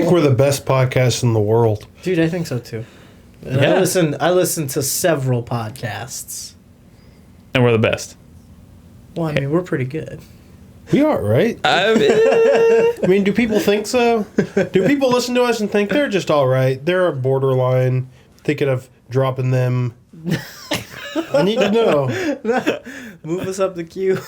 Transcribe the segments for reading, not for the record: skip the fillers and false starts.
think we're the best podcast in the world. Dude, I think so too. And I listen to several podcasts. And we're the best. Well, I mean, we're pretty good. We are, right? I mean, do people think so? Do people listen to us and think they're just all right? They're borderline, thinking of dropping them. I need to know. Move us up the queue.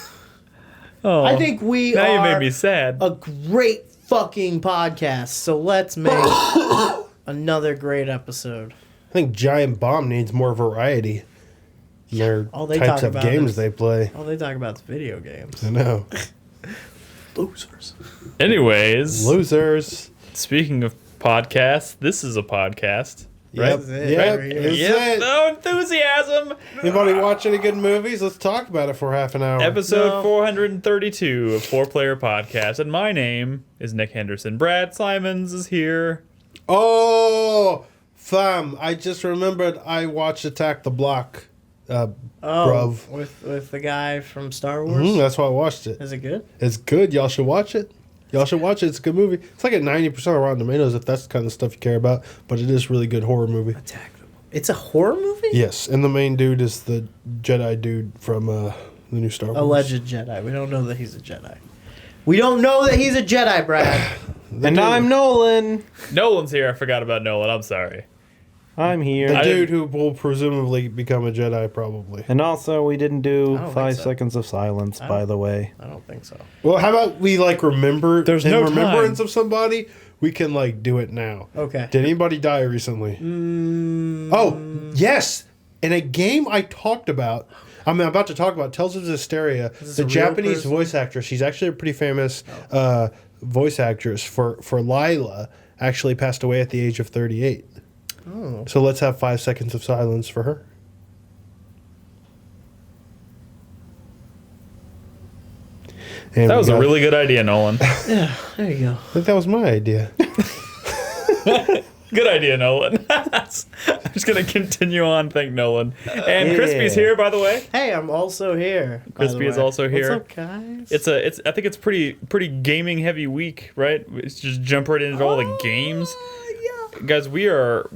Oh, I think we now are you made me sad. A great fucking podcast. So let's make another great episode. I think Giant Bomb needs more variety in their All they types talk of about games is- they play. All they talk about is video games. I know. Losers. Anyways, Losers. speaking of podcasts, this is a podcast. Yep. This is it Yep. right here. It's Yep. it. No enthusiasm. Anybody watch any good movies? Let's talk about it for half an hour. Episode No. 432 of 4Player Podcast. And my name is Nick Henderson. Brad Simons is here. Oh, fam. I just remembered I watched Attack the Block. Bruv. With the guy from Star Wars. That's why I watched it. Is it good? It's good. Y'all should watch it. It's a good movie. It's like at 90% of Rotten Tomatoes if that's the kind of stuff you care about. But it is a really good horror movie. It's a horror movie? Yes, and the main dude is the Jedi dude from the new Star Wars. Alleged Jedi. We don't know that he's a Jedi. We don't know that he's a Jedi, Brad. And I'm Nolan. Nolan's here. I forgot about Nolan. I'm sorry. I'm here. The dude who will presumably become a Jedi, probably. And also, we didn't do I don't 5 think so. seconds of silence, by the way. I don't think so. Well, how about we remember? There's in no remembrance time. of somebody. We can do it now. Okay. Did anybody die recently? Oh yes, in a game I talked about. I'm about to talk about Tales of Zestiria. this The a real Japanese person? voice actress. She's actually a pretty famous voice actress for Lila. Actually passed away at the age of 38. Oh. So let's have 5 seconds of silence for her. And That we was a got- really good idea, Nolan. Yeah, there you go. I think that was my idea. Good idea, Nolan. I'm just going to continue on. Thank Nolan. And Crispy's here, by the way. Hey, I'm also here. by the Crispy is way. also here. What's up, guys? I think it's pretty gaming heavy week, right? It's just jump right into all the games. Yeah. Guys, we are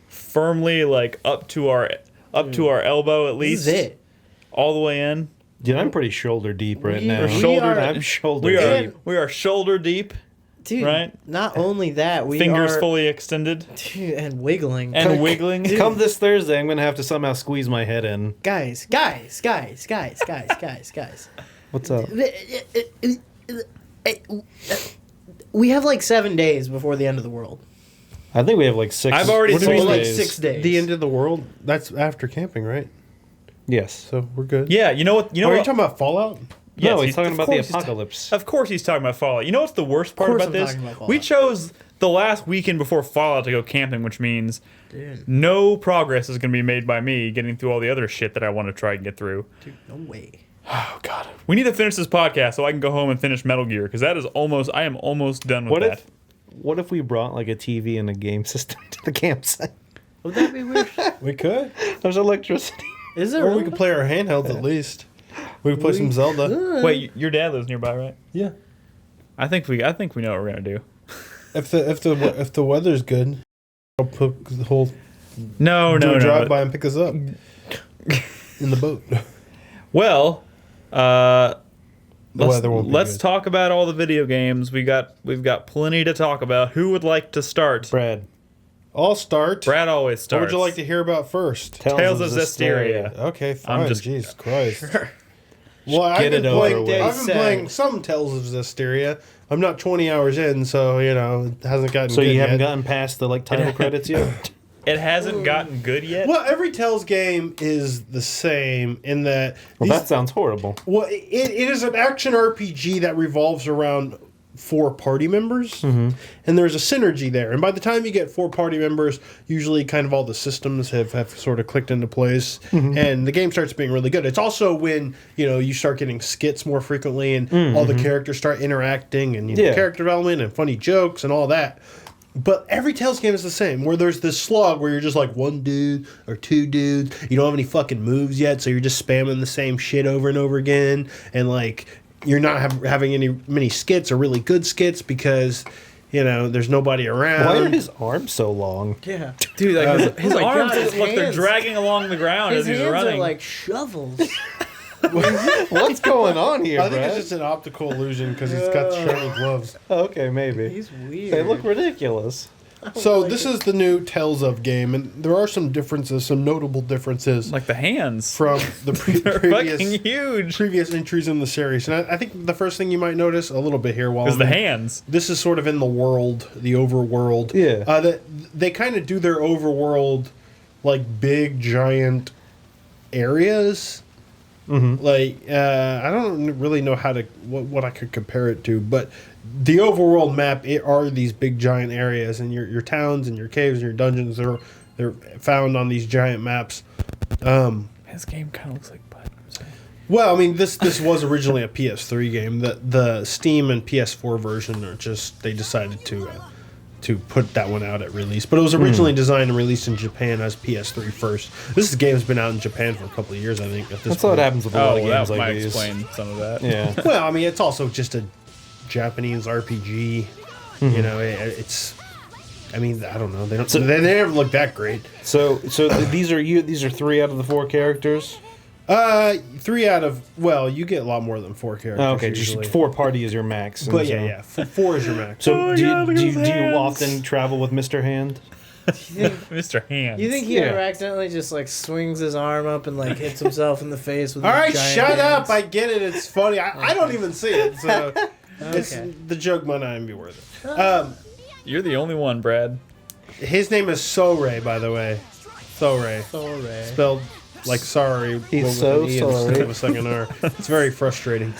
firmly up to our elbow at least. This is it. All the way in. Dude, I'm pretty shoulder deep right now. are- I'm shoulder We are deep. we are shoulder deep, Dude, right? not only that, we Fingers are... fully excited Dude, and wiggling. and wiggling. Come this Thursday, I'm going to have to somehow squeeze my head in. Guys. What's up? We have 7 days before the end of the world. I think we have 6. I've already What do you told mean, you. 6 days. The end of the world? That's after camping, right? Yes. So we're good. Yeah, you know what? Are you what? talking about Fallout? Yes, No, he's talking of about the course he's apocalypse. Of course he's talking about Fallout. You know what's the worst part course about I'm this? talking about Fallout. We chose the last weekend before Fallout to go camping, which means Dude, no progress is going to be made by me getting through all the other shit that I want to try and get through. no way. Oh god, we need to finish this podcast so I can go home and finish Metal Gear because I am almost done with that. What if we brought a TV and a game system to the campsite? Would that be weird? We could. There's electricity. Is there? Or we could play our handhelds at least. We could play some Zelda. Wait, your dad lives nearby, right? Yeah. I think we know what we're gonna do. If the weather's good, I'll put the whole No. drive by and pick us up in the boat. Well, weather won't be let's good. talk about all the video games. We've got plenty to talk about. Who would like to start? Brad. I'll start. Brad always starts. What would you like to hear about first? Tales of Zestiria. Okay, fine. just- Jesus Christ. Sure. Well, I've get been it over playing. with. I've been playing some Tales of Zestiria. I'm not 20 hours in, so it hasn't gotten. So good you haven't yet. gotten past the title credits yet? It hasn't gotten good yet. Well, every Tales game is the same in that. Well, these- that sounds horrible. Well, it is an action RPG that revolves around 4 party members, and there's a synergy there. And by the time you get 4 party members, usually kind of all the systems have sort of clicked into place, and the game starts being really good. It's also when you start getting skits more frequently, and all the characters start interacting, and character development and funny jokes and all that. But every Tales game is the same, where there's this slog where you're just one dude or 2 dudes. You don't have any fucking moves yet, so you're just spamming the same shit over and over again. And, you're not having many skits or really good skits because, There's nobody around. Why are his arms so long? Yeah. Dude, like his oh my arms God, his look they're hands. dragging along the ground His as he's hands running. are like shovels. What's going on here, I think Brad? it's just an optical illusion because he's got shiny gloves. Okay, maybe. He's weird. They look ridiculous. So like this is the new Tales of game, and there are some differences, some notable differences like the hands. from the They're previous fucking huge. previous entries in the series. And I think the first thing you might notice a little bit here, while Is the hands. this is sort of in the world, the overworld. Yeah. That they kind of do their overworld like big giant areas. Like I don't really know how to what I could compare it to, but the overworld map are these big giant areas, and your towns and your caves and your dungeons they're found on these giant maps. This game kind of looks like butt. I'm sorry. Well, I mean this was originally a PS3 game. The Steam and PS4 version are just they decided to put that one out at release, but it was originally designed and released in Japan as PS3 first. This game's been out in Japan for a couple of years, I think. At this That's point. what happens with a lot of games that like might these. explain some of that. Yeah. Well, I mean, it's also just a Japanese RPG. It's. I mean, I don't know. They don't. They never look that great. So these are 3 out of the 4 characters. 3 out of you get a lot more than 4 characters. Oh, okay, usually. just 4 party is your max. But so- yeah, 4 is your max. So Oh, do yeah, look at you his hands. often travel with Mr. Hand? Mr. Hands. You think he Yeah. ever accidentally just like swings his arm up and like hits himself in the face with All his right, giant shut hands? up. I get it. It's funny. I don't even see it. So Okay. the joke might not even be worth it. You're the only one, Brad. His name is Sorey, by the way. Sorey. Sorry. Spelled like sorry. He's with so an E sorry. instead of a second R. It's very frustrating.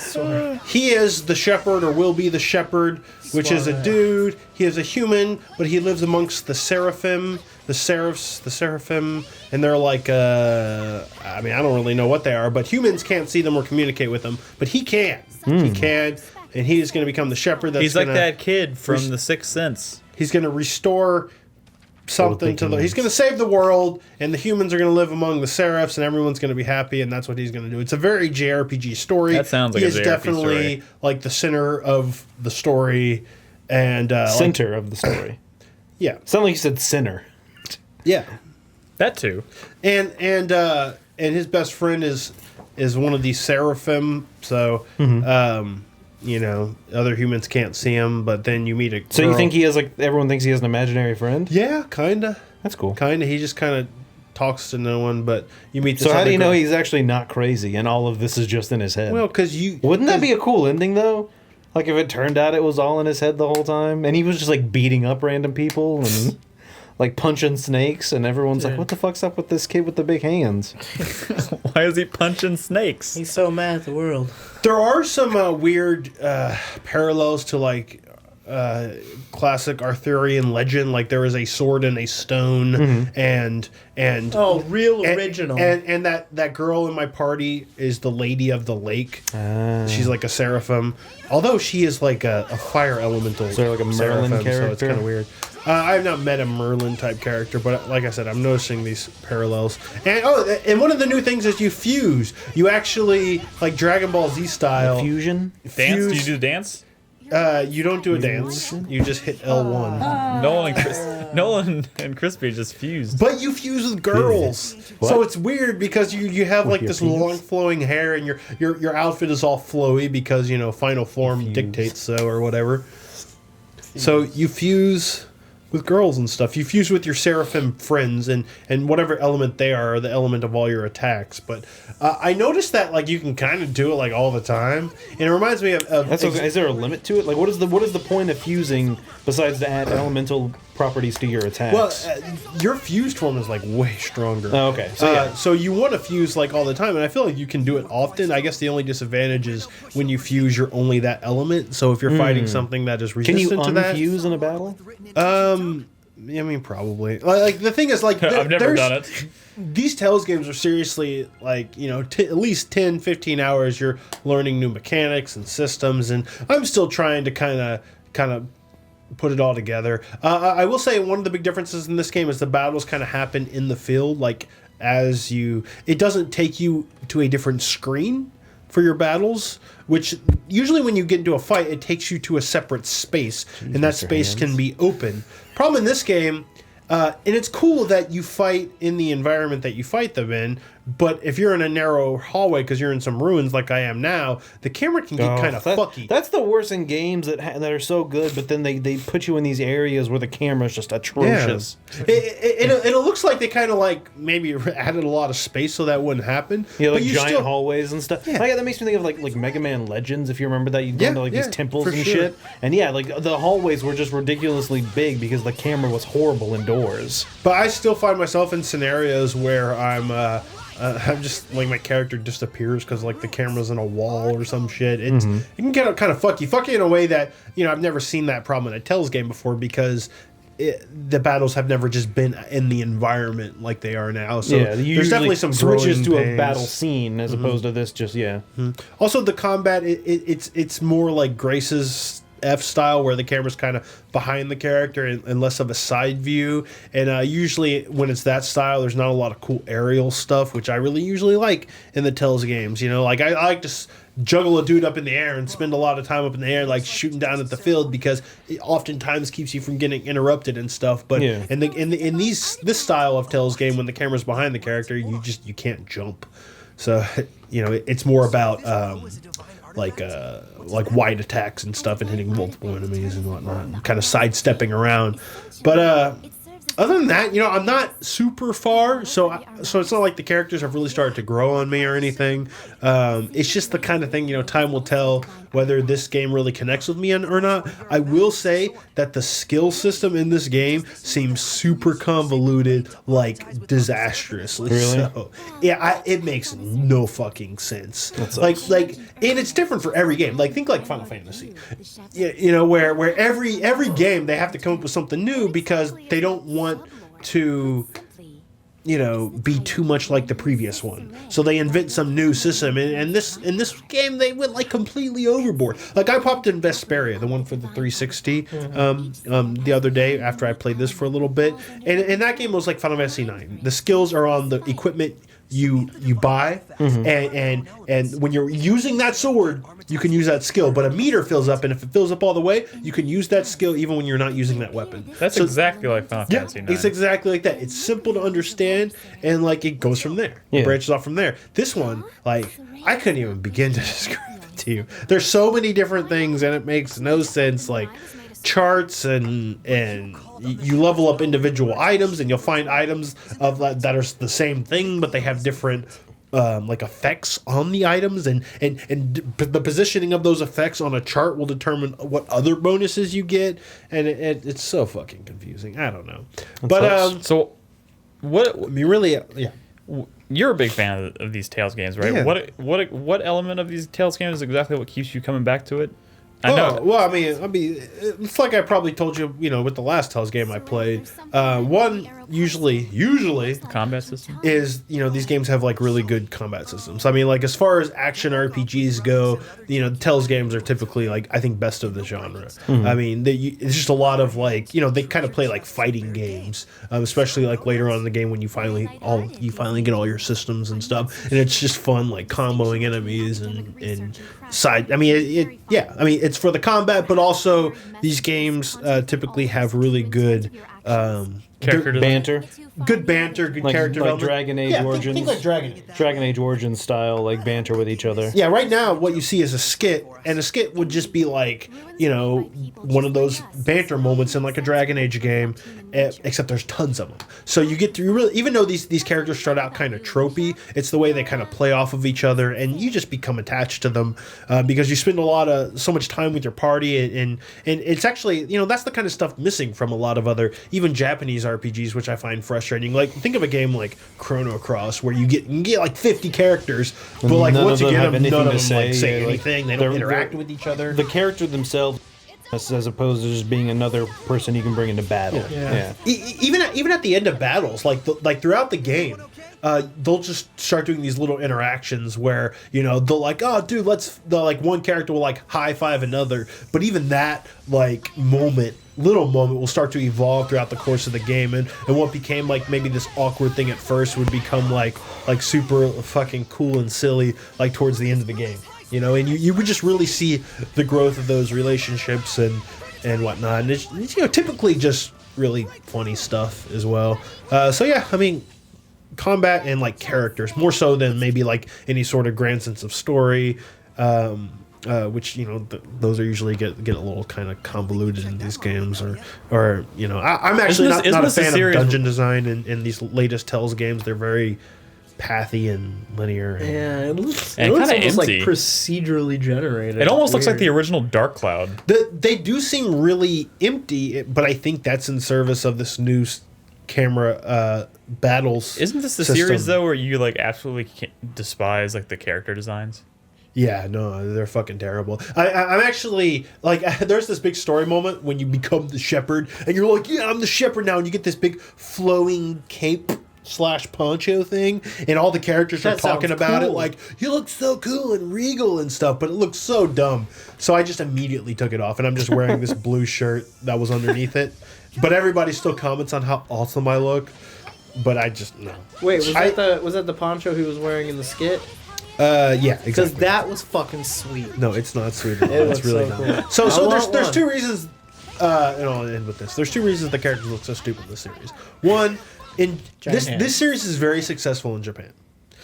He is the shepherd, or will be the shepherd, which is a Sorry. dude. He is a human, but he lives amongst the seraphim, the seraphim, and they're like, I mean, I don't really know what they are, but humans can't see them or communicate with them, but he can. He can, and he is going to become the shepherd. That's He's like gonna, that kid from The Sixth Sense. He's going to restore something to the. He's going to save the world, and the humans are going to live among the seraphs, and everyone's going to be happy, and that's what he's going to do. It's a very JRPG story. That sounds like he a is JRPG definitely story. like the center of the story, and Center of the story. yeah, Sound like you said sinner. yeah, That too. and his best friend is one of these seraphim. So other humans can't see him, but then you meet a. So you girl. think he has everyone thinks he has an imaginary friend? Yeah, kinda. That's cool. Kinda. He just kind of talks to no one, but you meet this So how other do you know girl. he's actually not crazy and all of this is just in his head? Well, because you Wouldn't that be a cool ending though? Like if it turned out it was all in his head the whole time and he was just like beating up random people and like punching snakes and everyone's like, Dude. what the fuck's up with this kid with the big hands? Why is he punching snakes? He's so mad at the world. There are some weird parallels to like classic Arthurian legend. Like there is a sword and a stone, and Oh, real and- original. And that girl in my party is the Lady of the Lake. She's like a seraphim, although she is like a fire elemental. So like a Merlin seraphim, so it's character? kind of weird. I have not met a Merlin type character, but like I said, I'm noticing these parallels. And one of the new things is you fuse. You actually like Dragon Ball Z style. Fusion? Dance? Do you Fuse- do the dance? You don't do a dance. You just hit L1. Nolan and Crispy just fused. But you fuse with girls, so it's weird because you have like your this penis? long flowing hair and your outfit is all flowy because final form dictates so or whatever. So you fuse with girls and stuff. You fuse with your seraphim friends and whatever element they are the element of all your attacks. But I noticed that like you can kind of do it like all the time, and it reminds me of That's okay. Is there a limit to it? Like what is the point of fusing besides to add elemental properties to your attacks? Well, your fused form is like way stronger. Oh, okay. So, yeah. So you want to fuse like all the time, and I feel like you can do it often. I guess the only disadvantage is when you fuse, you're only that element. So if you're fighting something that is Can you resistant to that, unfuse in a battle? I mean, probably. Like the thing is, like I've never there's- done it. These Tales games are seriously like at least 10, 15 hours. You're learning new mechanics and systems, and I'm still trying to kind of put it all together. I will say one of the big differences in this game is the battles kind of happen in the field, like it doesn't take you to a different screen for your battles, which usually when you get into a fight, it takes you to a separate space, and that space can be open. Problem in this game, and it's cool that you fight in the environment that you fight them in, but if you're in a narrow hallway because you're in some ruins like I am now, the camera can get kind of fucky. That's the worst in games that are so good, but then they put you in these areas where the camera's just atrocious. Yeah. It looks like they kind of like maybe added a lot of space so that wouldn't happen. Yeah, like but giant hallways and stuff. Yeah. That makes me think of like Mega Man Legends, if you remember that. You go into these temples and sure. shit. And like the hallways were just ridiculously big because the camera was horrible indoors. But I still find myself in scenarios where I'm just like my character disappears because like the camera's in a wall or some shit. It can get kind of fucky in a way that I've never seen that problem in a Tales game before because the battles have never just been in the environment like they are now. So there's definitely some switches to pains. a battle scene as opposed to this. Also, the combat it's more like Grace's F style where the camera's kind of behind the character and less of a side view, and usually when it's that style there's not a lot of cool aerial stuff, which I really usually like in the Tales games. Like I like to juggle a dude up in the air and spend a lot of time up in the air like shooting down at the field because it oftentimes keeps you from getting interrupted and stuff, but in this style of Tales game, when the camera's behind the character, you can't jump, so it's more about like wide attacks and stuff and hitting multiple enemies and whatnot, kind of sidestepping around. But other than that, I'm not super far, so it's not like the characters have really started to grow on me or anything. It's just the kind of thing, time will tell whether this game really connects with me or not. I will say that the skill system in this game seems super convoluted, like disastrously. Really? So. Yeah, it makes no fucking sense. Like, and it's different for every game. Like, think like Final Fantasy. Where every game they have to come up with something new because they don't want to be too much like the previous one, so they invent some new system, and in this game they went like completely overboard. Like I popped in Zestiria, the one for the 360, the other day after I played this for a little bit, and that game was like Final Fantasy 9. The skills are on the equipment you buy, and when you're using that sword, you can use that skill, but a meter fills up, and if it fills up all the way, you can use that skill even when you're not using that weapon. That's exactly like Final Fantasy 9. It's exactly like that. It's simple to understand, and like it goes from there. It branches off from there. This one, like, I couldn't even begin to describe it to you. There's so many different things, and it makes no sense. Like charts and you level up individual items, and you'll find items of that are the same thing, but they have different like effects on the items, and the positioning of those effects on a chart will determine what other bonuses you get, and it's so fucking confusing. I don't know, but so what? I mean, really, You're a big fan of these Tales games, right? Yeah. What element of these Tales games is exactly what keeps you coming back to it? Well, I mean, it's like I probably told you, with the last Tales game I played. One usually Combat system is, these games have like really good combat systems. I mean, like as far as action RPGs go, Tales games are typically like, I think, best of the genre. I mean, it's just a lot of like, they kind of play like fighting games, especially like later on in the game when you finally get all your systems and stuff, and it's just fun like comboing enemies and side. I mean, it's for the combat, but also these games typically have really good character banter. Good banter, good character like development. Dragon Age Origins. Think like Dragon Age. Dragon Age Origins style, like banter with each other. Yeah, right now what you see is a skit, and a skit would just be like, one of those banter moments in like a Dragon Age game, except there's tons of them. So you get through really, even though these characters start out kind of tropey, it's the way they kind of play off of each other, and you just become attached to them because you spend so much time with your party, and it's actually, that's the kind of stuff missing from a lot of other, even Japanese RPGs, which I find frustrating. Like, think of a game like Chrono Cross, where you get like 50 characters, but like once you get them, none of them say anything. They don't interact with each other. The character themselves as opposed to just being another person you can bring into battle. Yeah. Even at the end of battles, like throughout the game, they'll just start doing these little interactions where they'll like, oh dude, one character will like high five another, but even that little moment will start to evolve throughout the course of the game, and what became like maybe this awkward thing at first would become like super fucking cool and silly like towards the end of the game. And you would just really see the growth of those relationships and whatnot. And it's typically just really funny stuff as well. So yeah, I mean, combat and like characters more so than maybe like any sort of grand sense of story, which those are usually get a little kind of convoluted in these games, or I'm actually not a fan of dungeon design in these latest Tales games. They're very pathy and linear. It looks kind of almost like empty. procedurally generated. It almost looks like the original Dark Cloud. They do seem really empty, but I think that's in service of this new camera battles. Isn't this the system. series though where you like absolutely despise like the character designs? Yeah, no, they're fucking terrible. I'm actually like, there's this big story moment when you become the shepherd, and you're like, yeah, I'm the shepherd now, and you get this big flowing cape / poncho thing, and all the characters are talking about it like, you look so cool and regal and stuff, but it looks so dumb. So I just immediately took it off, and I'm just wearing this blue shirt that was underneath it. But everybody still comments on how awesome I look. But I just no. Wait, was that the poncho he was wearing in the skit? Yeah, exactly. Because that was fucking sweet. No, it's not sweet at all. It's really not. Cool. So there's two reasons. And I'll end with this. There's two reasons the characters look so stupid in this series. One, this series is very successful in Japan.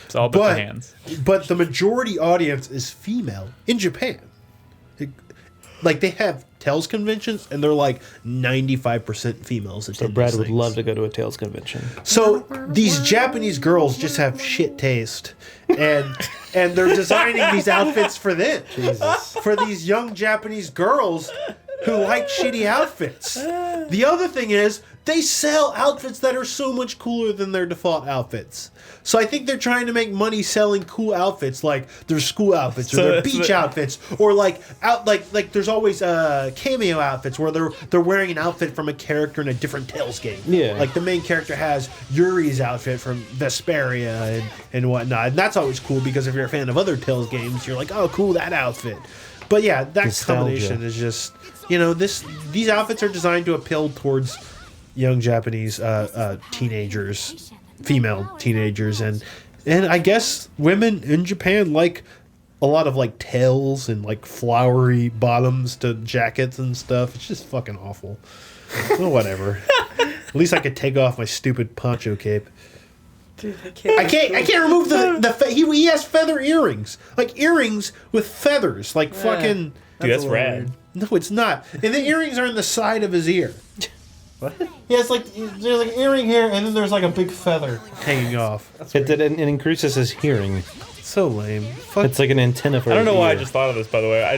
It's all but the hands. But the majority audience is female in Japan. Like, they have Tales conventions, and they're like 95% females. So Brad would love to go to a Tales convention. So these Japanese girls just have shit taste, and they're designing these outfits for them. Jesus. For these young Japanese girls who like shitty outfits. The other thing is, they sell outfits that are so much cooler than their default outfits. So I think they're trying to make money selling cool outfits, like their school outfits or their beach outfits, or like there's always cameo outfits where they're wearing an outfit from a character in a different Tales game. Yeah. Like the main character has Yuri's outfit from Zestiria and whatnot, and that's always cool because if you're a fan of other Tales games, you're like, oh, cool, that outfit. But yeah, that Nostalgia. combination is just these outfits are designed to appeal towards young Japanese teenagers, female teenagers, and I guess women in Japan like a lot of like tails and like flowery bottoms to jackets and stuff. It's just fucking awful. Well, whatever. At least I could take off my stupid poncho cape. Dude, I can't remove he has feather earrings, like earrings with feathers, like fucking. Dude, that's rad. No, it's not. And the earrings are in the side of his ear. What? Yeah, it's like there's like an earring here, and then there's like a big feather hanging off. It increases his hearing. So lame. Fuck. It's like an antenna for I don't know his why I ear. just thought of this, by the way. I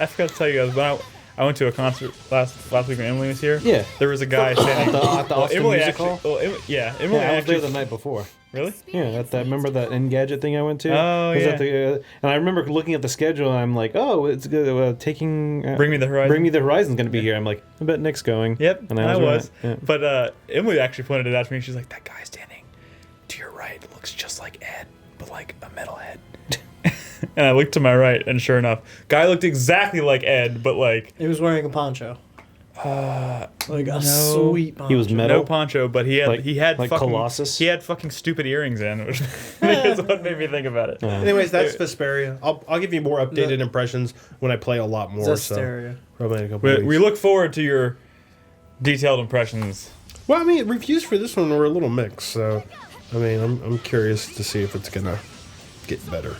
forgot to tell you guys, when I went to a concert last week when Emily was here. Yeah. There was a guy standing at the Austin Emily Music actually, Hall? well, Emily Yeah, I was actually, there the night before. really? Yeah, remember that Engadget thing I went to? Oh, It was yeah. at the, and I remember looking at the schedule, and I'm like, oh, it's good. Taking Bring Me the Horizon. Bring Me the Horizon's going to be here. I'm like, I bet Nick's going. Yep, and I was. right. Yeah. But Emily actually pointed it out to me. She's like, that guy standing to your right looks just like Ed, but like a metalhead. And I looked to my right, and sure enough, guy looked exactly like Ed, but like He was wearing a poncho. Like a no. sweet poncho. He was metal. no poncho, but he had like fucking Colossus? He had fucking stupid earrings in, which is what made me think about it. Anyways, that's Vesperia. I'll give you more updated impressions when I play a lot more. Zestiria. So probably in a couple We weeks. look forward to your detailed impressions. Well, I mean, reviews for this one were a little mixed, so I mean, I'm curious to see if it's gonna get better.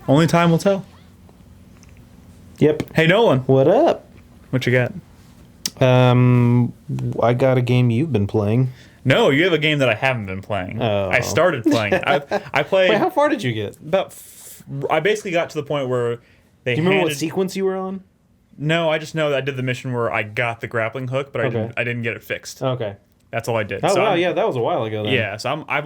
Only time will tell. Yep. Hey Nolan, What up? what you got? I got a game you've been playing. No, you have a game that I haven't been playing. Oh. I started playing. I played Wait, how far did you get? I basically got to the point where they Do you remember handed, what sequence you were on? No, I just know that I did the mission where I got the grappling hook, but Okay. I didn't get it fixed. Okay. That's all I did. Oh So wow, I'm- yeah, that was a while ago. Then. Yeah, so I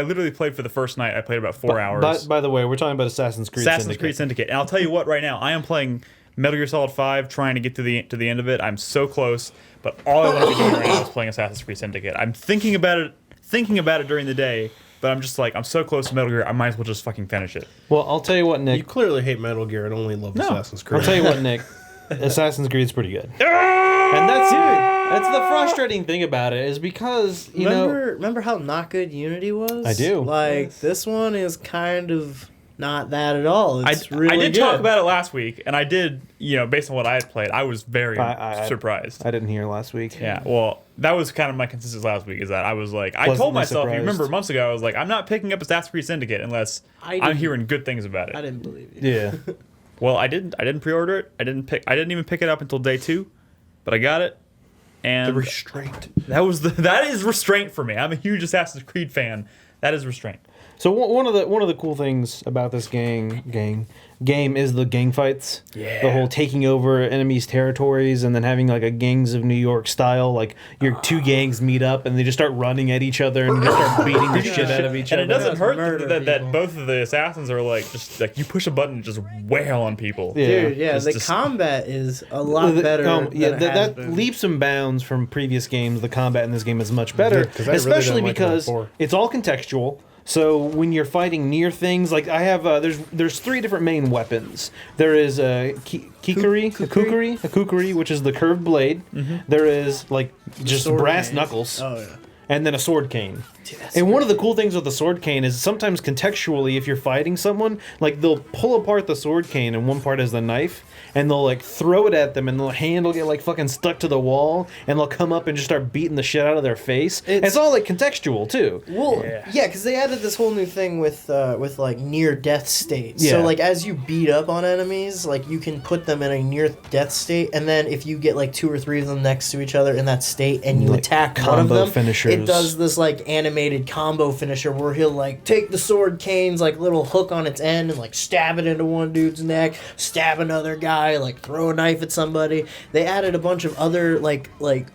literally played for the first night. I played about 4 hours. By the way, we're talking about Assassin's Creed. Assassin's Syndicate. Creed Syndicate. And I'll tell you what, right now I am playing Metal Gear Solid 5, trying to get to the end of it. I'm so close, but all I want to be doing right now is playing Assassin's Creed Syndicate. I'm thinking about it during the day, but I'm just like, I'm so close to Metal Gear, I might as well just fucking finish it. Well, I'll tell you what, You Nick. clearly hate Metal Gear and only love Assassin's Creed. I'll tell you what, Nick. Assassin's Creed's pretty good. And that's the frustrating thing about it is because, you know... Remember how not good Unity was? I do. Like, this one is kind of not that at all. It's really I did good. talk about it last week, and I did, based on what I had played, I was very surprised. I didn't hear last week. Yeah, well, that was kind of my consensus last week, is that I was like, I told Pleasantly myself, you surprised. remember months ago, I was like, I'm not picking up Assassin's Creed Syndicate unless I'm hearing good things about it. I didn't believe you. Yeah. Well, I didn't pre-order it. I didn't even pick it up until day 2, but I got it. And The restraint. that is restraint for me. I'm a huge Assassin's Creed fan. That is restraint. So one of the cool things about this game is the gang fights. Yeah. The whole taking over enemies' territories and then having like a Gangs of New York style, like your two gangs meet up and they just start running at each other and just start beating the shit out of each And other. it doesn't hurt Murder that people. both of the assassins are like just like you push a button and just wail on people. Yeah. Dude, yeah, It's the just- combat is a lot better than it has that been. leaps and bounds from previous games. The combat in this game is much better, Yeah, 'cause I really especially didn't like it because before. it's all contextual. So when you're fighting near things, like I have, there's 3 different main weapons. There is a kukuri, which is the curved blade. There is like just Sword brass cane. knuckles. Oh, yeah. And then a sword cane. that's And one of the cool things with the sword cane is sometimes contextually, if you're fighting someone, like they'll pull apart the sword cane and one part is the knife, and they'll like throw it at them, and the hand will get like fucking stuck to the wall, and they'll come up and just start beating the shit out of their face. It's all like contextual too. Well, yeah, because they added this whole new thing with like near death state. Yeah. So like as you beat up on enemies, like you can put them in a near death state, and then if you get like 2 or 3 of them next to each other in that state, and you Like attack one of combo them, finishers. it does this like animated combo finisher where he'll like take the sword cane's like little hook on its end and like stab it into one dude's neck, stab another guy, like throw a knife at somebody. They added a bunch of other like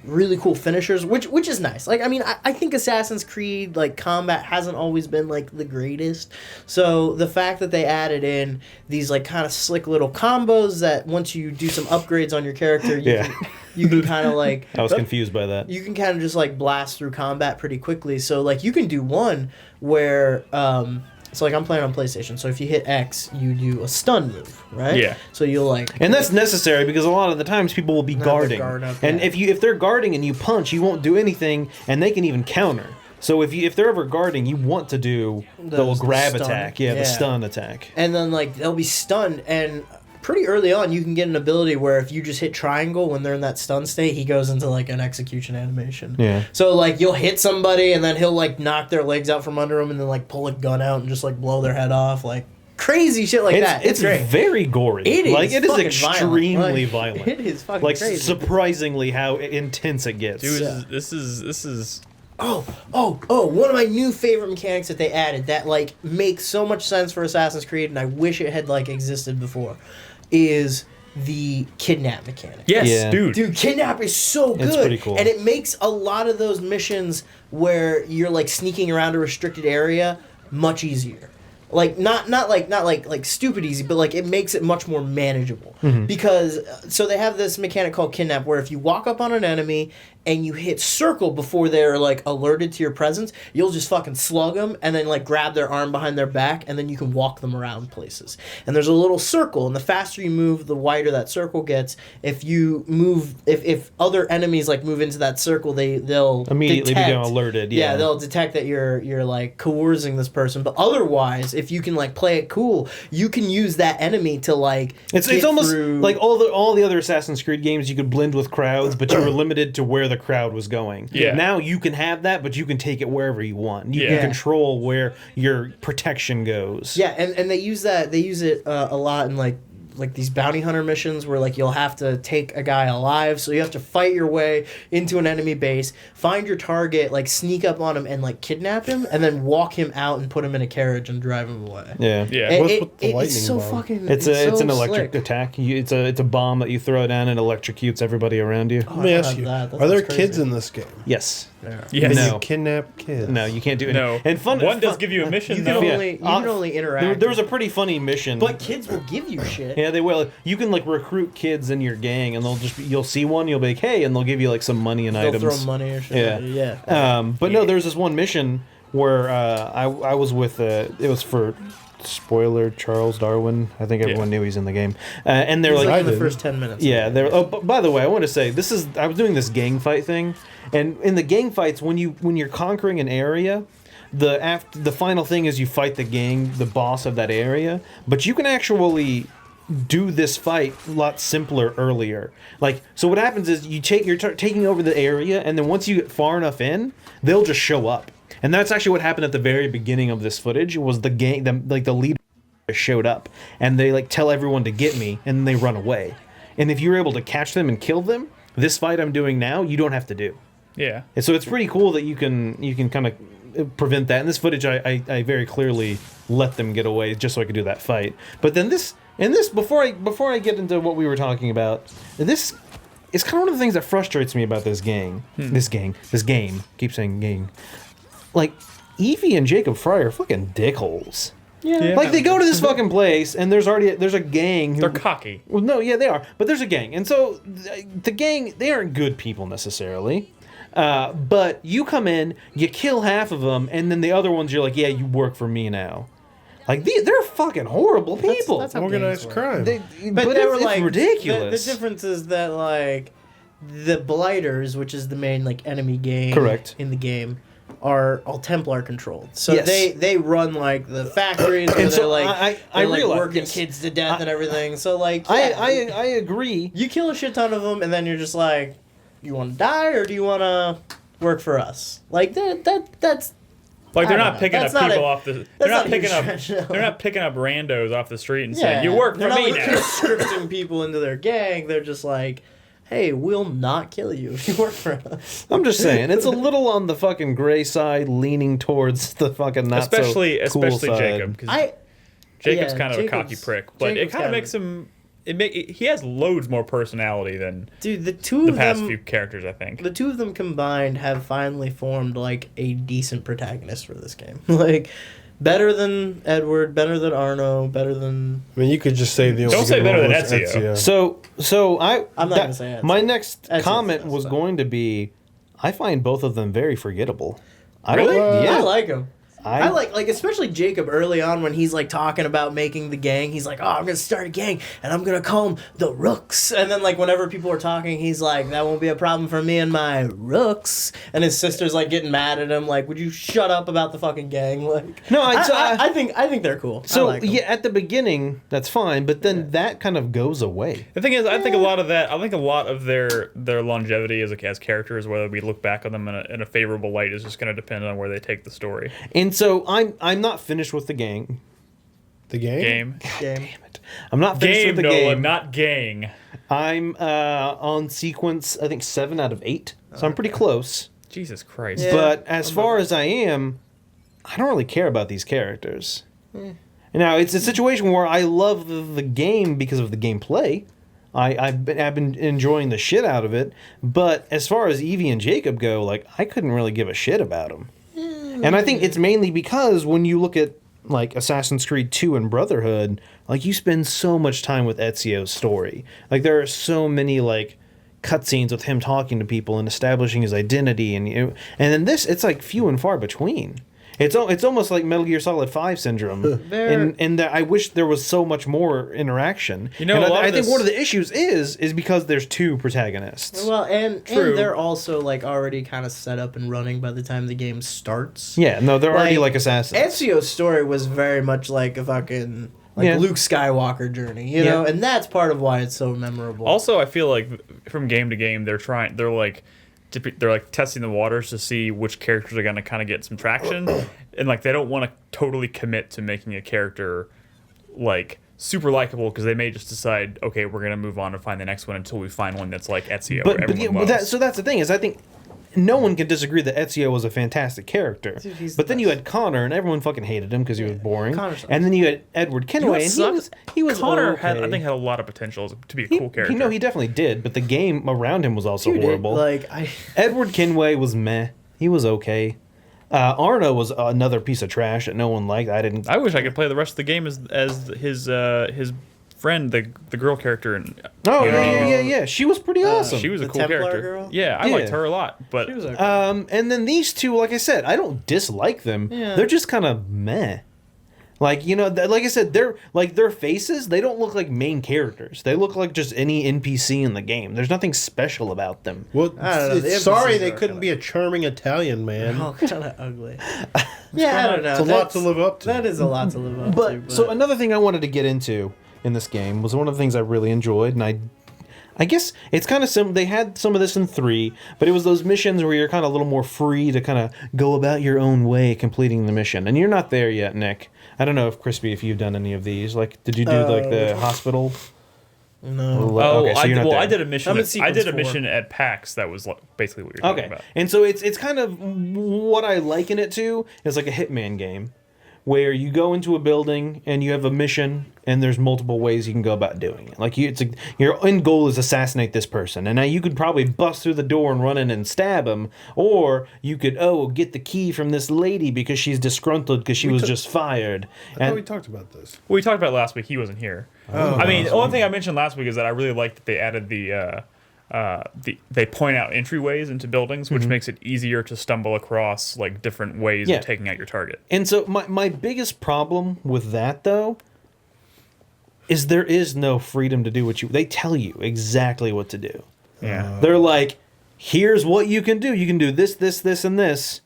really cool finishers, which is nice. Like I mean, I think Assassin's Creed like combat hasn't always been like the greatest. So the fact that they added in these like kind of slick little combos that once you do some upgrades on your character, you can kind of like I was confused by that. you can kind of just like blast through combat pretty quickly. So like you can do one where so like I'm playing on PlayStation. So if you hit X, you do a stun move, right? Yeah. So you'll like And that's necessary because a lot of the times people will be guarding. guard up, And yeah. if they're guarding and you punch, you won't do anything and they can even counter. So if they're ever guarding, you want to do the Those grab stun. attack. Yeah, the stun attack. and then like they'll be stunned, and pretty early on you can get an ability where if you just hit triangle when they're in that stun state, he goes into like an execution animation. Yeah. So like you'll hit somebody and then he'll like knock their legs out from under them and then like pull a gun out and just like blow their head off, like crazy shit like that. It's great. very gory. It is like it is fucking extremely violent. violent. It is fucking like crazy. surprisingly how intense it gets. Dude, Yeah. this is Oh, one of my new favorite mechanics that they added that like makes so much sense for Assassin's Creed, and I wish it had like existed before, is the kidnap mechanic. yes, Yeah. dude. Kidnap is so good. It's pretty cool. And it makes a lot of those missions where you're like sneaking around a restricted area much easier. Like not like stupid easy, but like it makes it much more manageable. Because so they have this mechanic called kidnap where if you walk up on an enemy and you hit circle before they're like alerted to your presence, you'll just fucking slug them and then like grab their arm behind their back and then you can walk them around places. And there's a little circle, and the faster you move, the wider that circle gets. If you move, if other enemies like move into that circle, they'll Immediately detect, become alerted, yeah. they'll detect that you're like coercing this person. But otherwise, if you can like play it cool, you can use that enemy to like It's get almost through- like all the other Assassin's Creed games you could blend with crowds, but you were limited to where the crowd was going. Yeah. Now you can have that, but you can take it wherever you want. You Yeah. can control where your protection goes. Yeah, and they use it a lot in like these bounty hunter missions where like you'll have to take a guy alive, so you have to fight your way into an enemy base, find your target, like sneak up on him and like kidnap him, and then walk him out and put him in a carriage and drive him away. Yeah. Yeah. And What's with the it's lightning so bomb? fucking. It's so an electric slick. attack. It's a bomb that you throw down and electrocutes everybody around you. Oh, Let me I ask love you: that. That are there sounds kids crazy. in this game? Yes. Yes. No. You kidnap kids. No, you can't do it. No. And fun. One does fun- give you a mission, You can though. only you can only interact. There was a pretty funny mission. but kids will give you shit. Yeah, they will. You can like recruit kids in your gang, and you'll see one, you'll be like, hey, and they'll give you like some money and They'll items. throw money or shit. Yeah. Yeah. But no, there's this one mission where I was with it was for spoiler Charles Darwin. I think everyone knew he's in the game, and they're It's like, like in the didn't. first 10 minutes. yeah, they're. Oh, by the way, I want to say I was doing this gang fight thing, and in the gang fights, when you're conquering an area, the final thing is you fight the boss of that area, but you can actually do this fight a lot simpler earlier. Like, so what happens is you're taking over the area, and then once you get far enough in, they'll just show up. And that's actually what happened at the very beginning of this footage. Was the leader showed up, and they like tell everyone to get me, and then they run away. And if you're able to catch them and kill them, this fight I'm doing now, you don't have to do. Yeah. And so it's pretty cool that you can kind of prevent that. In this footage, I very clearly let them get away just so I could do that fight. But then before I get into what we were talking about, this is kind of one of the things that frustrates me about this game. This game. Keep saying gang. Like, Evie and Jacob Fry are fucking dickholes. Yeah. Like, they go to this fucking place, and there's a gang who... They're cocky. Well, no, yeah, they are. But there's a gang. And so, the gang, they aren't good people, necessarily. But you come in, you kill half of them, and then the other ones, you're like, yeah, you work for me now. Like, they're fucking horrible people. That's how Organized games work. crime. But they were it's like ridiculous. The difference is that like the Blighters, which is the main like enemy gang Correct. in the game, are all Templar controlled. So Yes. they run like the factories where And so they're like I they're, like realize- working yes. kids to death and everything. So like I yeah, agree. you kill a shit ton of them and then you're just like, you want to die or do you want to work for us? Like that's Like they're I don't not know. picking up That's not people a- off the. that's They're not not a picking huge up. stretch, no. They're not picking up randos off the street and yeah. saying, "You work for They're not me like now." conscripting people into their gang. They're just like, hey, we'll not kill you if you work for us. I'm just saying, it's a little on the fucking gray side, leaning towards the fucking not especially so cool especially side. Jacob, because Jacob's yeah, kind of a cocky Jacob's- prick, but it Jacob's kind of kind of- makes him. He has loads more personality than Dude, the two the of past them, few characters, I think. the two of them combined have finally formed like a decent protagonist for this game. Like better than Edward, better than Arno, better than I mean, you could just say the only Don't say good better one than was Ezio. So I'm not gonna say Ezio. my next Ezio's comment the best, was so. going to be, I find both of them very forgettable. I Really? don't, yeah. I like him. I I like especially Jacob early on when he's like talking about making the gang. He's like, "Oh, I'm gonna start a gang and I'm gonna call them the Rooks." And then like whenever people are talking, he's like, "That won't be a problem for me and my Rooks." And his sister's like getting mad at him, like, "Would you shut up about the fucking gang?" Like, No, I think they're cool. I So like 'em. yeah, at the beginning that's fine, but then that kind of goes away. The thing is, I think a lot of that. I think a lot of their longevity as characters, whether we look back on them in a favorable light, is just going to depend on where they take the story. And so I'm not finished with the gang. The game? Game. I'm not finished Game, with the Noah, game. not gang. I'm on sequence, I think 7 out of 8, so I'm pretty close. Jesus Christ. Yeah. But as far as I am, I don't really care about these characters. Now, it's a situation where I love the game because of the gameplay. I've been enjoying the shit out of it. But as far as Evie and Jacob go, like, I couldn't really give a shit about them. And I think it's mainly because when you look at, like, Assassin's Creed 2 and Brotherhood, like, you spend so much time with Ezio's story. Like, there are so many, like, cutscenes with him talking to people and establishing his identity, and then this, it's like few and far between. It's almost like Metal Gear Solid 5 syndrome, and that I wish there was so much more interaction. You know, and a lot I of think this- one of the issues is because there's two protagonists. Well, and True. they're also like already kind of set up and running by the time the game starts. Yeah, no, they're already like assassins. Ezio's story was very much like a fucking Yeah. Luke Skywalker journey, you know, and that's part of why it's so memorable. Also, I feel like from game to game, they're like testing the waters to see which characters are going to kind of get some traction, and like they don't want to totally commit to making a character like super likable because they may just decide, okay, we're going to move on and find the next one until we find one that's like Ezio. but everyone loves. so that's the thing is I think no one can disagree that Ezio was a fantastic character. Dude, he's but the then you best. had Connor, and everyone fucking hated him because he was boring. Connor sucks. And then you had Edward You know what Kenway, and sucks? he was Connor okay. I think had a lot of potential to be a cool character. He definitely did, but the game around him was also Dude, horrible. Like Edward Kenway was meh. He was okay. Arna was another piece of trash that no one liked. I wish I could play the rest of the game as his friend, the girl character. Oh yeah. She was pretty awesome. She was a The cool Templar character. girl? Yeah, I liked her a lot. But She was okay. And then these two, like I said, I don't dislike them. Yeah. They're just kind of meh. Like, you know, like I said, they're like their faces. They don't look like main characters. They look like just any NPC in the game. There's nothing special about them. Well, I don't know, the sorry NPCs they are couldn't be a charming Italian man. Oh, kind of ugly. Yeah, I don't know. It's a lot to live up to. That is a lot to live up to. But so another thing I wanted to get into in this game was one of the things I really enjoyed, and I guess it's kind of similar. They had some of this in 3, but it was those missions where you're kind of a little more free to kind of go about your own way completing the mission. And you're not there yet, Nick. I don't know if Crispy, if you've done any of these. Like, did you do like the hospital? No. Oh, Okay, so you're not there. I did a mission. I'm in I sequence did a 4. mission at PAX that was basically what you're talking Okay, about. and so it's kind of what I liken it to is like a Hitman game, where you go into a building and you have a mission and there's multiple ways you can go about doing it. Like your end goal is assassinate this person, and now you could probably bust through the door and run in and stab him, or you could get the key from this lady because she's disgruntled because she was just fired. I thought we talked about this. Well, we talked about it last week. He wasn't here. I mean, the only thing I mentioned last week is that I really liked that they added they point out entryways into buildings, which makes it easier to stumble across like different ways Yeah. of taking out your target. And so my biggest problem with that though is there is no freedom to do what they tell you exactly what to do. Yeah. They're like, here's what you can do. You can do this, this, this, and this.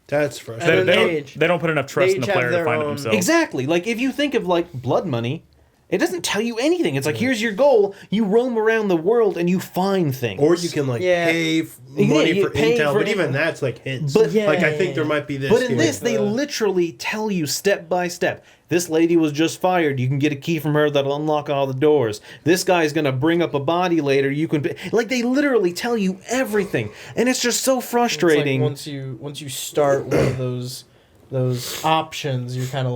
That's They, frustrating. they don't put enough trust They in the each have player to their find it own- themselves. Exactly. Like if you think of like Blood Money, it doesn't tell you anything. It's like, here's your goal. You roam around the world and you find things. Or you can like Yeah. pay Yeah, money you for pay intel, for but even intel. that's like hints. But- Yeah, like I yeah, think yeah. there might be this. But in here. this, they literally tell you step by step. This lady was just fired. You can get a key from her that'll unlock all the doors. This guy's gonna bring up a body later. You can like they literally tell you everything, and it's just so It's like frustrating. once you start one of those options, you're kind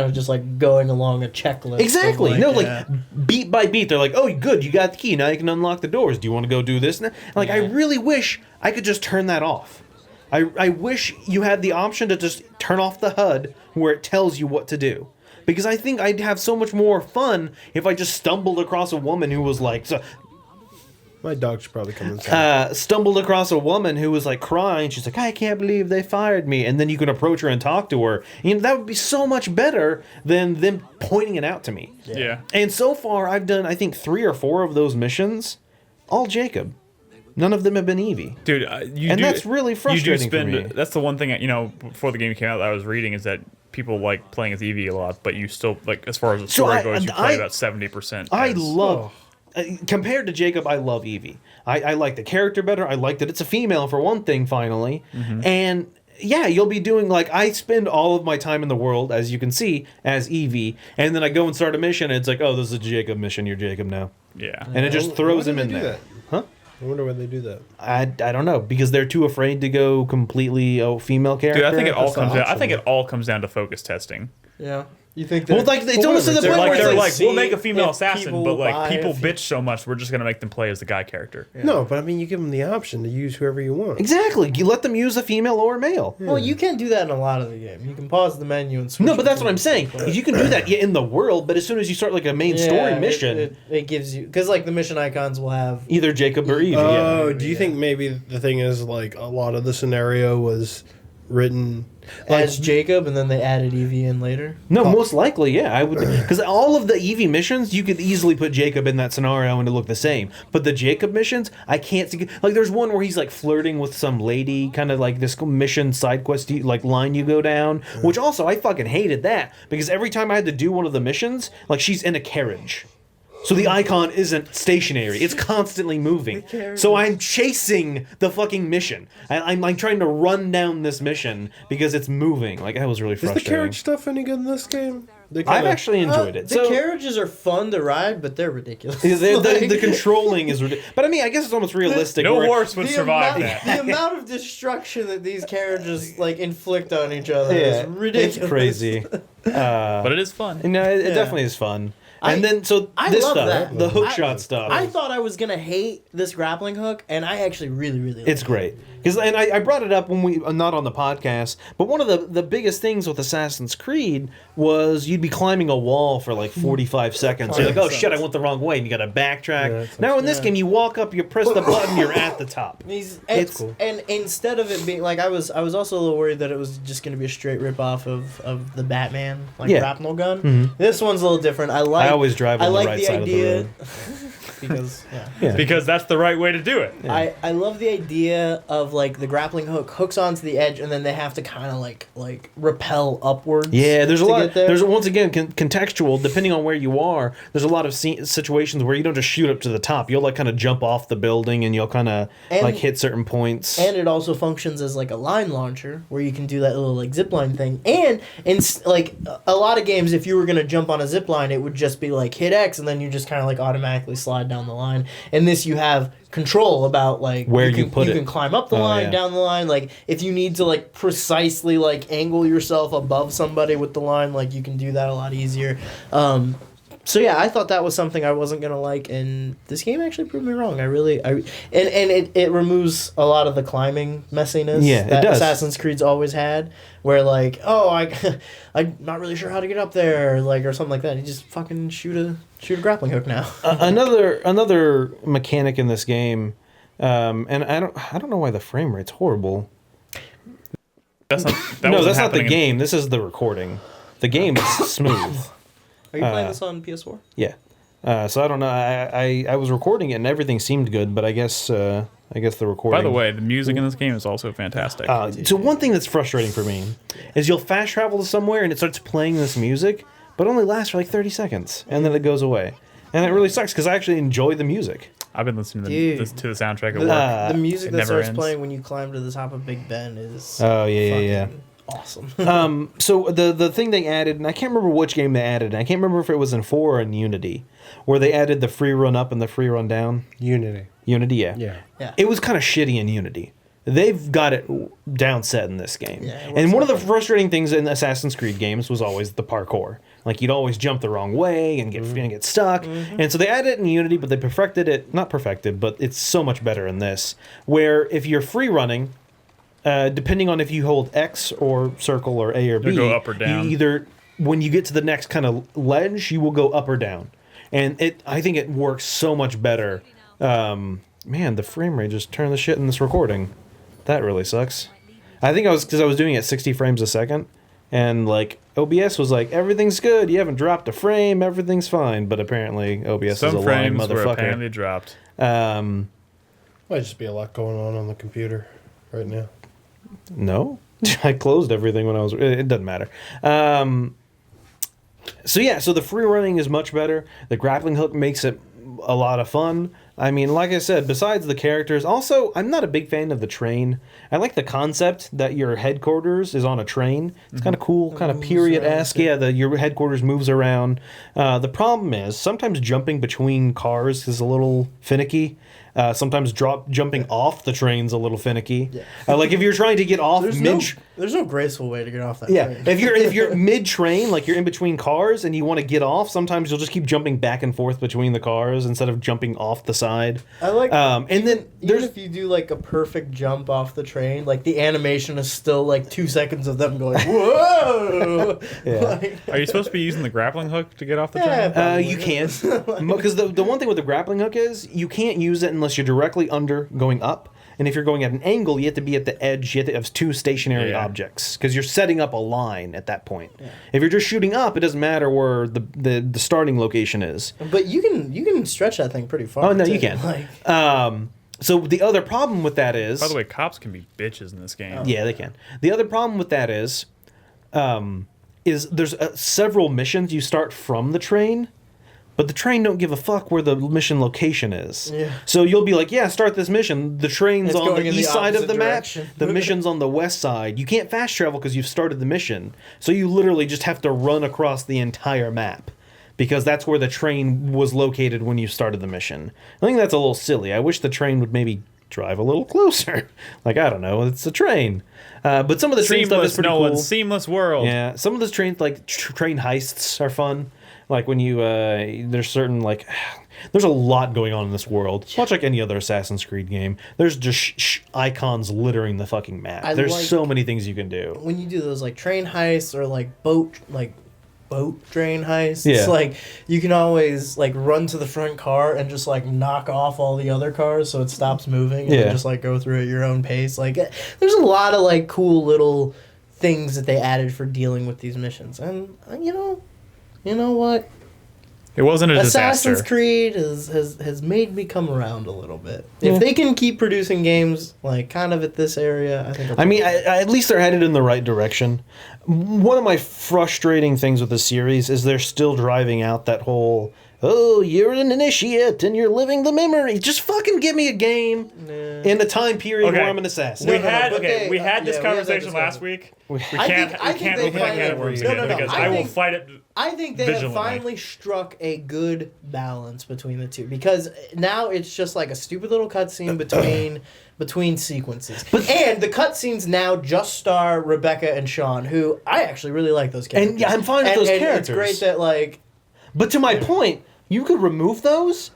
of just like going along a checklist. of, Exactly. like, No, yeah. like beat by beat, they're like, "Oh, good, you got the key. Now you can unlock the doors. Do you want to go do this?" Now? Like, I really wish I could just turn that off. I wish you had the option to just turn off the HUD where it tells you what to do. Because I think I'd have so much more fun if I just stumbled across a woman who was like, My dog should probably come inside. stumbled across a woman who was like crying. She's like, I can't believe they fired me. And then you can approach her and talk to her. You know, that would be so much better than them pointing it out to me. Yeah. And so far, I've done, I think, 3 or 4 of those missions, all Jacob. None of them have been Evie. Dude, that's really frustrating for you do me. spend, That's the one thing, before the game came out that I was reading is that people like playing as Eevee a lot, but you still, like, as far as the story goes, you play about 70%. I as- love... compared to Jacob, I love Evie. I like the character better. I like that it's a female, for one thing, finally. And... yeah, you'll be doing, like, I spend all of my time in the world, as you can see, as Evie, and then I go and start a mission, and it's like, oh, this is a Jacob mission, you're Jacob now. Yeah. And it just throws him in do there. that? Huh? I wonder why they do that. I don't know, because they're too afraid to go completely female character. Dude, I think it all That's the comes down. I option. think it all comes down to focus testing. Yeah. You think Well, like, it's almost to the They're point where like, it's like, we'll make a female if assassin, people but like buy people a fe- bitch so much, we're just gonna make them play as the guy character. No, but I mean, you give them the option to use whoever you want. exactly, you let them use a female or a male. Well, you can do that in a lot of the game. You can pause the menu and switch. No, but that's between what I'm saying. different You can do that in the world, but as soon as you start like a main story mission, It gives you because like the mission icons will have. either Jacob or Evie. Oh, yeah. do you think maybe the thing is like a lot of the scenario was written As Jacob, and then they added Eevee in later. No, most likely, yeah. I would, because all of the Eevee missions, you could easily put Jacob in that scenario and it look the same. But the Jacob missions, I can't see. Like, there's one where he's like flirting with some lady, kind of like this mission side quest, like line you go down. Which also, I fucking hated that because every time I had to do one of the missions, like she's in a carriage. So the icon isn't stationary; it's constantly moving. So I'm chasing the fucking mission. I'm like trying to run down this mission because it's moving. Like that was really Is the frustrating. carriage stuff any good in this game? They I've kinda- actually enjoyed it. The carriages are fun to ride, but they're ridiculous. The controlling is ridiculous. But I mean, I guess it's almost realistic. No where- horse would survive amount, that. The amount of destruction that these carriages like inflict on each other Yeah, is ridiculous. it's crazy. But it is fun. No, it Yeah. definitely is fun. And then so I this love stuff, that. the hook I- shot stuff. I thought I was gonna hate this grappling hook, and I actually really, really like It's great. Because I brought it up when we not on the podcast, but one of the biggest things with Assassin's Creed was you'd be climbing a wall for like 45 seconds. You're like, oh shit, I went the wrong way, and you got to backtrack. Now in this game, you walk up, you press the button, you're at the top. It's cool. And instead of it being like, I was also a little worried that it was just gonna be a straight rip off of the Batman grapnel gun. Mm-hmm. This one's a little different. I always drive on the right side of the road. because Because that's the right way to do it. I love the idea of like the grappling hook hooks onto the edge, and then they have to kind of like rappel upwards. Yeah, there's a to lot. get there. There's once again contextual. Depending on where you are, there's a lot of situations where you don't just shoot up to the top. You'll like kind of jump off the building, and you'll kind of like hit certain points. And it also functions as like a line launcher where you can do that little like zip line thing. And in like a lot of games, if you were gonna jump on a zip line, it would just be like hit X, and then you just kind of like automatically slide down the line. In this, you have control about like where you can climb up the line, down the line. Like if you need to like precisely like angle yourself above somebody with the line, like you can do that a lot easier. So yeah, I thought that was something I wasn't gonna like, and this game actually proved me wrong. And it removes a lot of the climbing messiness that it does. Assassin's Creed's always had, where like, oh, I'm not really sure how to get up there, like or something like that. You just fucking shoot a grappling hook now. Another mechanic in this game, and I don't know why the frame rate's horrible. That's not the game. This is the recording. The game is smooth. Are you playing this on PS4? Yeah. So I don't know. I was recording it and everything seemed good, but I guess the recording. By the way, the music in this game is also fantastic. So one thing that's frustrating for me is you'll fast travel to somewhere and it starts playing this music, but only lasts for like 30 seconds and then it goes away, and it really sucks because I actually enjoy the music. I've been listening to the soundtrack at work. The music It that never starts ends. playing when you climb to the top of Big Ben is awesome. So the thing they added, and I can't remember which game they added, and I can't remember if it was in 4 or in Unity, where they added the free run up and the free run down. Unity. Yeah. It was kind of shitty in Unity. They've got it down set in this game. Yeah, and one of the frustrating things in Assassin's Creed games was always the parkour. Like, you'd always jump the wrong way and get stuck. Mm-hmm. And so they added it in Unity, but they perfected it. Not perfected, but it's so much better in this. Where if you're free running, depending on if you hold X or circle or A or B, go up or down. you either, when you get to the next kind of ledge, you will go up or down. And I think it works so much better. Man, the frame rate just turned the shit in this recording. That really sucks. I think because I was doing it at 60 frames a second, and like OBS was like, everything's good, you haven't dropped a frame, everything's fine. But apparently OBS is a lying frames were motherfucker. apparently dropped. Might just be a lot going on the computer right now. No, I closed everything when I was. It doesn't matter. So the free running is much better. The grappling hook makes it a lot of fun. I mean, like I said, besides the characters, also, I'm not a big fan of the train. I like the concept that your headquarters is on a train. It's kind of cool, kind of period-esque. Yeah, your headquarters moves around. The problem is, sometimes jumping between cars is a little finicky. Sometimes jumping off the train's a little finicky. Yeah. Like if you're trying to get off there's no graceful way to get off that train. if you're mid train, like you're in between cars and you want to get off, sometimes you'll just keep jumping back and forth between the cars instead of jumping off the side. I like then even if you do like a perfect jump off the train, like the animation is still like 2 seconds of them going whoa. Are you supposed to be using the grappling hook to get off the Yeah, train? You can't, because the one thing with the grappling hook is you can't use it unless you're directly under going up. And if you're going at an angle, you have to be at the edge. You have to have 2 stationary objects because you're setting up a line at that point. Yeah. If you're just shooting up, it doesn't matter where the starting location is. But you can stretch that thing pretty far. Oh no, you can. So the other problem with that is, by the way, cops can be bitches in this game. Yeah, they can. The other problem with that is there's several missions you start from the train. But the train don't give a fuck where the mission location is. Yeah. So you'll be like, start this mission. The train's on the east side of the map. The mission's on the west side. You can't fast travel because you've started the mission. So you literally just have to run across the entire map. Because that's where the train was located when you started the mission. I think that's a little silly. I wish the train would maybe drive a little closer. Like, I don't know, it's a train. But some of the train stuff is pretty cool. Seamless world. Yeah, some of the train, like train heists are fun. Like when you there's certain like there's a lot going on in this world. Much like any other Assassin's Creed game, there's just icons littering the fucking map. There's so many things you can do. When you do those like train heists or like boat train heists, Yeah. like you can always like run to the front car and just like knock off all the other cars so it stops moving and then just like go through at your own pace. Like there's a lot of like cool little things that they added for dealing with these missions. And you know what? It wasn't a Assassin's disaster. Creed has made me come around a little bit. If they can keep producing games like kind of at this area, I think. I mean, at least they're headed in the right direction. One of my frustrating things with the series is they're still driving out that whole, oh, you're an initiate and you're living the memory. Just fucking give me a game in a time period where I'm an assassin. We had this yeah, conversation we had that last week. We I can't think they open that can of worms finally- again no, because I I will think- fight it. I think they have vigilantly. finally struck a good balance between the two because now it's just like a stupid little cutscene between sequences. And the cutscenes now just star Rebecca and Sean, who I actually really like those characters. And yeah, I'm fine with those characters. It's great that like. But to my point, you could remove those,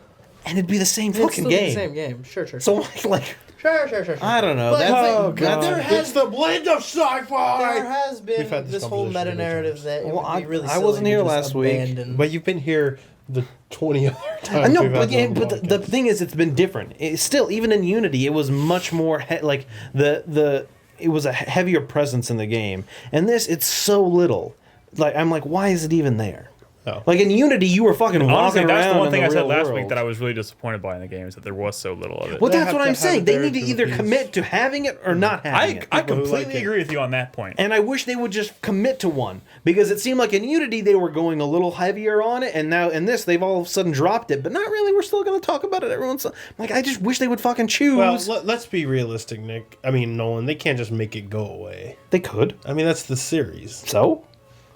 and it'd be the same It's fucking still game. the same game. Sure. So like, Sure. I don't know. But That's, there has It's the blend of sci-fi. there has We've been had this this whole conversation meta many narrative times. that it Well, would be really I silly wasn't to here just last week. abandon. But you've been here the 20 other times. I know, we've had but, this but the podcast. thing is, it's been different. Still, even in Unity, it was much more like it was a heavier presence in the game. And this, it's so little. Like I'm like, why is it even there? Oh. Like in Unity, you were fucking Honestly, walking that's around the one in thing the I said real last world. week that I was really disappointed by in the game is that there was so little of it. Well, They that's have what to I'm have saying. it They there need to to either appease- commit to having it or not having it. I People who completely like it. agree with you on that point. And I wish they would just commit to one because it seemed like in Unity they were going a little heavier on it, and now in this they've all of a sudden dropped it. But not really. We're still going to talk about it every once. Like I just wish they would fucking choose. Well, let's be realistic, Nick. I mean, Nolan. They can't just make it go away. They could. I mean, that's the series. So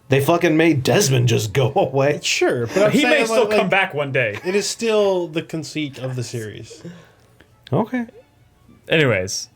they fucking made Desmond just go away. Sure, but I'm He saying, may still like, come back one day. It is still the conceit of the series. Okay. Anyways,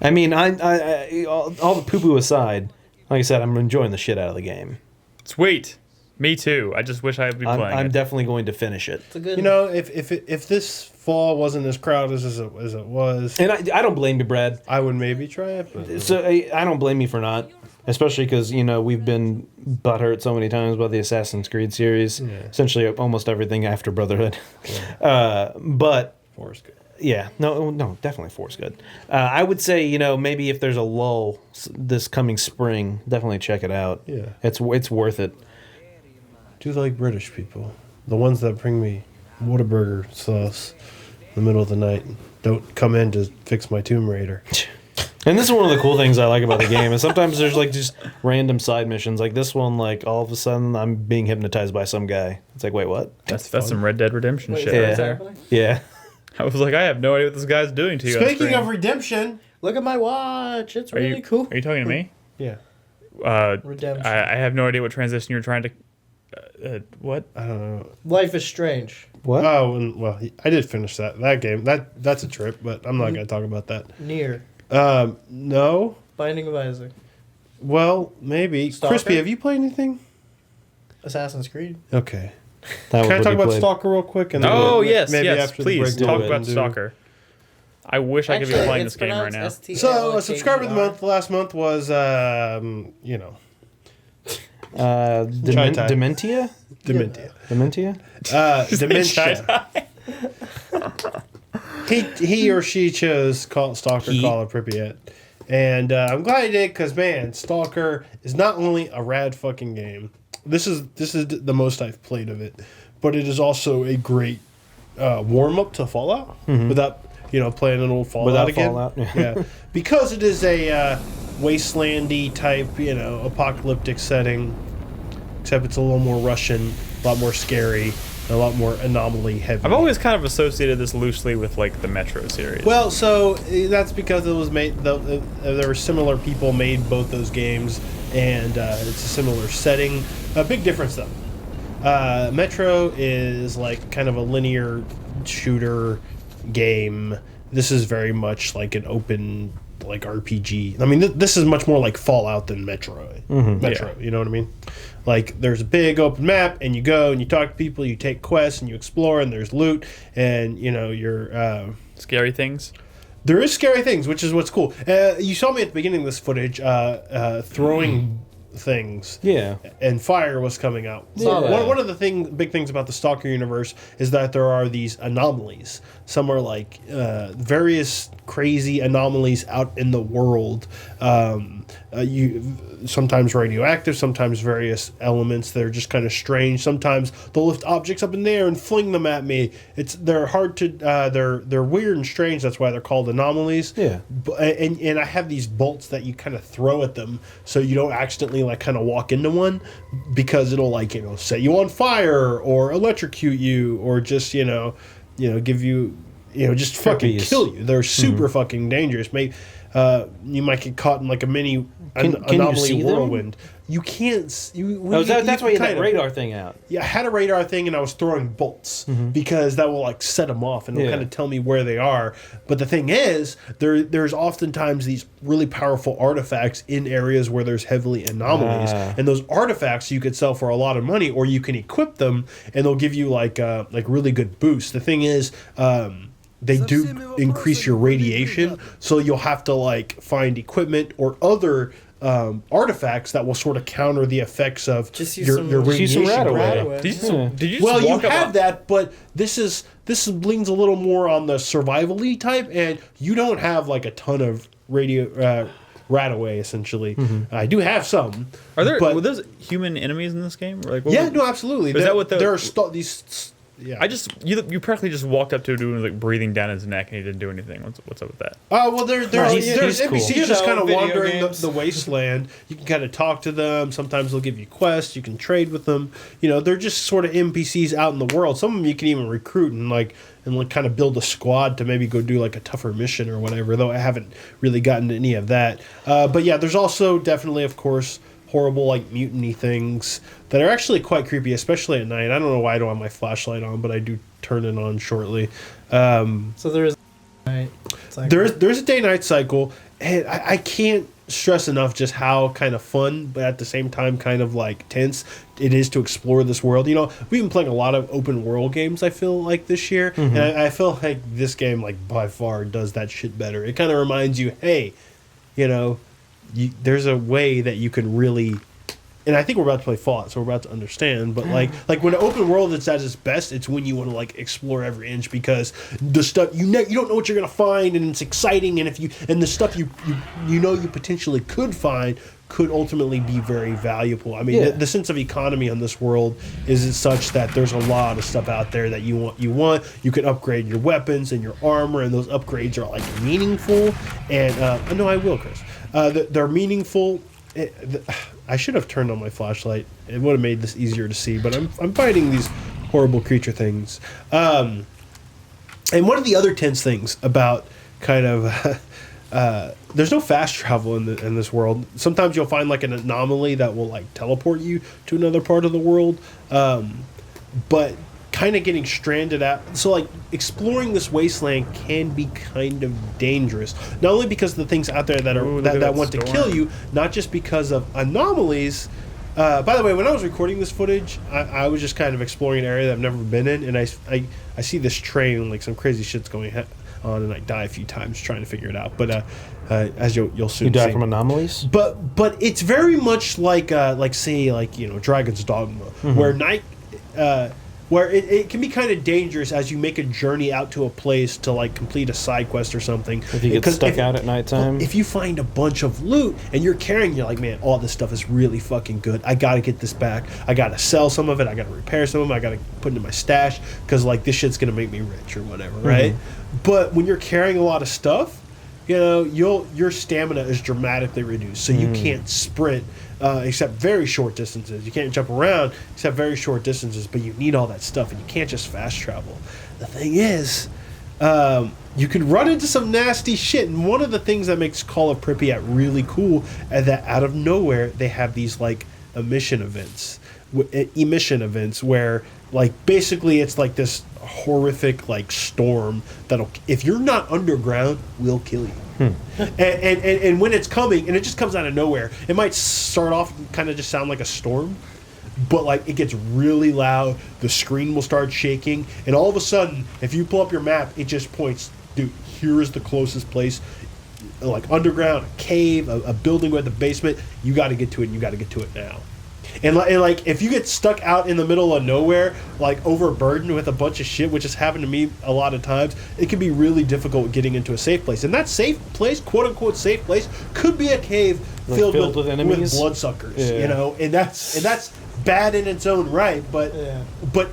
I mean, I all the poo poo aside, like I said, I'm enjoying the shit out of the game. sweet. Me too. I just wish I would be playing I'm it. definitely going to finish it. It's a good. You know, if this fall wasn't as crowded as it was, And I don't blame you, Brad. I would maybe try it. But So I don't blame you for not, especially because we've been butthurt so many times about the Assassin's Creed series. Yeah. Essentially, almost everything after Brotherhood. But Forrest Gump. yeah, no, definitely 4's good. I would say maybe if there's a lull this coming spring, definitely check it out. Yeah. it's worth it. Do like British people, the ones that bring me Whataburger sauce in the middle of the night. Don't come in to fix my Tomb Raider. And this is one of the cool things I like about the game. And sometimes there's like just random side missions. Like this one, like all of a sudden I'm being hypnotized by some guy. It's like, wait, what? That's some Red Dead Redemption shit yeah. right there. Yeah. I was like, I have no idea what this guy's doing to you. on Speaking screen. of redemption, Look at my watch. It's are really you cool. Are you talking to me? yeah, Redemption. I have no idea what transition you're trying to. What? I don't know. Life is strange. What? Oh, and, well, I did finish that game. That's a trip, but I'm not going to talk about that. Nier. No. Binding of Isaac. Well, maybe. Stalker? Crispy, have you played anything? Assassin's Creed. Okay. That Can I was talk what about he played. Stalker real quick? And then Oh maybe yes, after the please break, talk we'll about do- Stalker. I wish I could be Actually, playing it's this game right now. pronounced S.T.A.L.K.E.R. So, a subscriber of the month last month was, Dementia? Dementia. Dementia? Dementia. He or she chose Stalker Call of Pripyat. And I'm glad he did because, man, Stalker is not only a rad fucking game. This is the most I've played of it. But it is also a great warm-up to Fallout without, playing an old Fallout Without again. Fallout, yeah. Yeah. Because it is a wastelandy type, apocalyptic setting. Except it's a little more Russian, a lot more scary, and a lot more anomaly heavy. I've always kind of associated this loosely with like the Metro series. Well, so that's because it was made. There were similar people made both those games, and it's a similar setting. A big difference though. Metro is like kind of a linear shooter game. This is very much like an open, like RPG. I mean, this is much more like Fallout than Metro. Metro, you know what I mean? Like, there's a big open map, and you go and you talk to people, you take quests, and you explore, and there's loot, and you're Scary things. there is scary things, which is what's cool. You saw me at the beginning of this footage throwing things. Yeah. And fire was coming out. Saw that. One of the big things about the S.T.A.L.K.E.R universe is that there are these anomalies. Some are like various crazy anomalies out in the world. Sometimes radioactive, sometimes various elements that are just kind of strange. Sometimes they'll lift objects up in the air and fling them at me. They're hard to they're weird and strange. That's why they're called anomalies. Yeah. And I have these bolts that you kind of throw at them so you don't accidentally like kind of walk into one, because it'll like set you on fire or electrocute you or just give you just fucking kill you. They're super fucking dangerous. Maybe you might get caught in like a mini anomaly whirlwind. You can't. That's why you had that radar thing out. Yeah, I had a radar thing and I was throwing bolts because that will like set them off and it'll kind of tell me where they are. But the thing is, there's oftentimes these really powerful artifacts in areas where there's heavily anomalies, and those artifacts you could sell for a lot of money, or you can equip them and they'll give you like really good boosts. The thing is, they do increase your radiation, so you'll have to like find equipment or other artifacts that will sort of counter the effects of your radiation. Did you just Well, you walk up have that, but this leans a little more on the survival-y type, and you don't have like a ton of radaway essentially. I do have some. Were those human enemies in this game? Like, no, absolutely. Is that what there are these? Yeah. You practically just walked up to a dude and like breathing down his neck and he didn't do anything. What's up with that? Well, there's NPCs cool. just kind of wandering the wasteland. You can kind of talk to them. Sometimes they'll give you quests. You can trade with them. They're just sort of NPCs out in the world. Some of them you can even recruit and kind of build a squad to maybe go do like a tougher mission or whatever. Though I haven't really gotten to any of that. But yeah, there's also definitely, of course, horrible like mutiny things that are actually quite creepy, especially at night. I don't know why I don't have my flashlight on, but I do turn it on shortly. So there is there's a day-night cycle, and I can't stress enough just how kind of fun, but at the same time kind of like tense it is to explore this world. We've been playing a lot of open world games, I feel like, this year, and I feel like this game like by far does that shit better. It kind of reminds you, hey, there's a way that you can really, and I think we're about to play Fallout, so we're about to understand. But like when an open world is at its best, it's when you want to like explore every inch, because the stuff you don't know what you're gonna find, and it's exciting. And the stuff you potentially could find could ultimately be very valuable. I mean, the sense of economy on this world is such that there's a lot of stuff out there that you want. You can upgrade your weapons and your armor, and those upgrades are like meaningful. And no, I will, Chris. They're meaningful. I should have turned on my flashlight. It would have made this easier to see, but I'm fighting these horrible creature things. And one of the other tense things about kind of there's no fast travel in this world. Sometimes you'll find like an anomaly that will like teleport you to another part of the world, but kind of getting stranded out. So like exploring this wasteland can be kind of dangerous, not only because of the things out there that want to kill you, not just because of anomalies. By the way, when I was recording this footage, I was just kind of exploring an area that I've never been in, and I see this train and like some crazy shit's going on, and I die a few times trying to figure it out. But as you'll soon see, you die from anomalies. But it's very much like Dragon's Dogma, where night. Where it can be kind of dangerous as you make a journey out to a place to like complete a side quest or something. If you get stuck out at nighttime. If you find a bunch of loot and you're you're like, man, all this stuff is really fucking good. I gotta get this back. I gotta sell some of it. I gotta repair some of it. I gotta put it in my stash because like this shit's gonna make me rich or whatever, right? But when you're carrying a lot of stuff, your stamina is dramatically reduced, so you can't sprint except very short distances. You can't jump around except very short distances, but you need all that stuff, and you can't just fast travel. The thing is, you can run into some nasty shit, and one of the things that makes Call of Pripyat really cool is that out of nowhere they have these like emission events emission events where like basically it's like this horrific like storm that'll, if you're not underground, will kill you. And when it's coming, and it just comes out of nowhere, it might start off and kind of just sound like a storm, but like it gets really loud, the screen will start shaking, and all of a sudden, if you pull up your map, it just points, dude, here is the closest place, like underground, a cave, a building with a basement. You got to get to it, and you got to get to it now. And like if you get stuck out in the middle of nowhere, like overburdened with a bunch of shit, which has happened to me a lot of times, it can be really difficult getting into a safe place. And that safe place, quote unquote safe place, could be a cave filled with enemies, with bloodsuckers. You know, and that's bad in its own right. But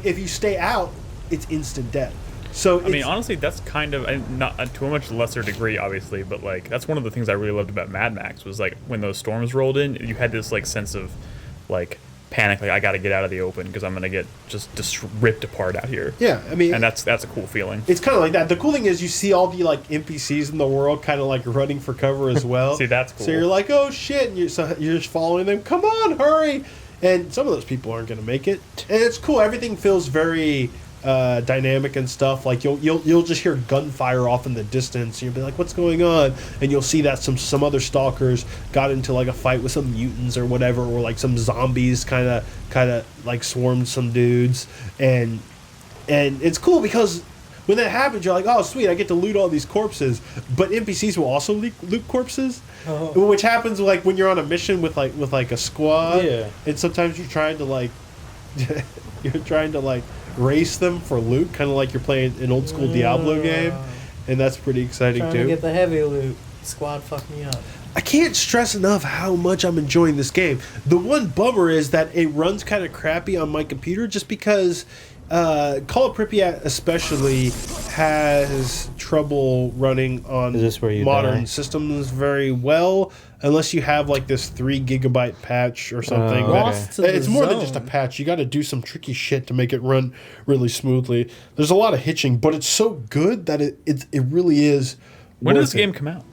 if you stay out, it's instant death. So I mean, honestly, that's kind of not to a much lesser degree, obviously, but like that's one of the things I really loved about Mad Max was like when those storms rolled in, you had this like sense of like panic, like I got to get out of the open because I'm gonna get just ripped apart out here. Yeah, I mean, and that's a cool feeling. It's kind of like that. The cool thing is you see all the like NPCs in the world kind of like running for cover as well. See, that's cool. So you're like, oh shit, and you're just following them. Come on, hurry! And some of those people aren't gonna make it, and it's cool. Everything feels very dynamic and stuff. Like you'll just hear gunfire off in the distance, and you'll be like, "What's going on?" And you'll see that some other stalkers got into like a fight with some mutants or whatever, or like some zombies kind of like swarmed some dudes, and it's cool because when that happens, you're like, "Oh, sweet, I get to loot all these corpses." But NPCs will also loot corpses, which happens like when you're on a mission with like a squad, and sometimes you're trying to like race them for loot, kind of like you're playing an old school Diablo game, and that's pretty exciting trying too. To get the heavy loot. Squad fucked me up. I can't stress enough how much I'm enjoying this game. The one bummer is that it runs kind of crappy on my computer, just because Call of Pripyat especially has trouble running on modern systems very well, unless you have like this 3 gigabyte patch or something. It's more than just a patch. You got to do some tricky shit to make it run really smoothly. There's a lot of hitching, but it's so good that it really is. When did this game come out?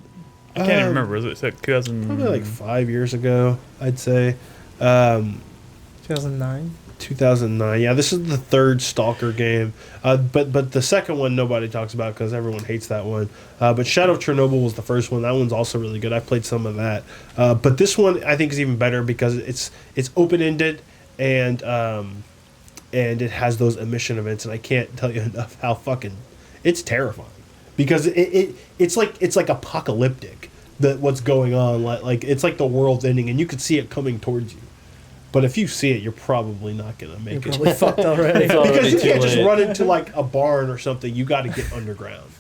I can't even remember. Was it like 2000? Probably like 5 years ago, I'd say. 2009. 2009. Yeah, this is the third Stalker game, but the second one nobody talks about because everyone hates that one. But Shadow of Chernobyl was the first one. That one's also really good. I played some of that, but this one I think is even better because it's open ended and it has those emission events, and I can't tell you enough how fucking it's terrifying because it's like apocalyptic what's going on, like it's like the world's ending and you could see it coming towards you. But if you see it, you're probably not going to make it. You're probably fucked already. Because you can't just run into like a barn or something. You got to get underground.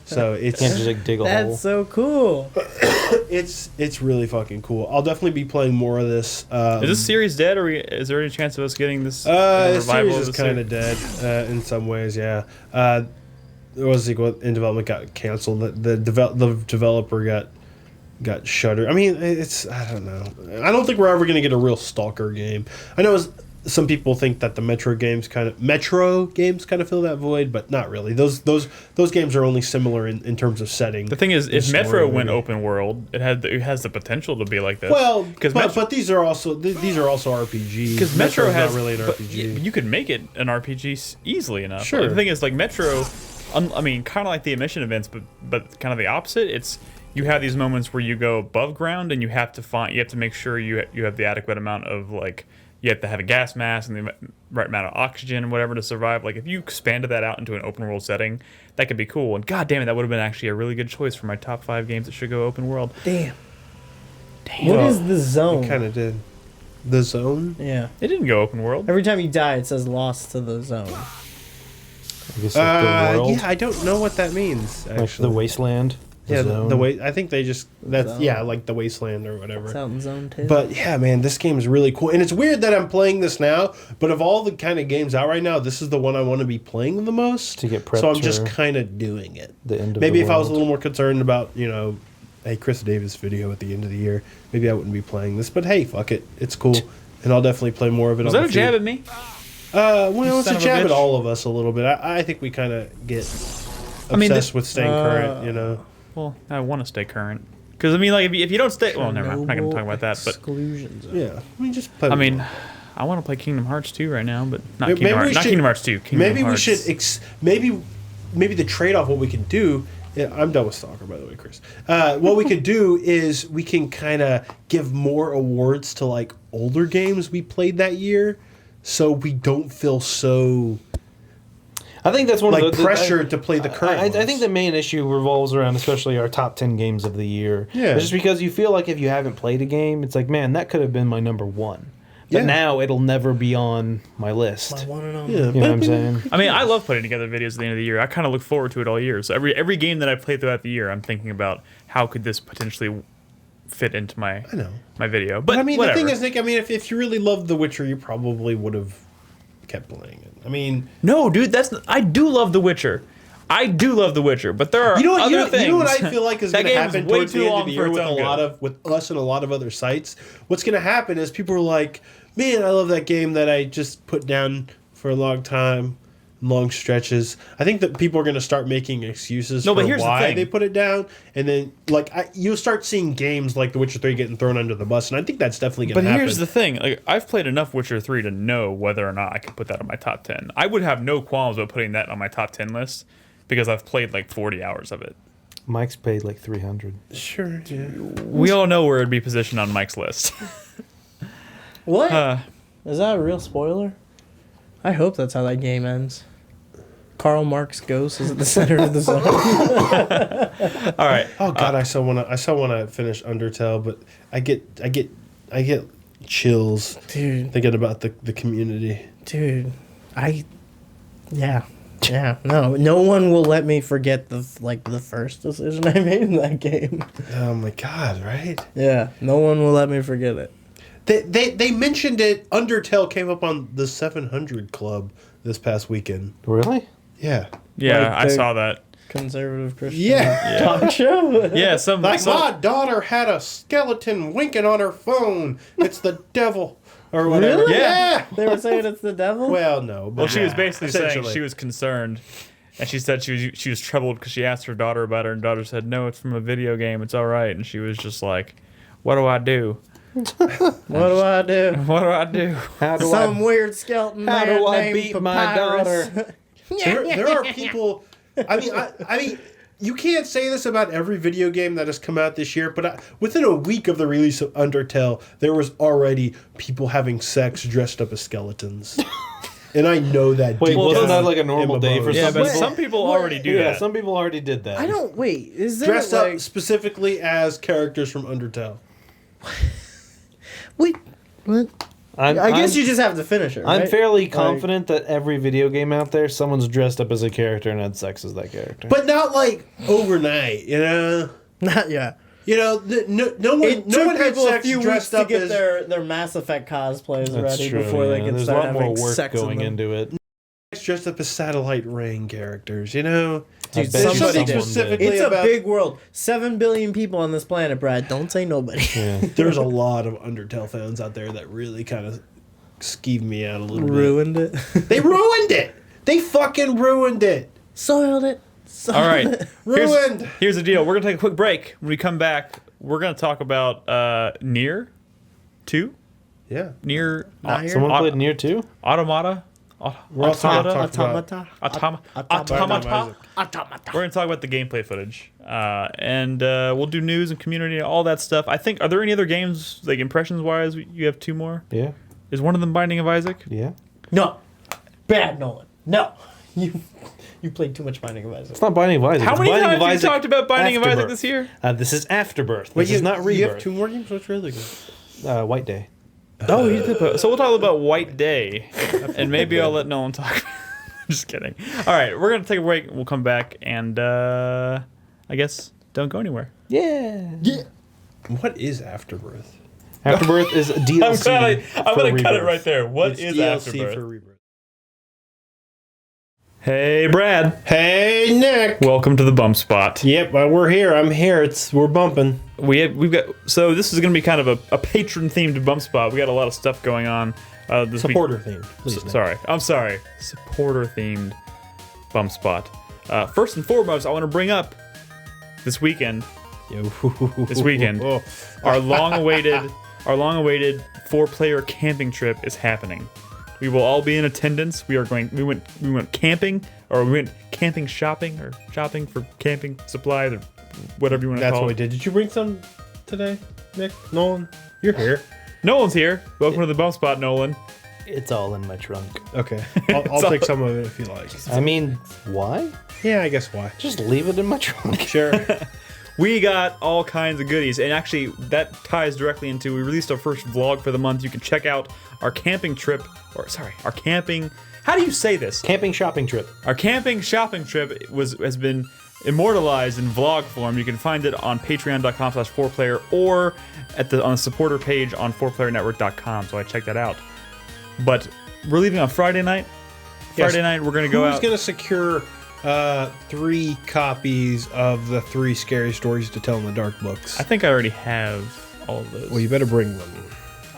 So it's... You can't just like dig a hole. That's so cool. It's really fucking cool. I'll definitely be playing more of this. Is this series dead, or is there any chance of us getting this the series is kind of dead in some ways, yeah. There was a sequel in development, got canceled. The developer got shuttered. I mean, I don't know. I don't think we're ever going to get a real Stalker game. I know some people think that the Metro games kind of fill that void, but not really. Those games are only similar in terms of setting. The thing is, if Metro went open world, it has the potential to be like this. Well, but these are also RPGs. Because Metro has not really an RPG. You could make it an RPG easily enough. Sure. Like, the thing is, like Metro, I mean, kind of like the emission events, but kind of the opposite. It's you have these moments where you go above ground and you have to make sure you have the adequate amount of like you have to have a gas mask and the right amount of oxygen and whatever to survive. Like if you expanded that out into an open world setting, that could be cool. And god damn it, that would have been actually a really good choice for my top 5 games that should go open world. Damn. What is the zone? It kind of did. The zone? Yeah. It didn't go open world. Every time you die, it says lost to the zone. I guess like the world. Yeah, I don't know what that means. Actually, like the wasteland. The way I think they just like the wasteland or whatever. It's out in Zone 2. But yeah, man, this game is really cool, and it's weird that I'm playing this now. But of all the kind of games out right now, this is the one I want to be playing the most. To get prepped. So I'm just kind of doing it. The end of maybe the if I was a world. little more concerned about Chris Davis video at the end of the year, maybe I wouldn't be playing this. But hey, fuck it, it's cool, and I'll definitely play more of it. Was that a jab at me? Well, it's a jab at all of us a little bit. I think we kind of get obsessed with staying current, Well, I want to stay current. Because, I mean, like, if you don't stay... Well, never mind. I'm not going to talk about that, but... Exclusions. Yeah. I mean, just play I want to play Kingdom Hearts 2 right now, but not Maybe Kingdom Hearts. we Not should- Kingdom Hearts 2. Kingdom Maybe Hearts. we should maybe the trade-off. What we can do. Yeah, I'm done with Stalker, by the way, Chris. What we could do is we can kind of give more awards to like older games we played that year, so we don't feel so I think that's one like of the pressured to play the current. I ones. think the main issue revolves around especially our top 10 games of the year. Yeah. It's just because you feel like if you haven't played a game, it's like, man, that could have been my number one. But Yeah. now it'll never be on my list. I want to know. Yeah, You know what I'm saying? I mean, I love putting together videos at the end of the year. I kind of look forward to it all year. So every game that I play throughout the year, I'm thinking about how could this potentially fit into my my video. But I mean, whatever. the thing is, Nick. I mean, if you really loved The Witcher, you probably would have kept playing it. I mean, no, dude, I do love The Witcher. I do love The Witcher, but there are other things. You know what I feel like is That going to game is happen way towards too the end long of the for year its with own good. with us and a lot of other sites. What's going to happen is people are like, "Man, I love that game that I just put down for a long time, long stretches." I think that people are going to start making excuses No, for but here's the why thing. they put it down, and then like you'll start seeing games like The Witcher 3 getting thrown under the bus, and I think that's definitely going But to happen. here's the thing: like, I've played enough Witcher 3 to know whether or not I can put that on my top 10. I would have no qualms about putting that on my top 10 list because I've played like 40 hours of it. Mike's paid like 300. Sure, yeah. We all know where it'd be positioned on Mike's list. What? Uh, Is that a real spoiler? I hope that's how that game ends. Karl Marx ghost is at the center of the zone. all right. Oh God, I so want to finish Undertale, but I get chills Dude, thinking about the community. no one will let me forget the first decision I made in that game. Oh my God, right? Yeah, no one will let me forget it. They mentioned it. Undertale came up on the 700 Club this past weekend. Really? Yeah. Yeah, Like I the- saw that. Conservative Christian Yeah. talk show. Yeah, some Like my daughter had a skeleton winking on her phone. It's the devil or whatever. Really? Yeah. They were saying it's the devil. Well, no. But Well, she was yeah, basically saying essentially. she was concerned, and she said she was troubled because she asked her daughter about it, and daughter said, "No, it's from a video game. It's all right." And she was just like, "What do I do? What do I do? What do I do?" How do Some weird skeleton how man do I named beat my Papyrus. daughter? There are people. I mean, you can't say this about every video game that has come out this year, but within a week of the release of Undertale, there was already people having sex dressed up as skeletons. And I know that. Wait, deep wasn't down that like a normal in my day for bones. Yeah, some but people? some people already do Yeah, that. some people already did that. I don't wait. Is there Dressed like up specifically as characters from Undertale. wait? What? I guess I'm- you just have to finish it. Right? I'm fairly confident that every video game out there, someone's dressed up as a character and had sex as that character. But not like overnight, you know? Not yet. You know, no one, It no took one had people a sex few weeks dressed to up get as... their Mass Effect cosplays That's ready true. before they yeah. can There's a start lot more having work sex in going them. into it. dressed up as Satellite Ring characters, you know? I Dude, bet There's somebody something did. specifically It's a about... big world. 7 billion people on this planet, Brad. Don't say nobody. Yeah. There's a lot of Undertale fans out there that really kind of skeeved me out a little Ruined it. bit. They ruined it! They fucking ruined it! Soiled it. All right. Ruined! Here's the deal. We're going to take a quick break. When we come back, we're going to talk about Nier 2. Yeah. Nier. Not here? Someone played Nier 2? Automata. We're also gonna talk about- Automata. We're going to talk about the gameplay footage. And we'll do news and community, all that stuff. I think, are there any other games, like impressions-wise, you have 2 more? Yeah. Is one of them Binding of Isaac? Yeah. No. Bad Nolan. No. You played too much Binding of Isaac. It's not Binding of Isaac. How it's many Binding times of have you Isaac talked about Binding of Isaac Afterbirth. this year? This is Afterbirth. Wait, This is not Rebirth. You have 2 more games? What's really good? White Day. Oh, you did put, so we'll talk about White Day, and maybe I'll let Nolan talk. Just kidding. All right, we're gonna take a break. We'll come back, and I guess don't go anywhere. Yeah. What is Afterbirth? Afterbirth is a DLC. I'm for gonna cut it Rebirth. right there. What It's is DLC Afterbirth? for Rebirth. Hey, Brad. Hey, Nick! Welcome to the Bump Spot. Yep, we're here. I'm here. We're bumping. We've got so this is gonna be kind of a patron themed Bump Spot. We got a lot of stuff going on. This week. Supporter theme. Please, Nick. Sorry. I'm sorry. Supporter themed Bump Spot. First and foremost, I want to bring up this weekend. This weekend. Oh. Our long awaited 4-player camping trip is happening. We will all be in attendance. We went camping, or we went camping shopping, or shopping for camping supplies, or whatever you want to That's call what we it. did. Did you bring some today, Nick? Nolan? You're here. Nolan's here. Welcome to the bump spot, Nolan. It's all in my trunk. Okay. I'll take some of it if you like. I mean, why? Yeah, I guess why. Just leave it in my trunk. Sure. We got all kinds of goodies, and actually that ties directly into, we released our first vlog for the month. You can check out our camping trip, our camping, how do you say this? Camping shopping trip. Our camping shopping trip has been immortalized in vlog form. You can find it on patreon.com/4player or on the supporter page on 4playernetwork.com, so I checked that out. But we're leaving on Friday night. Friday night we're going to go out. Who's going to secure 3 copies of the 3 Scary Stories to Tell in the Dark books? I think I already have all of those. Well, you better bring them.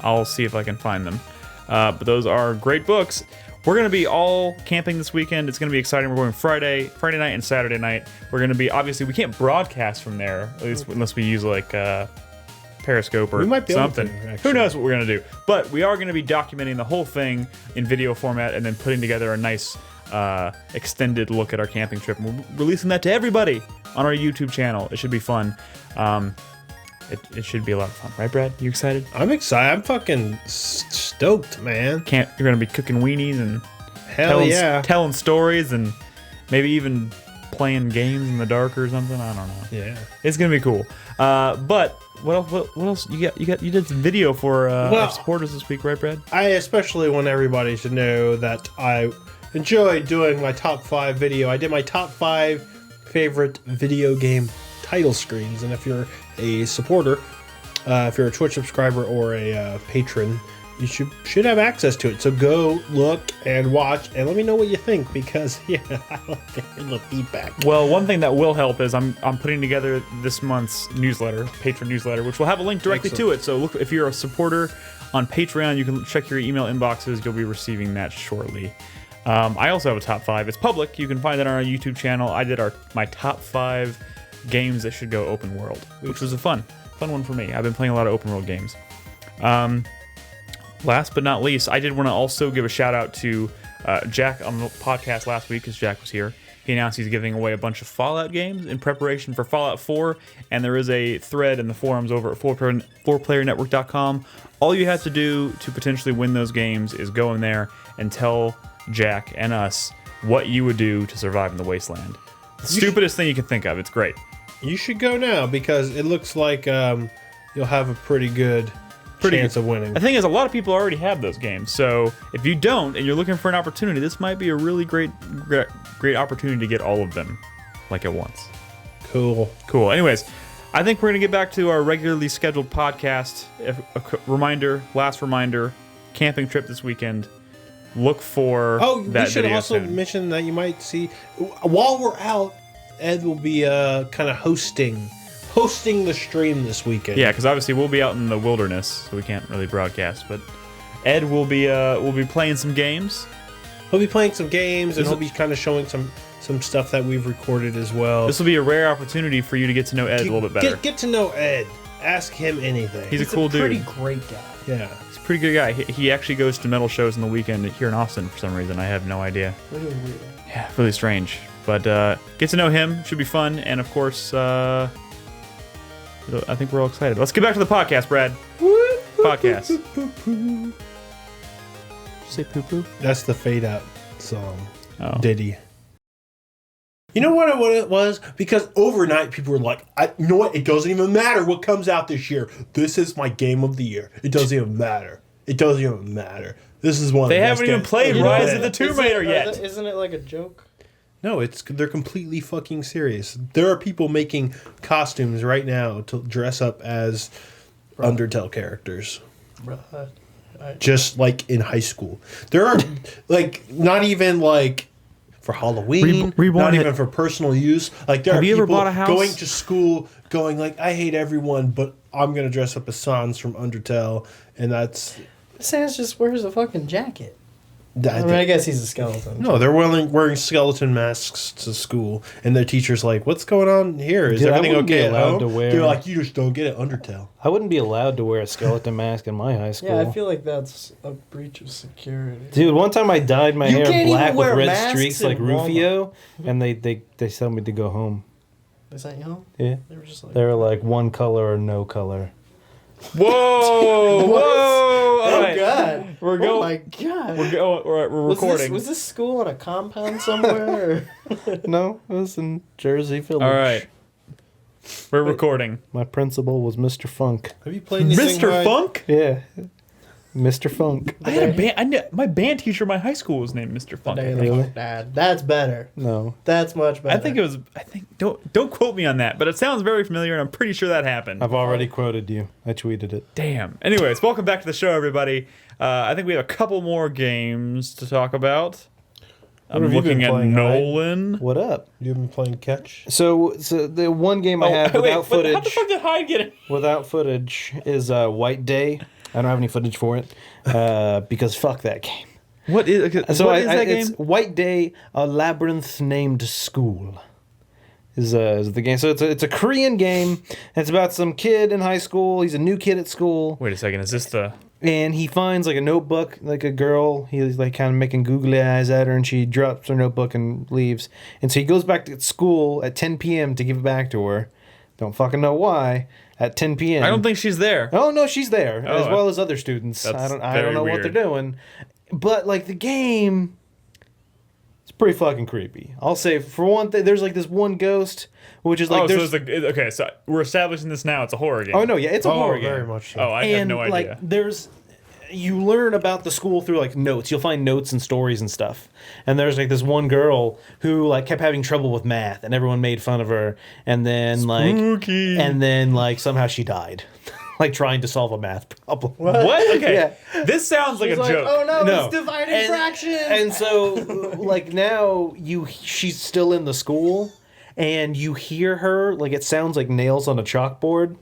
I'll see if I can find them. But those are great books. We're going to be all camping this weekend. It's going to be exciting. We're going Friday night and Saturday night. We're going to be, obviously, we can't broadcast from there, at least unless we use like Periscope or We might be able something. to, actually. Who knows what we're going to do. But we are going to be documenting the whole thing in video format and then putting together a nice extended look at our camping trip. And we're releasing that to everybody on our YouTube channel. It should be fun. It should be a lot of fun, right, Brad? You excited? I'm excited. I'm fucking stoked, man. You're gonna be cooking weenies and Hell yeah. telling stories and maybe even playing games in the dark or something. I don't know. Yeah. It's gonna be cool. But what else? You did some video for our supporters this week, right, Brad? I especially want everybody to know that I enjoyed doing my top 5 video. I did my top 5 favorite video game title screens, and if you're a supporter, if you're a Twitch subscriber or a patron, you should have access to it. So go look and watch and let me know what you think, because I like to hear the feedback. Well, one thing that will help is I'm putting together this month's newsletter, patron newsletter, which will have a link directly to it. So look, if you're a supporter on Patreon, you can check your email inboxes. You'll be receiving that shortly. I also have a top 5. It's public. You can find it on our YouTube channel. I did my top 5 games that should go open world, which was a fun one for me. I've been playing a lot of open world games. Last but not least, I did want to also give a shout out to Jack on the podcast last week, because Jack was here. He announced he's giving away a bunch of Fallout games in preparation for Fallout 4, and there is a thread in the forums over at 4playernetwork.com. All you have to do to potentially win those games is go in there and tell Jack and us what you would do to survive in the wasteland. The stupidest thing you can think of. It's great. You should go now, because it looks like you'll have a pretty good chance of winning. The thing is, a lot of people already have those games, so if you don't and you're looking for an opportunity, this might be a really great opportunity to get all of them, like at once. Cool. Anyways, I think we're gonna get back to our regularly scheduled podcast. Last reminder, camping trip this weekend. Look for that we should video also soon. mention that you might see, while we're out, Ed will be kind of hosting the stream this weekend. Yeah, because obviously we'll be out in the wilderness, so we can't really broadcast. But Ed will be playing some games. He'll be playing some games, and he'll be kind of showing some stuff that we've recorded as well. This will be a rare opportunity for you to get to know Ed a little bit better. Get to know Ed. Ask him anything. He's a cool dude. Pretty great guy. Yeah. He's a pretty good guy. He actually goes to metal shows on the weekend here in Austin for some reason. I have no idea. Really weird. Yeah, really strange. But get to know him. Should be fun. And of course, I think we're all excited. Let's get back to the podcast, Brad. Podcast. Did you say poo-poo? That's the Fade Out song. Oh. Diddy. You know what it was? Because overnight people were like, you know what? It doesn't even matter what comes out this year. This is my game of the year. It doesn't even matter. This is one. They haven't even played Rise of the Tomb Raider yet. Isn't it like a joke? No, they're completely fucking serious. There are people making costumes right now to dress up as Undertale characters. Just like in high school. There are like not even like for Halloween, not even for personal use. Like there are people going to school going like, I hate everyone, but I'm gonna dress up as Sans from Undertale, and that's Sans just wears a fucking jacket. I mean, I guess he's a skeleton. No, they're wearing skeleton masks to school, and their teacher's like, "What's going on here? Is Dude, I everything wouldn't be okay at allowed home?" to wear- They're like, "You just don't get it, Undertale." I wouldn't be allowed to wear a skeleton mask in my high school. Yeah, I feel like that's a breach of security. Dude, one time I dyed my You hair can't black even with wear red masks streaks in like Rufio, and they told me to go home. Is that you? Yeah. They were just like, They were like one color or no color. Whoa! Whoa! All oh right. god, We're oh going. my god. We're recording. Was this school on a compound somewhere? Or? No, it was in Jersey Village. All right. We're recording. My principal was Mr. Funk. Have you played anything? Mr. Funk? Yeah. Mr. Funk. I had a band. My band teacher in my high school was named Mr. Funk. They Really? like, Dad, that's better. No. That's much better. I think it was. Don't quote me on that, but it sounds very familiar, and I'm pretty sure that happened. I've already quoted you. I tweeted it. Damn. Anyways, welcome back to the show, everybody. I think we have a couple more games to talk about. I'm have you been looking at playing, Nolan. What up? You've been playing catch. So the one game I have without How the footage fuck did Hyde get it? without footage is White Day. I don't have any footage for it because fuck that game. What is? So what is that it's game? White Day, a labyrinth named school. Is the game? So it's a Korean game. It's about some kid in high school. He's a new kid at school, Wait a second. Is this the? and he finds like a notebook, like a girl. He's like kind of making googly eyes at her, and she drops her notebook and leaves. And so he goes back to school at 10 p.m. to give it back to her. Don't fucking know why. At 10 p.m. I don't think she's there. Oh no, she's there as Oh, well as other students. I that's don't very know what weird. they're doing, but like the game, it's pretty fucking creepy. I'll say for one thing, there's like this one ghost, which is like Oh, so there's. it's okay. So we're establishing this now. It's a horror game. Oh no, yeah, it's a horror game. very much so. Oh, I have And no like idea. there's, you learn about the school through like notes. You'll find notes and stories and stuff. And there's like this one girl who like kept having trouble with math, and everyone made fun of her. And then Spooky. like somehow she died, like trying to solve a math problem. What? Okay. Yeah. This sounds like a It's like, joke. oh no, No. it's dividing fractions. And so, like now, she's still in the school, and you hear her like it sounds like nails on a chalkboard.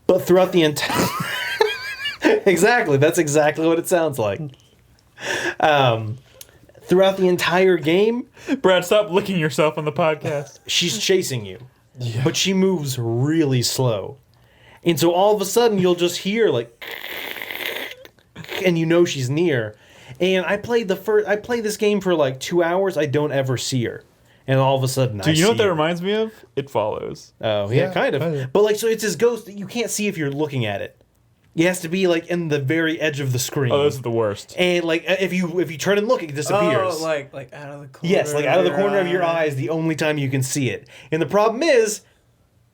But throughout the entire, exactly, that's exactly what it sounds like. Throughout the entire game, Brad, stop licking yourself on the podcast. she's chasing you, but she moves really slow, and so all of a sudden you'll just hear like, and you know she's near. And I played this game for like 2 hours. I don't ever see her, and all of a sudden, Do you know what that reminds me of? It Follows. Oh yeah, Yeah, kind of. kind of. But like, so it's this ghost that you can't see if you're looking at it. It has to be like in the very edge of the screen. Oh, this is the worst. And like, if you turn and look, it disappears. Oh, like out of the corner. Yes, like out of the corner of your eye. eye is the only time you can see it. And the problem is,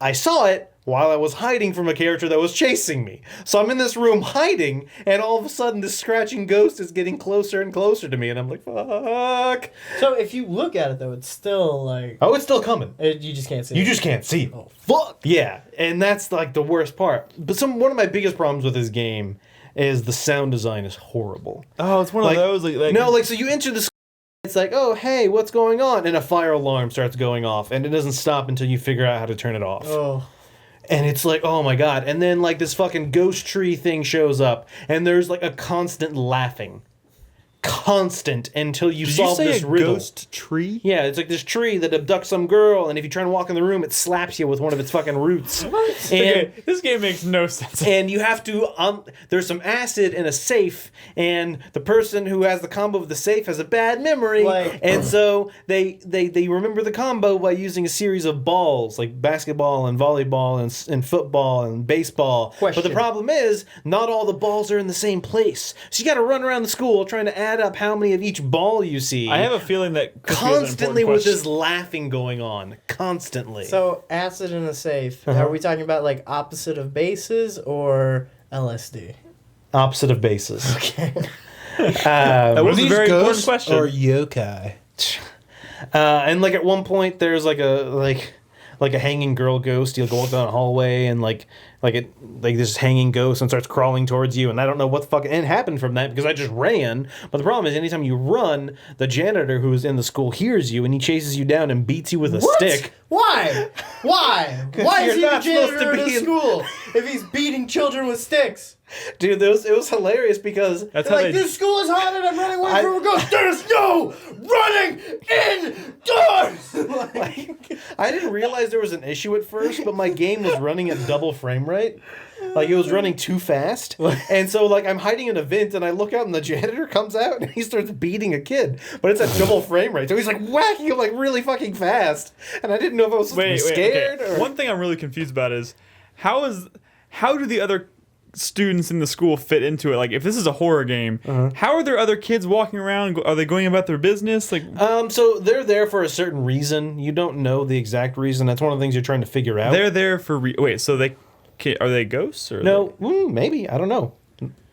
I saw it while I was hiding from a character that was chasing me. So I'm in this room hiding, and all of a sudden this scratching ghost is getting closer and closer to me, and I'm like, fuck. So if you look at it though, it's still like Oh, it's still coming. you just can't see. You it. just can't see. Oh, Fuck. Yeah, and that's like the worst part. But one of my biggest problems with this game is the sound design is horrible. Oh, it's one Like, of those. Like, No, like, so you enter the school, it's like, oh, hey, what's going on? And a fire alarm starts going off, and it doesn't stop until you figure out how to turn it off. Oh. And it's like, oh my god. And then, like, this fucking ghost tree thing shows up, and there's, like, a constant laughing. Constant until you Did you solve say this a riddle. ghost tree? Yeah, it's like this tree that abducts some girl, and if you try and walk in the room, it slaps you with one of its fucking roots. And, Okay, this game makes no sense. and you have to there's some acid in a safe, and the person who has the combo of the safe has a bad memory, Like- and so they remember the combo by using a series of balls, like basketball and volleyball and football and baseball. Question. But the problem is not all the balls are in the same place, so you got to run around the school trying to add up how many of each ball you see. I have a feeling that Chris has an Constantly important with question. this laughing going on, constantly. So acid in a safe. Uh-huh. Are we talking about like opposite of bases or LSD? Opposite of bases. Okay. That was a These very important ghosts question. are yokai. And like at one point, there's like a hanging girl ghost. You'll go down a hallway, and like like this hanging ghost and starts crawling towards you, and I don't know what the fuck happened from that because I just ran. But the problem is, anytime you run, the janitor who's in the school hears you and he chases you down and beats you with a stick. Why? Why? Why is he you're the not supposed to janitor in be the in- school if he's beating children with sticks? Dude, it was hilarious because That's how Like, they. this school is haunted, I'm running away from a ghost. There's no running indoors! I didn't realize there was an issue at first, but my game was running at double frame rate. Like, it was running too fast. And so, like, I'm hiding in a vent, and I look out, and the janitor comes out, and he starts beating a kid. But it's at double frame rate. So he's, like, whacking him, like, really fucking fast. And I didn't know if I was supposed to be scared okay. or... One thing I'm really confused about is how do the other students in the school fit into it? Like, if this is a horror game, how are there other kids walking around? Are they going about their business? Like, So they're there for a certain reason. You don't know the exact reason. That's one of the things you're trying to figure out. they're there for wait. So are they ghosts or No, maybe. I don't know.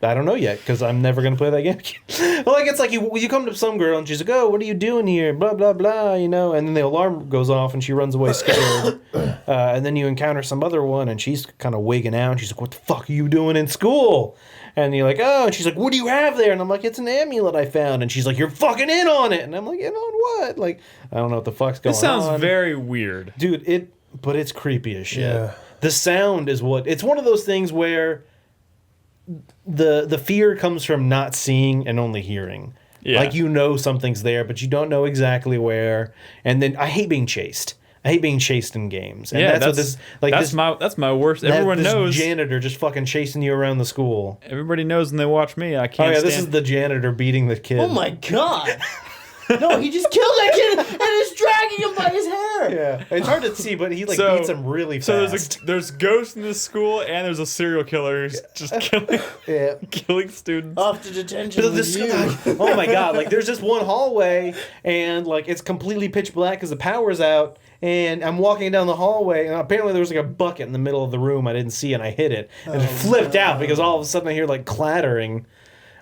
I don't know yet because I'm never gonna play that game again. Well, like it's like you come to some girl and she's like, "Oh, what are you doing here?" Blah blah blah, you know. And then the alarm goes off and she runs away scared. And then you encounter some other one and she's kind of wigging out. And she's like, "What the fuck are you doing in school?" And you're like, "Oh," and she's like, "What do you have there?" And I'm like, "It's an amulet I found." And she's like, "You're fucking in on it." And I'm like, "In on what?" Like, I don't know what the fuck's going on. This sounds very weird, Dude, but it's creepy as shit. Yeah. The sound is it's one of those things where the fear comes from not seeing and only hearing. Yeah. Like, you know something's there, but you don't know exactly where. And then I hate being chased. I hate being chased in games. And Yeah, that's what this like that's my worst. Everyone this knows. janitor just fucking chasing you around the school. Everybody knows when they watch me. I Oh can't. yeah, stand this is the janitor beating the kid. Oh my god! No, he just killed that kid and is dragging him by his hair! Yeah, it's hard to see, but he So- beats him really fast. So there's ghosts in this school, and there's a serial killer who's just killing students. Off to detention But with you. oh my god! Like, there's this one hallway, and like it's completely pitch black because the power's out. And I'm walking down the hallway, and apparently there was like a bucket in the middle of the room I didn't see, and I hit it, and it flipped out because all of a sudden I hear like clattering.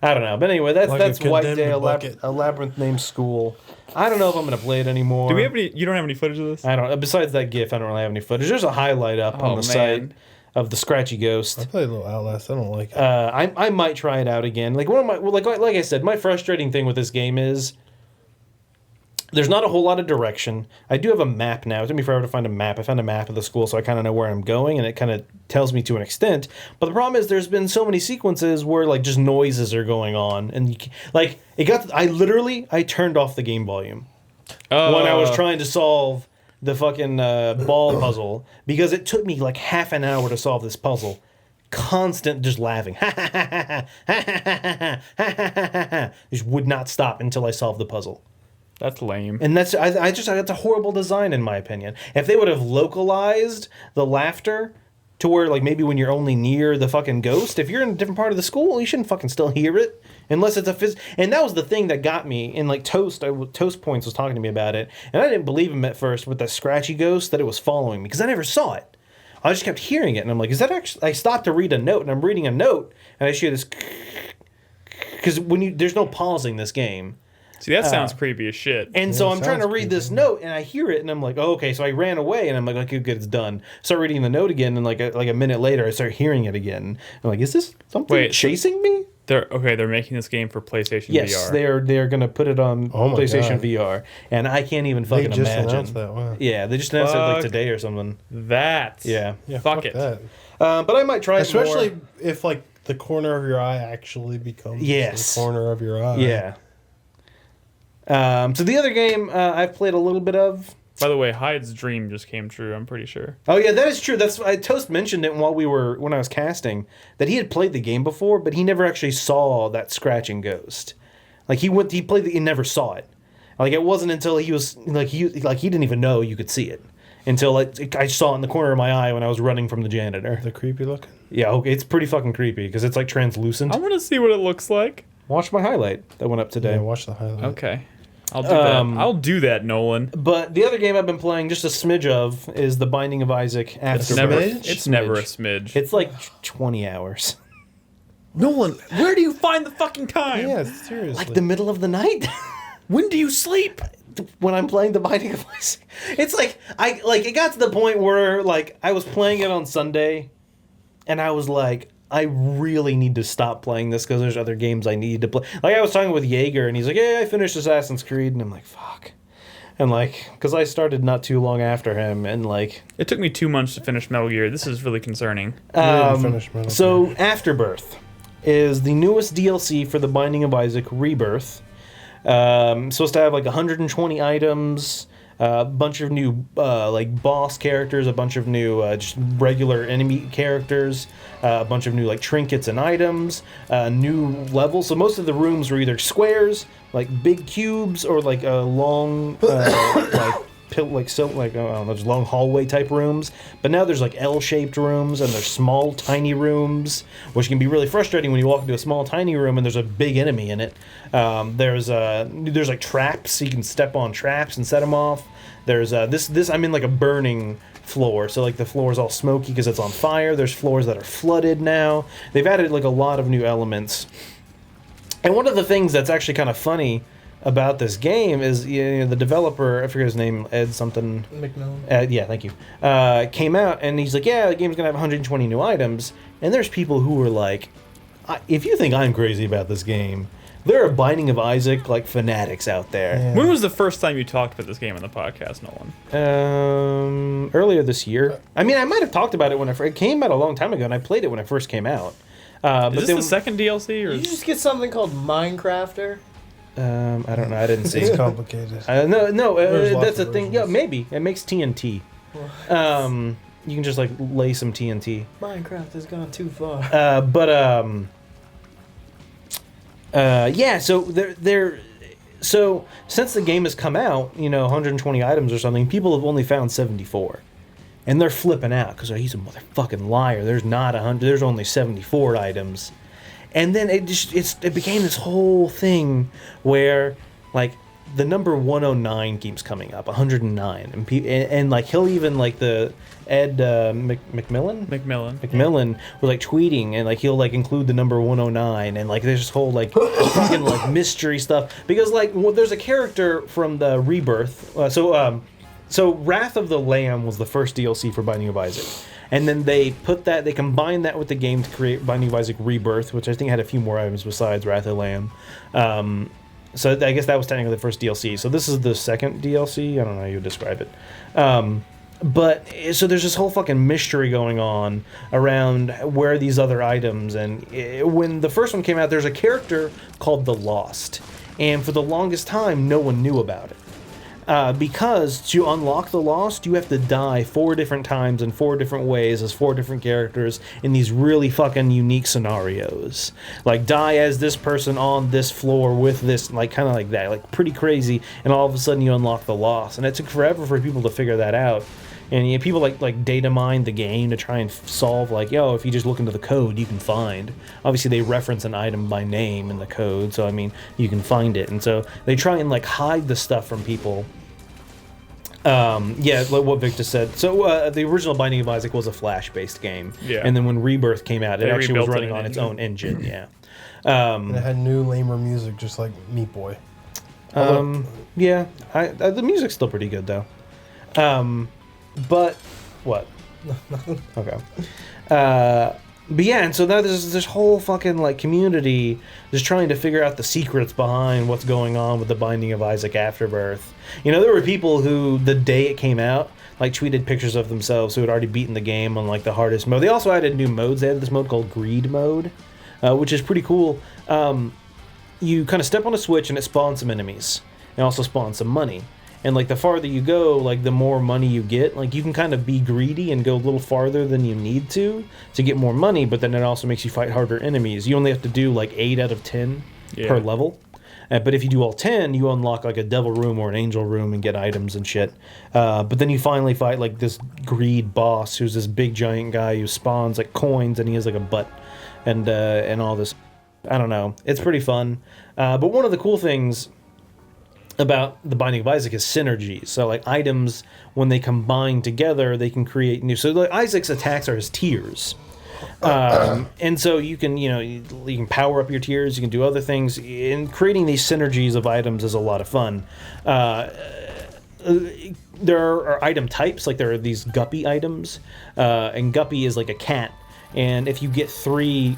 I don't know, but anyway, that's Like a White condemned Day, bucket. a labyrinth named school. I don't know if I'm gonna play it anymore. Do we have any? You don't have any footage of this? I don't. Besides that GIF, I don't really have any footage. There's a highlight up on the site of the Scratchy Ghost. I played a little Outlast. I don't like it. I might try it out again. Like one of my like I said, my frustrating thing with this game is there's not a whole lot of direction. I do have a map now. It took me forever to find a map. I found a map of the school, so I kind of know where I'm going, and it kind of tells me to an extent. But the problem is there's been so many sequences where like just noises are going on, and I turned off the game volume when I was trying to solve the fucking ball puzzle because it took me like half an hour to solve this puzzle. Constant just laughing. Just would not stop until I solved the puzzle. That's lame. And that's that's a horrible design in my opinion. If they would have localized the laughter to where like maybe when you're only near the fucking ghost, if you're in a different part of the school, you shouldn't fucking still hear it unless it's a And that was the thing that got me in like Toast Points was talking to me about it, and I didn't believe him at first with that scratchy ghost that it was following me because I never saw it. I just kept hearing it, and I'm like, is that actually? I stopped to read a note, and I'm reading a note, and I hear this because there's no pausing this game. See, that sounds creepy as shit. And so I'm trying to read this note, and I hear it, and I'm like, oh, okay. So I ran away, and I'm like, okay, good, it's done. Start reading the note again, and like a minute later, I start hearing it again. I'm like, is this something chasing me? They're making this game for PlayStation VR. Yes, they're gonna put it on PlayStation VR, and I can't even fucking They just imagine. announced that. Wow. Yeah, they just announced it like today or something. That. Yeah. Fuck it. That. But I might try it more. Especially if like the corner of your eye actually becomes Yes. the corner of your eye. Yeah. So the other game I've played a little bit of. By the way, Hyde's dream just came true. I'm pretty sure. Oh yeah, that is true. Toast mentioned it when I was casting that he had played the game before, but he never actually saw that scratching ghost. Like he never saw it. Like it wasn't until he was he didn't even know you could see it until I saw it in the corner of my eye when I was running from the janitor. The creepy looking. Yeah, okay, it's pretty fucking creepy because it's like translucent. I want to see what it looks like. Watch my highlight that went up today. Yeah, watch the highlight. Okay. I'll do that. I'll do that, Nolan. But the other game I've been playing just a smidge of is The Binding of Isaac Afterbirth. It's never a smidge. It's like 20 hours. Nolan, where do you find the fucking time? Yeah, seriously. Like the middle of the night? When do you sleep? When I'm playing The Binding of Isaac. It's like it got to the point where like I was playing it on Sunday and I was like, I really need to stop playing this because there's other games I need to play. Like, I was talking with Jaeger, and he's like, yeah, I finished Assassin's Creed, and I'm like, fuck. And, like, because I started not too long after him, and, like... It took me 2 months to finish Metal Gear. This is really concerning. So, Afterbirth is the newest DLC for The Binding of Isaac Rebirth. Supposed to have, like, 120 items, a bunch of new, like, boss characters, a bunch of new, just regular enemy characters, a bunch of new, like, trinkets and items, new levels. So most of the rooms were either squares, like big cubes, or like a long, there's long hallway type rooms. But now there's like L-shaped rooms, and there's small, tiny rooms, which can be really frustrating when you walk into a small, tiny room and there's a big enemy in it. There's like traps, so you can step on traps and set them off. There's this I'm in like a burning floor, so like the floor is all smoky because it's on fire. There's floors that are flooded now. They've added like a lot of new elements. And one of the things that's actually kind of funny about this game is, you know, the developer, I forget his name, Ed something. McMillan. Yeah, thank you. Came out and he's like, yeah, the game's going to have 120 new items. And there's people who were like, if you think I'm crazy about this game, there are Binding of Isaac, like, fanatics out there. Yeah. When was the first time you talked about this game on the podcast, Nolan? Earlier this year. I mean, I might have talked about it when it came out a long time ago, and I played it when it first came out. Is this the second DLC? Or Did you just get something called Minecrafter? I don't know. I didn't see. It's complicated. That's the thing. Yeah, maybe it makes TNT. You can just like lay some TNT. Minecraft has gone too far. Yeah. So since the game has come out, 120 items or something, people have only found 74. And they're flipping out because he's a motherfucking liar. There's not 100. There's only 74 items. And then it became this whole thing where, like, the number 109 keeps coming up, 109, and like he'll even like the Ed McMillan was like tweeting, and like he'll like include the number 109, and like there's this whole like fucking like mystery stuff because like there's a character from the Rebirth, so Wrath of the Lamb was the first DLC for Binding of Isaac. And then they combined that with the game to create Binding of Isaac Rebirth, which I think had a few more items besides Wrath of the Lamb. So I guess that was technically the first DLC. So this is the second DLC. I don't know how you would describe it. But so there's this whole fucking mystery going on around where are these other items. And when the first one came out, there's a character called the Lost. And for the longest time, no one knew about it. Because to unlock the Lost, you have to die 4 different times in 4 different ways as 4 different characters in these really fucking unique scenarios. Like, die as this person on this floor with this, like, kind of like that. Like, pretty crazy. And all of a sudden you unlock the Lost. And it took forever for people to figure that out. And people like data mine the game to try and solve, like, if you just look into the code, you can find. Obviously, they reference an item by name in the code, so, I mean, you can find it. And so they try and, like, hide the stuff from people. Like what Victor said. So the original Binding of Isaac was a Flash-based game. Yeah. And then when Rebirth came out, it They actually was rebuilt it running in on its engine. own engine, yeah. And it had new, lamer music, just like Meat Boy. Yeah. The music's still pretty good, though. But what? Okay. But yeah, and so now there's this whole fucking like community just trying to figure out the secrets behind what's going on with the Binding of Isaac Afterbirth. There were people who, the day it came out, like tweeted pictures of themselves who had already beaten the game on like the hardest mode. They also added new modes. They added this mode called Greed Mode, which is pretty cool. You kind of step on a switch and it spawns some enemies. It also spawns some money. And, like, the farther you go, like, the more money you get. Like, you can kind of be greedy and go a little farther than you need to get more money, but then it also makes you fight harder enemies. You only have to do, like, 8 out of 10 per level. But if you do all 10, you unlock, like, a devil room or an angel room and get items and shit. But then you finally fight, like, this greed boss who's this big giant guy who spawns, like, coins, and he has, like, a butt and all this. I don't know. It's pretty fun. But one of the cool things about the Binding of Isaac is synergy. So like items, when they combine together, they can create new. So like Isaac's attacks are his tears, and so you can you can power up your tears. You can do other things. And creating these synergies of items is a lot of fun. There are item types, like there are these guppy items, and guppy is like a cat. and if you get 3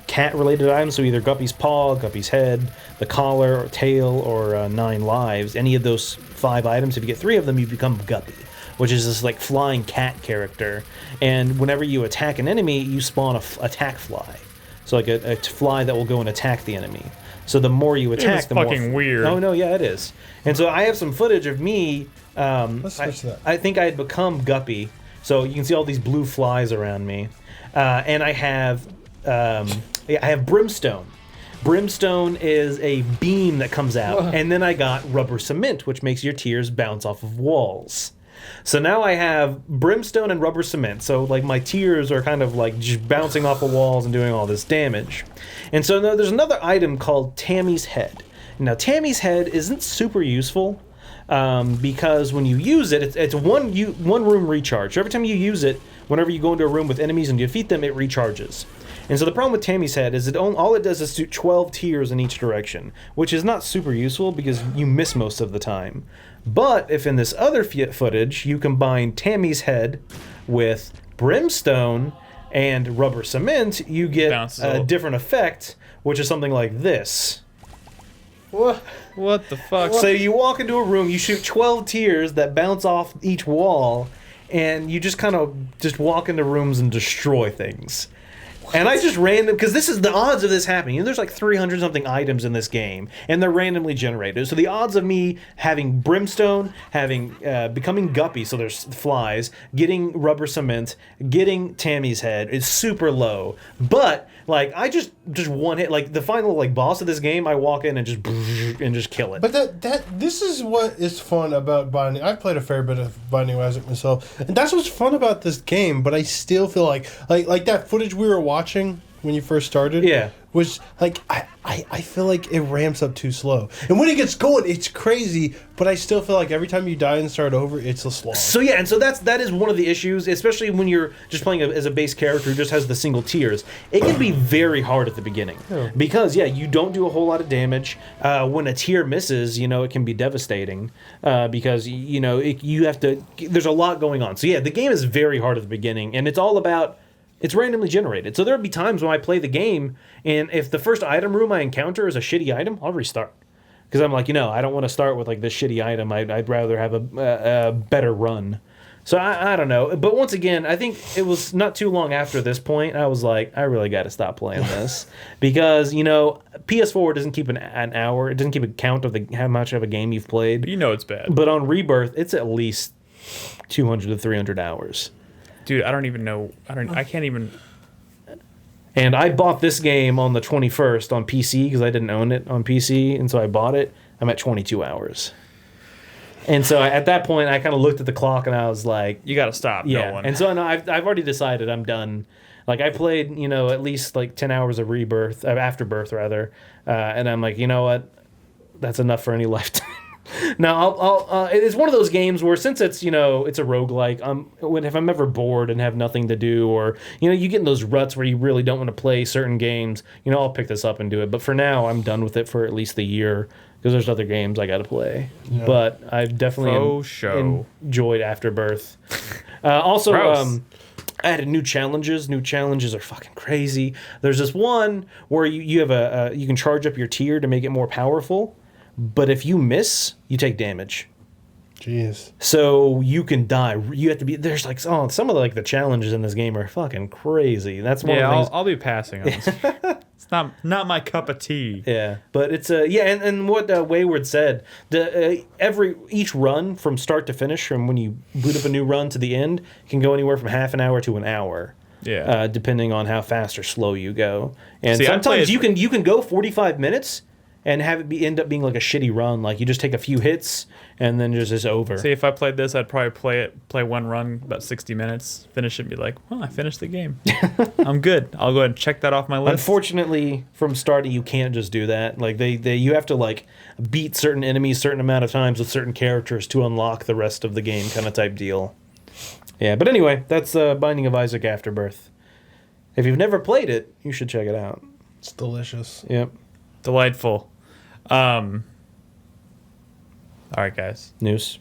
cat-related items, so either Guppy's paw, Guppy's head, the collar, or tail, or 9 lives, any of those 5 items, if you get 3 of them, you become Guppy, which is this like flying cat character. And whenever you attack an enemy, you spawn a attack fly, so like a fly that will go and attack the enemy. So the more you attack, the more fucking weird. Oh no, yeah, it is. And so I have some footage of me. Let's switch that. I think I had become Guppy, so you can see all these blue flies around me, and I have Brimstone. Brimstone is a beam that comes out, and then I got Rubber Cement, which makes your tears bounce off of walls. So now I have Brimstone and Rubber Cement. So like my tears are kind of like just bouncing off of walls and doing all this damage. And so now there's another item called Tammy's Head. Now Tammy's Head isn't super useful because when you use it, it's one room recharge. So every time you use it, whenever you go into a room with enemies and you defeat them, it recharges. And so the problem with Tammy's Head is all it does is do 12 tears in each direction, which is not super useful because you miss most of the time. But if in this other footage you combine Tammy's Head with Brimstone and Rubber Cement, you get a different effect, which is something like this. What? What the fuck? So you walk into a room, you shoot 12 tears that bounce off each wall, and you just kind of just walk into rooms and destroy things. And I just because this is the odds of this happening. You know, there's like 300 something items in this game, and they're randomly generated. So the odds of me having Brimstone, becoming Guppy, so there's flies, getting Rubber Cement, getting Tammy's Head is super low. But like I just one hit, like the final like boss of this game, I walk in and just kill it. But this is what is fun about Binding. I've played a fair bit of Binding of Isaac myself, and that's what's fun about this game. But I still feel like that footage we were watching when you first started, was like I feel like it ramps up too slow, and when it gets going, it's crazy. But I still feel like every time you die and start over, it's a slog. So yeah, and so that is one of the issues, especially when you're just playing as a base character who just has the single tears. It can be very hard at the beginning because you don't do a whole lot of damage. When a tear misses, it can be devastating because you have to. There's a lot going on. So yeah, the game is very hard at the beginning, and it's all about. It's randomly generated. So there'll be times when I play the game, and if the first item room I encounter is a shitty item, I'll restart. Because I'm like, I don't want to start with like this shitty item. I'd rather have a better run. So I don't know. But once again, I think it was not too long after this point, I was like, I really got to stop playing this. Because, PS4 doesn't keep an hour. It doesn't keep a count of how much of a game you've played. It's bad. But on Rebirth, it's at least 200 to 300 hours. Dude, I don't even know. I can't even. And I bought this game on the 21st on PC because I didn't own it on PC, and so I bought it. I'm at 22 hours. And so at that point, I kind of looked at the clock and I was like, "You got to stop." Yeah. No one. And so no, I've already decided I'm done. Like I played, at least like 10 hours of Afterbirth rather, and I'm like, you know what? That's enough for any lifetime. Now, it's one of those games where since it's, it's a roguelike, if I'm ever bored and have nothing to do, or, you get in those ruts where you really don't want to play certain games, I'll pick this up and do it. But for now, I'm done with it for at least the year because there's other games I got to play. Yeah. But I've definitely enjoyed Afterbirth. Also, I had new challenges. New challenges are fucking crazy. There's this one where you have you can charge up your tier to make it more powerful. But if you miss, you take damage. Jeez. So you can die. You have to be. There's like some of the challenges in this game are fucking crazy. That's one of the things. I'll be passing on this. It's not my cup of tea. Yeah, but it's and what Wayward said, each run from start to finish, from when you boot up a new run to the end, can go anywhere from half an hour to an hour. Yeah. Depending on how fast or slow you go, and sometimes you can go 45 minutes. And have it end up being like a shitty run. Like you just take a few hits and then it's over. See, if I played this, I'd probably play one run about 60 minutes, finish it, and be like, well, I finished the game. I'm good. I'll go ahead and check that off my list. Unfortunately, from starting, you can't just do that. Like you have to like beat certain enemies certain amount of times with certain characters to unlock the rest of the game, kind of type deal. Yeah, but anyway, that's Binding of Isaac Afterbirth. If you've never played it, you should check it out. It's delicious. Yep. Delightful. All right, guys. News.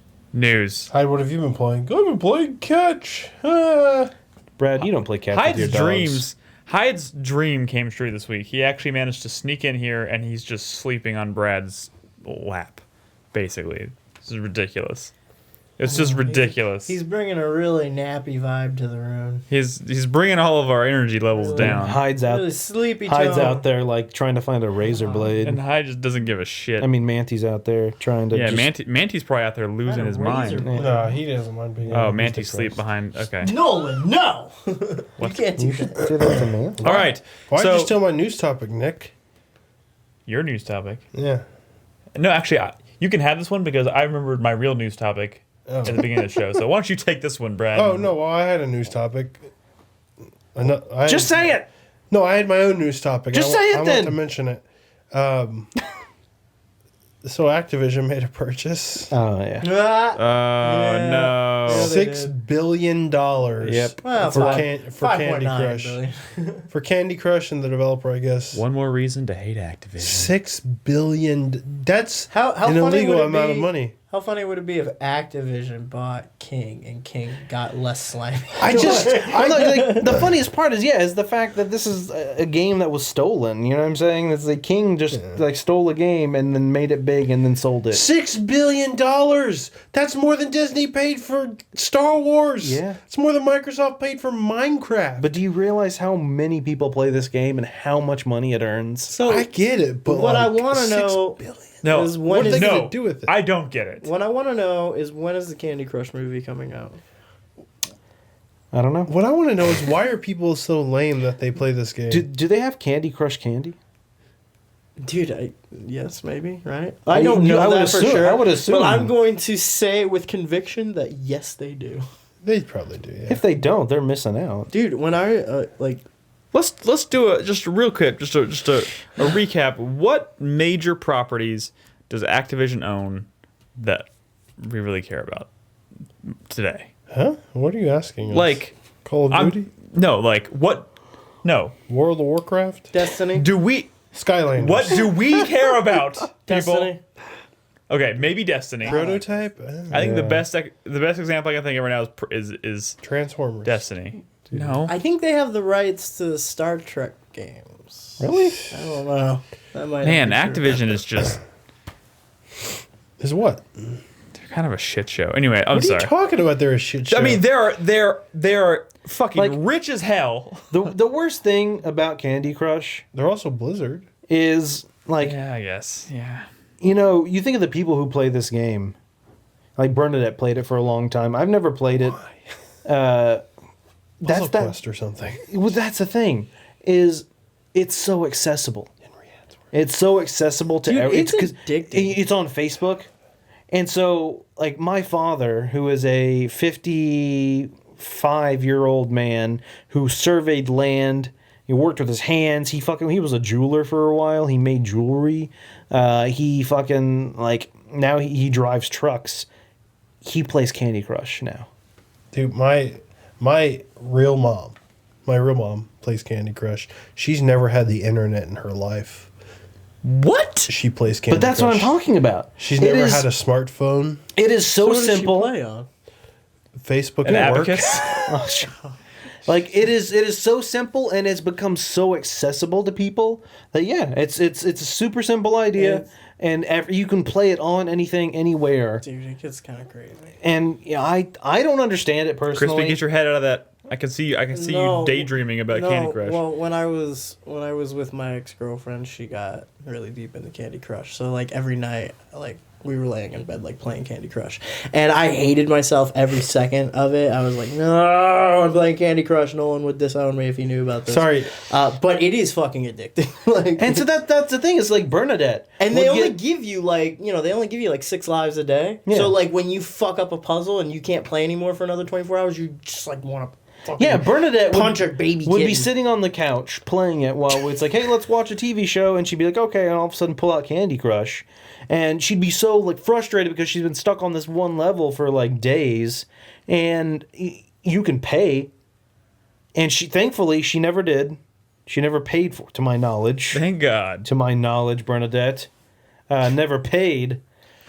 Hi, what have you been playing? I've been playing Catch. Brad, you don't play catch with your dogs. Hyde's dream came true this week. He actually managed to sneak in here, and he's just sleeping on Brad's lap, basically. This is ridiculous. It's just ridiculous. He's bringing a really nappy vibe to the room. He's bringing all of our energy levels down. Hyde's Really sleepy Hyde's tone. out there like trying to find a razor blade. And Hyde just doesn't give a shit. I mean, Manty's out there trying to. yeah, just, Manty's probably out there losing his mind. No, he doesn't mind being. Oh, Manty sleep behind. Okay. Nolan, no! You can't do that. do that to Manty. All right. Why'd so you steal my news topic, Nick? your news topic. Yeah. No, actually, you can have this one because I remembered my real news topic at the beginning of the show. So why don't you take this one, Brad? Oh no, well I had a news topic. Just say it. No, I had my own news topic. Just say it I then. want to mention it. So Activision made a purchase. Oh yeah. Oh no. Yeah, they $6 billion. Yep. Well, For, five- for 5.9 Candy Crush. billion. For Candy Crush and the developer, I guess. One more reason to hate Activision. $6 billion. That's How an funny would illegal it amount of be- money. How funny would it be if Activision bought King and King got less slimy? The funniest part is the fact that this is a game that was stolen. You know what I'm saying? It's like King just like stole a game and then made it big and then sold it. $6 billion. That's more than Disney paid for Star Wars. Yeah. It's more than Microsoft paid for Minecraft. But do you realize how many people play this game and how much money it earns? So I get it, but what I like, want to $6 know billion. No. is What when are they is gonna No. do with it? I don't get it. what I want to know is when is the Candy Crush movie coming out? I don't know. What I want to know is why are people so lame that they play this game? Do they have Candy Crush candy? Dude, yes, maybe, right? I I don't would know that assume- for sure. I would assume. But I'm going to say with conviction that yes, they do. They probably do, yeah. If they don't, they're missing out. Dude, when I Let's do a just real quick, just a recap. What major properties does Activision own that we really care about today? Huh? What are you asking us? Like Call of Duty? No, like what? No. World of Warcraft? Destiny, Do we? Skylanders? What do we care about, people? Destiny. Okay, maybe Destiny. Prototype? I think the best example I can think of right now is Transformers. Destiny. No. I think they have the rights to Star Trek games. Really? I don't know. That might Man, not be true. Activision is just Is what? they're kind of a shit show. Anyway, I'm What are sorry. you talking about? They're a shit show. I mean, they're fucking Like- rich as hell. The worst thing about Candy Crush they're also Blizzard. is like Yeah, I guess. Yeah. you know, you think of the people who play this game. Like Bernadette played it for a long time. I've never played it. That's Puzzle Quest or something. Well, that's the thing. Is it's so accessible. It's so accessible to Dude, everyone. it's addicting. It's on Facebook, and so like my father, who is a 55-year-old man who surveyed land. He worked with his hands. He was a jeweler for a while. He made jewelry. He fucking like now he drives trucks. He plays Candy Crush now. Dude, my real mom plays Candy Crush. She's never had the internet in her life. What? She plays Candy But that's Crush. what I'm talking about. She's It never is- had a smartphone. It is so What does she simple. play on? Facebook An at work. abacus? Like it is so simple and it's become so accessible to people that it's a super simple idea and you can play it on anything anywhere. Dude, it gets kind of crazy. And yeah, I don't understand it personally. Crispy, get your head out of that. I can see No, you daydreaming about Candy Crush. Well, when I was with my ex-girlfriend, she got really deep into Candy Crush. So like every night, like we were laying in bed like playing Candy Crush, and I hated myself every second of it. I was like, no, I'm playing Candy Crush. No one would disown me if he knew about this. Sorry. But it is fucking addicting. Like, And so that's the thing. It's like Bernadette. and they would only get- give you they only give you like 6 lives a day. Yeah. So like when you fuck up a puzzle and you can't play anymore for another 24 hours, you just like want to fucking Yeah, Bernadette punch would, a baby would be kitten. sitting on the couch playing it while it's like, hey, let's watch a TV show, and she'd be like, okay, and all of a sudden pull out Candy Crush, and she'd be so like frustrated because she's been stuck on this one level for like days, and you can pay, and thankfully she never did, she never paid for, to my knowledge, Bernadette, never paid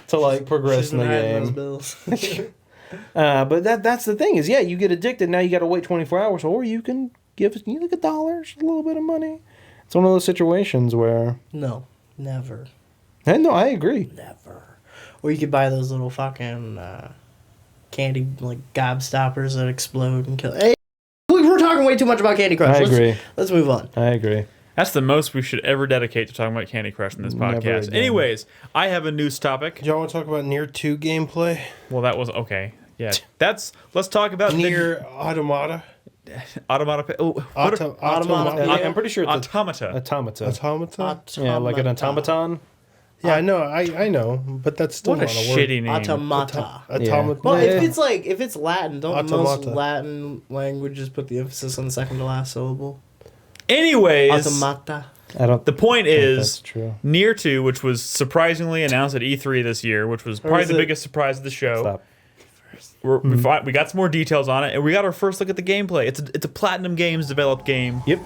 to like progress She's in the been hiding those game. bills. But that's the thing is, yeah, you get addicted. Now you got to wait 24 hours, or you can give like $1, a little bit of money. It's one of those situations where. No, never. And no, I agree. Never. Or you could buy those little fucking candy like gobstoppers that explode and kill. Hey, we're talking way too much about Candy Crush. I agree. Let's move on. I agree. That's the most we should ever dedicate to talking about Candy Crush in this Never podcast. again. Anyways, I have a news topic. Do y'all want to talk about Nier 2 gameplay? Well, that was okay. Yeah, let's talk about Nier Automata. Automata. Oh, Automata. Yeah, I'm pretty sure it's Automata. Automata. Automata? Yeah, like an automaton. Yeah, I know, I know, but that's still What a not a word. shitty name. Automata. Automata. Well, Yeah. if it's Latin, don't most Automata. Latin languages put the emphasis on the second to last syllable? Anyways, Automata. I don't. the point think is that's true. Nier 2, which was surprisingly announced at E3 this year, which was probably is the it- biggest surprise of the show. Stop. We got some more details on it, and we got our first look at the gameplay. It's a Platinum Games developed game Yep.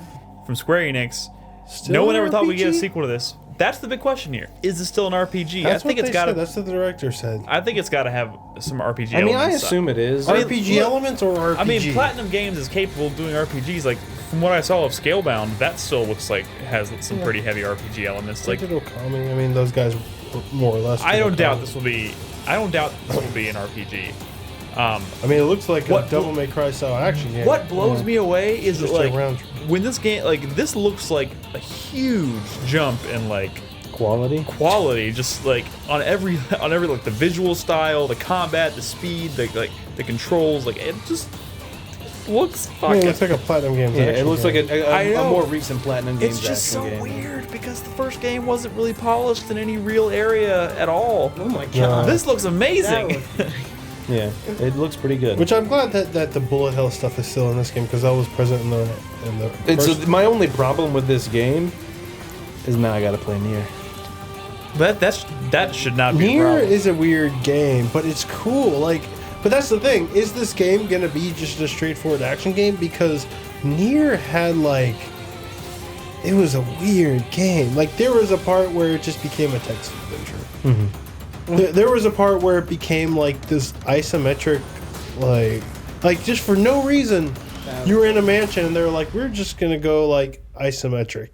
from Square Enix. Still No one an ever thought we'd get a RPG? sequel to this. That's the big question here. Is this still an RPG? That's I think what it's they got said. to. That's what the director said. I think it's got to have some RPG. I mean, I elements. assume it is. mean, RPG look- elements or RPG? I mean, Platinum Games is capable of doing RPGs. Like from what I saw of Scalebound, that still looks like it has some pretty heavy RPG elements. Like Digital Kami, I mean, those guys were more or less. I don't Digital doubt this will be. I don't doubt this will be an RPG. Kami. I mean, it looks like What- a Devil May Cry style action game. What blows me away is that, Just a like round- when this game, like this looks like a huge jump in like quality. just like on every like the visual style, the combat, the speed, the controls, like it just looks I mean, fucking. it looks like a Platinum Games. Yeah, it action looks game. like a I know. more recent Platinum Games It's just so action game. weird because the first game wasn't really polished in any real area at all. Oh my Yeah. god. This looks amazing. Yeah, it looks pretty good. Which I'm glad that the bullet hell stuff is still in this game because that was present in the It's first. my only problem with this game is now I got to play Nier. that should not be a Nier problem. is a weird game, but it's cool. Like, but that's the thing: is this game gonna be just a straightforward action game? Because Nier had like, it was a weird game. Like, there was a part where it just became a text adventure. There was a part where it became like this isometric, like just for no reason. You were in a mansion and they were like, "We're just gonna go like isometric.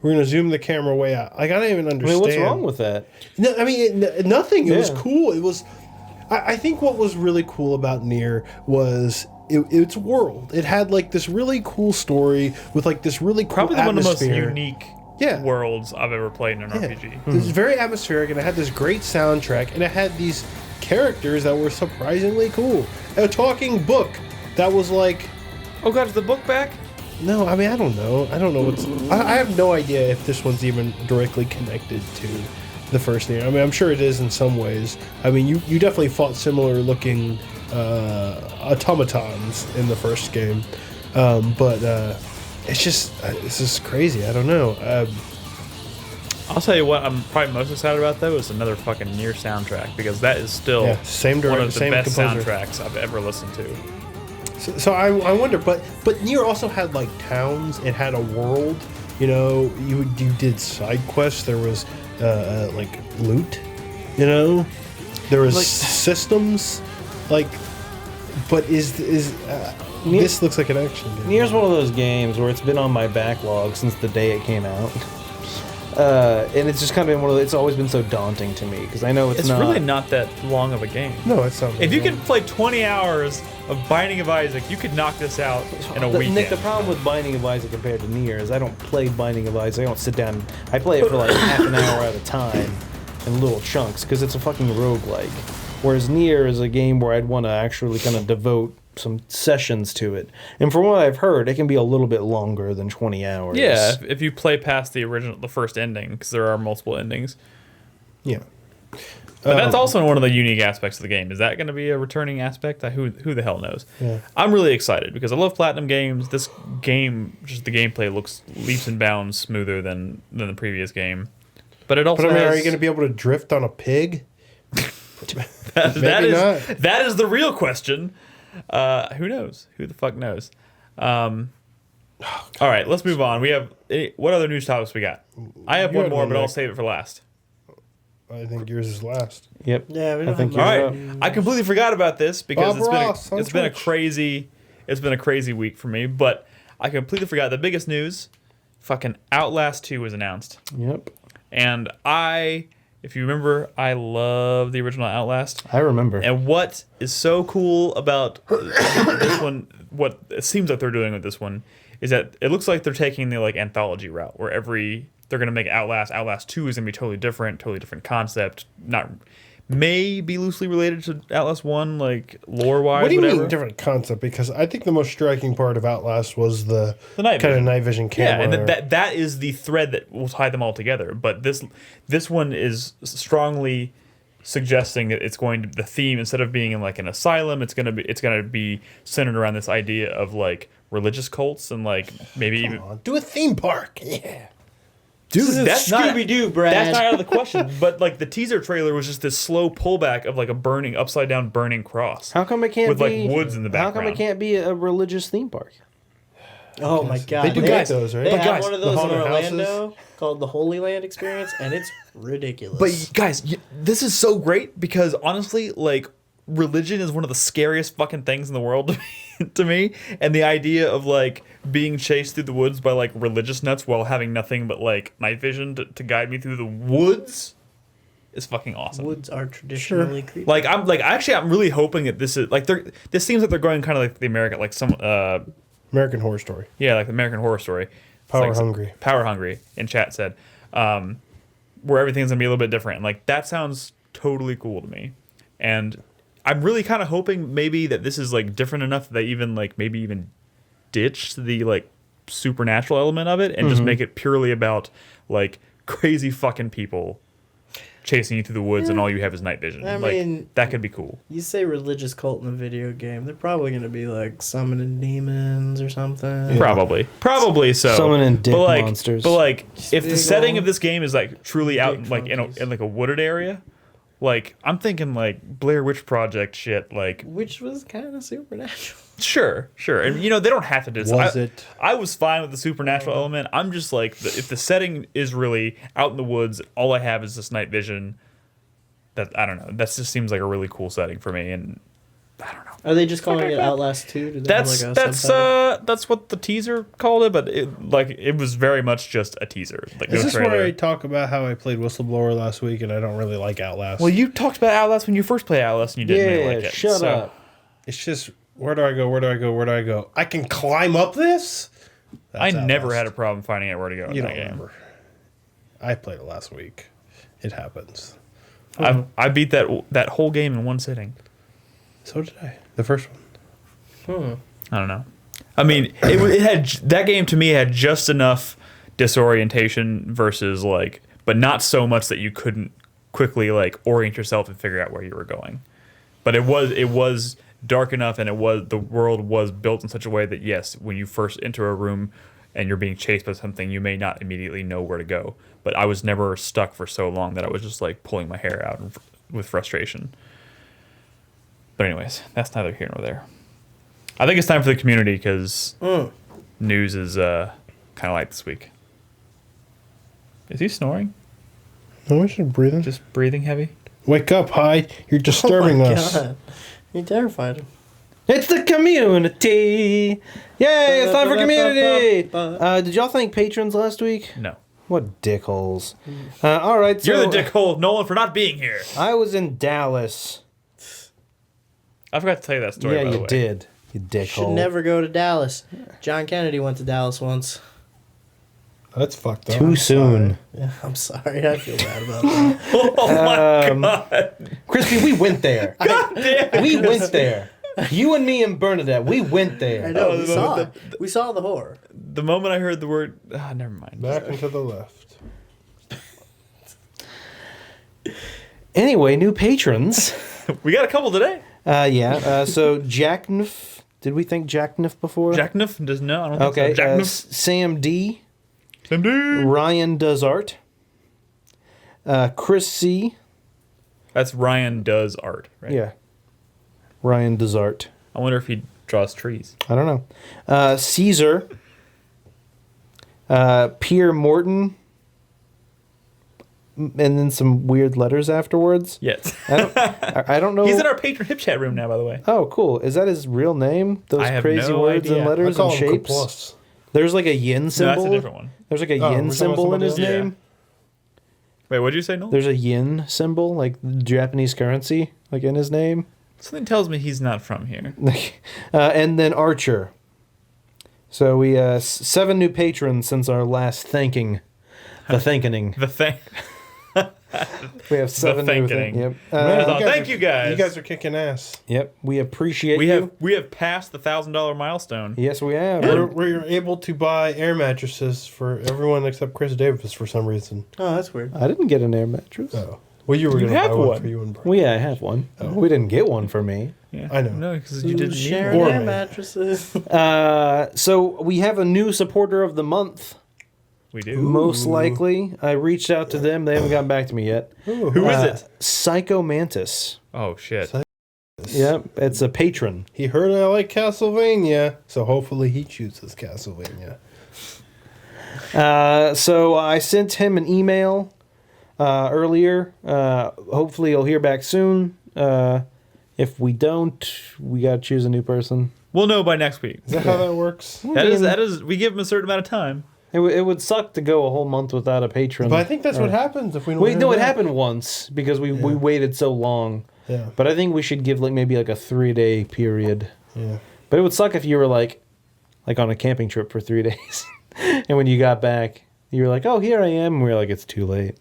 We're gonna zoom the camera way out." Like, I don't even I understand. mean, what's wrong with that? No, I mean nothing. It was Yeah. cool. It was. I think what was really cool about Nier was its world. It had like this really cool story with like this really cool Probably one of the most atmosphere. unique Yeah. worlds I've ever played in an Yeah. RPG. It was very atmospheric, and it had this great soundtrack, and it had these characters that were surprisingly cool. A talking book that was like, Oh god, is the book back? no, I mean, I don't know. I don't know what's. I have no idea if this one's even directly connected to the first Nier. I mean, I'm sure it is in some ways. I mean, you definitely fought similar looking automatons in the first game, but it's just crazy. I don't know. I'll tell you what I'm probably most excited about though is another fucking Nier soundtrack because that is still Yeah, same one director, of the same best composer. soundtracks I've ever listened to. So I wonder, but Nier also had like towns. It had a world. You know, you did side quests. There was like loot. You know, there was Like- systems. Like, but this looks like an action game? Nier's one of those games where it's been on my backlog since the day it came out. And it's just kind of been one of it's always been so daunting to me because I know it's not really not that long of a game. No, it's not. If you can play 20 hours of Binding of Isaac, you could knock this out in a weekend. Nick, the problem with Binding of Isaac compared to Nier is I don't play Binding of Isaac. I don't sit down. I play it for like half an hour at a time in little chunks because it's a fucking roguelike. Whereas Nier is a game where I'd want to actually kind of devote some sessions to it. And from what I've heard, it can be a little bit longer than 20 hours. Yeah, if you play past the first ending, because there are multiple endings. Yeah. But that's also one of the unique aspects of the game. Is that going to be a returning aspect? Who the hell knows? Yeah. I'm really excited because I love Platinum games. This game, just the gameplay looks leaps and bounds smoother than the previous game. But it also But I mean, has, are you going to be able to drift on a pig? that not. is the real question. Who knows? Who the fuck knows? All right, let's move on. We have what other news topics we got? I have You one got more, one, but I'll Nick. save it for last. I think yours is last. Yep. Yeah, we don't I think have All much. right, I completely forgot about this because Bob Ross on it's been a Twitch. crazy week for me. But I completely forgot the biggest news. Fucking Outlast 2 was announced, Yep. and if you remember, I love the original Outlast. I remember. And what is so cool about this one, what it seems like they're doing with this one, is that it looks like they're taking the like anthology route, where they're gonna make Outlast 2 is gonna be totally different concept, not may be loosely related to Outlast 1, like lore wise. What do you whatever. mean different concept? Because I think the most striking part of Outlast was the night kind of vision. night vision Yeah, camera. and that is the thread that will tie them all together. But this one is strongly suggesting that the theme, instead of being in like an asylum, it's gonna be centered around this idea of like religious cults and like maybe even Do a theme park. Yeah. dude, that's not Scooby-Doo, Brad. That's not out of the question. But like the teaser trailer was just this slow pullback of like a upside down burning cross. How come it can't with be like woods in the How background? come it can't be a religious theme park? Oh my god. They do get those, right? They But have guys, one of the those in haunted Orlando called the Holy Land Experience, and it's ridiculous. But guys, this is so great because honestly, like religion is one of the scariest fucking things in the world to me, and the idea of like being chased through the woods by like religious nuts while having nothing but like night vision to guide me through the woods is fucking awesome. woods are traditionally creepy. Like I'm really hoping that this is like this seems like they're going kind of like the American, like some American Horror Story. yeah, like the American Horror Story. It's Power like, hungry. Power hungry in chat said, where everything's gonna be a little bit different. And like that sounds totally cool to me, and I'm really kind of hoping maybe that this is like different enough that they even like maybe even ditch the like supernatural element of it and just make it purely about like crazy fucking people chasing you through the woods and all you have is night vision. I like mean, that could be cool. you say religious cult in a video game, they're probably going to be like summoning demons or something. Probably so. Summoning dick but like, monsters. But like, if the big setting ol' of this game is like truly out dick like monkeys. in like a wooded area, like I'm thinking like Blair Witch Project shit. Like Which was kind of supernatural. sure, and you know they don't have to do this. Was it? I was fine with the supernatural element. I'm just like if the setting is really out in the woods, all I have is this night vision. That I don't know. That just seems like a really cool setting for me, and I don't know. Are they just calling it Outlast 2? Do they have, like, a subtitle? That's what the teaser called it, but it was very much just a teaser. Like Is no this trailer. where I talk about how I played Whistleblower last week and I don't really like Outlast? Well, you talked about Outlast when you first played Outlast, and you didn't really like it. shut so- up. It's just, where do I go? I can climb up this? I That's never Outlast. had a problem finding out where to go. You in don't that game. remember. I played it last week. It happens. I beat that whole game in one sitting. So did I. The first one. I don't know. I mean, it had that game to me had just enough disorientation versus like, but not so much that you couldn't quickly like orient yourself and figure out where you were going. But it was dark enough, and the world was built in such a way that yes, when you first enter a room and you're being chased by something, you may not immediately know where to go. But I was never stuck for so long that I was just like pulling my hair out with frustration. But anyways, that's neither here nor there. I think it's time for the community because news is kind of light this week. Is he snoring? No, I should breathe in. Just breathing heavy? Wake up, Hyde. You're disturbing us. God. You terrified him. It's the community. Yay! It's time for community. Did y'all thank patrons last week? No. What dickholes. All right, so You're the dickhole of Nolan for not being here. I was in Dallas. I forgot to tell you that story. Yeah, by the you way. did. You dickhole. Should never go to Dallas. John Kennedy went to Dallas once. That's fucked up. Too soon. Yeah, I'm sorry. I feel bad about that. Oh my god! Crispy, we went there. God damn! We went there. You and me and Bernadette, we went I there. know. Oh, We saw it. We saw the horror. The moment I heard the word, never mind. Back and to the left. Anyway, new patrons. We got a couple today. So Jacknif. Did we think Jacknif before? Jacknuff does no. I don't think Okay. so. Jacknuff. Sam D. Sam D. Ryan Does Art. Chris C. That's Ryan does art, right? Yeah. Ryan Does Art. I wonder if he draws trees. I don't know. Caesar. Pierre Morton. and then some weird letters afterwards. Yes. I don't know. He's in our patron hip chat room now, by the way. Oh, cool. Is that his real name? Those I have crazy no words idea. and I letters call and him shapes? Plus. There's like a yin No, symbol. that's a different one. There's like a Oh, yin we're talking symbol in about his somebody else? name. Wait, what did you say, Noel? There's a yin symbol, like Japanese currency, like in his name. Something tells me he's not from here. And then Archer. So we 7 new patrons since our last thanking. The thankening. The thing. We have 7 new thankening. Yep. Thank you guys. You guys are kicking ass. Yep. We appreciate We you. have passed the $1,000 milestone. Yes, we have. We're able to buy air mattresses for everyone except Chris Davis for some reason. Oh, that's weird. I didn't get an air mattress. Oh. Well, you were You going to buy have one one. for you and Brian. Well, yeah, I have one. We didn't get one for me. Yeah. I know. No, because you didn't need Sharing one. Or air me. mattresses. So we have a new supporter of the month. We do. Most likely. I reached out to them. They haven't gotten back to me yet. Ooh, Who is it? Psycho Mantis. Oh, shit. Yep, it's a patron. He heard I like Castlevania, so hopefully he chooses Castlevania. So I sent him an email earlier. Hopefully he'll hear back soon. If we don't, we gotta choose a new person. We'll know by next week. Is that how that works? That is. We give him a certain amount of time. It would suck to go a whole month without a patron. But I think that's what happens if we don't. Wait, hear no, it back. happened once because we waited so long. Yeah. But I think we should give maybe a 3-day period. Yeah. But it would suck if you were like on a camping trip for 3 days, and when you got back, you were like, "Oh, here I am." And we were like, "It's too late.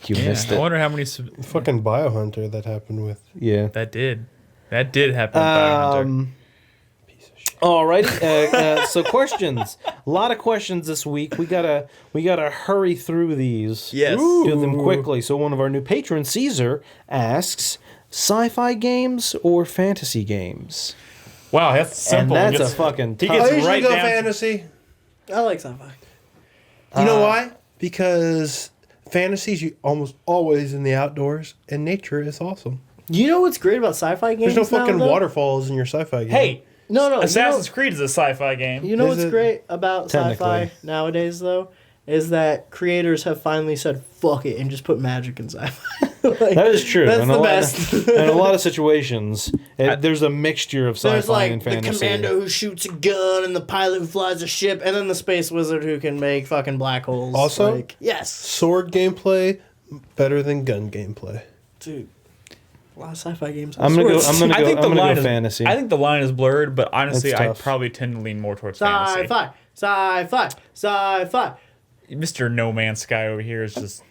You missed I it." wonder how many. Fucking Biohunter that happened with. Yeah. That did happen. With Biohunter. Alrighty. So questions. A lot of questions this week. We gotta hurry through these. Yes. Do them quickly. So one of our new patrons, Caesar, asks, sci-fi games or fantasy games? Wow, that's simple. And that's He gets- a fucking He tough. I gets usually right go down. fantasy. I like sci-fi. You know why? Because fantasy's almost always in the outdoors, and nature is awesome. You know what's great about sci-fi games? There's no fucking now, though? waterfalls in your sci-fi game. Hey, No. Assassin's Creed is a sci-fi game. You know Is what's it? great about Technically. sci-fi nowadays, though, is that creators have finally said "fuck it" and just put magic in sci-fi. Like, That is true. That's In the a lot best. in a lot of situations, there's a mixture of There's sci-fi like and the fantasy. commando who shoots a gun, and the pilot who flies a ship, and then the space wizard who can make fucking black holes. Also? like, yes, Sword gameplay better than gun gameplay. dude. A lot of sci-fi games. I'm gonna go is, fantasy. I think the line is blurred, but honestly, It's I tough. probably tend to lean more towards fantasy. Sci-fi. Mr. No Man's Sky over here is just.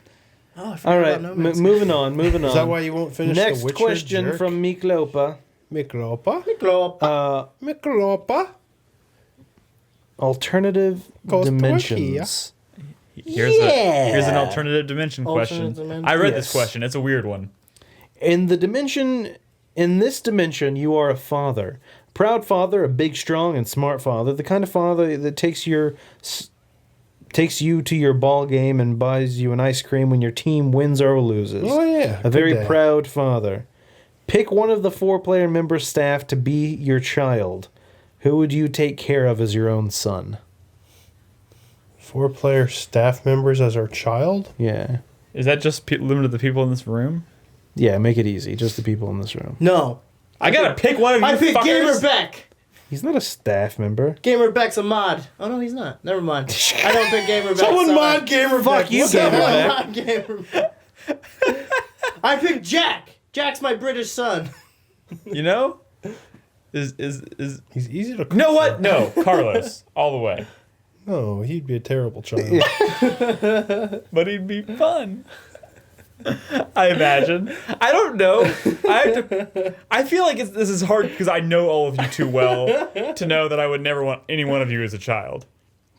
Oh, I forgot All right, about No Man's Sky. moving on. Is that why you won't finish Next The Witcher? question jerk? from Miklopa. Miklopa. Miklopa. Alternative Goes to dimensions. Here's an alternative dimension question. Alternate dimension. I read Yes. this question. It's a weird one. In this dimension, you are a father. Proud father, a big, strong, and smart father. The kind of father that takes you to your ball game and buys you an ice cream when your team wins or loses. Oh, yeah. A Good very dad. proud father. Pick one of the 4-player member staff to be your child. Who would you take care of as your own son? 4-player staff members as our child? Yeah. Is that just limited to the people in this room? Yeah, make it easy. Just the people in this room. No, I gotta pick one of you I picked fuckers. Gamer Beck. He's not a staff member. Gamer Beck's a mod. Oh no, he's not. Never mind. I don't pick Gamer Beck. Someone sorry. mod Gamer Fuck you, Gamer Beck. Mod Gamer Beck. I picked Jack. Jack's my British son. You know? Is He's easy to cook. you know what? No, Carlos, all the way. No, he'd be a terrible child. But he'd be fun. I imagine. I don't know. I feel like this is hard because I know all of you too well to know that I would never want any one of you as a child.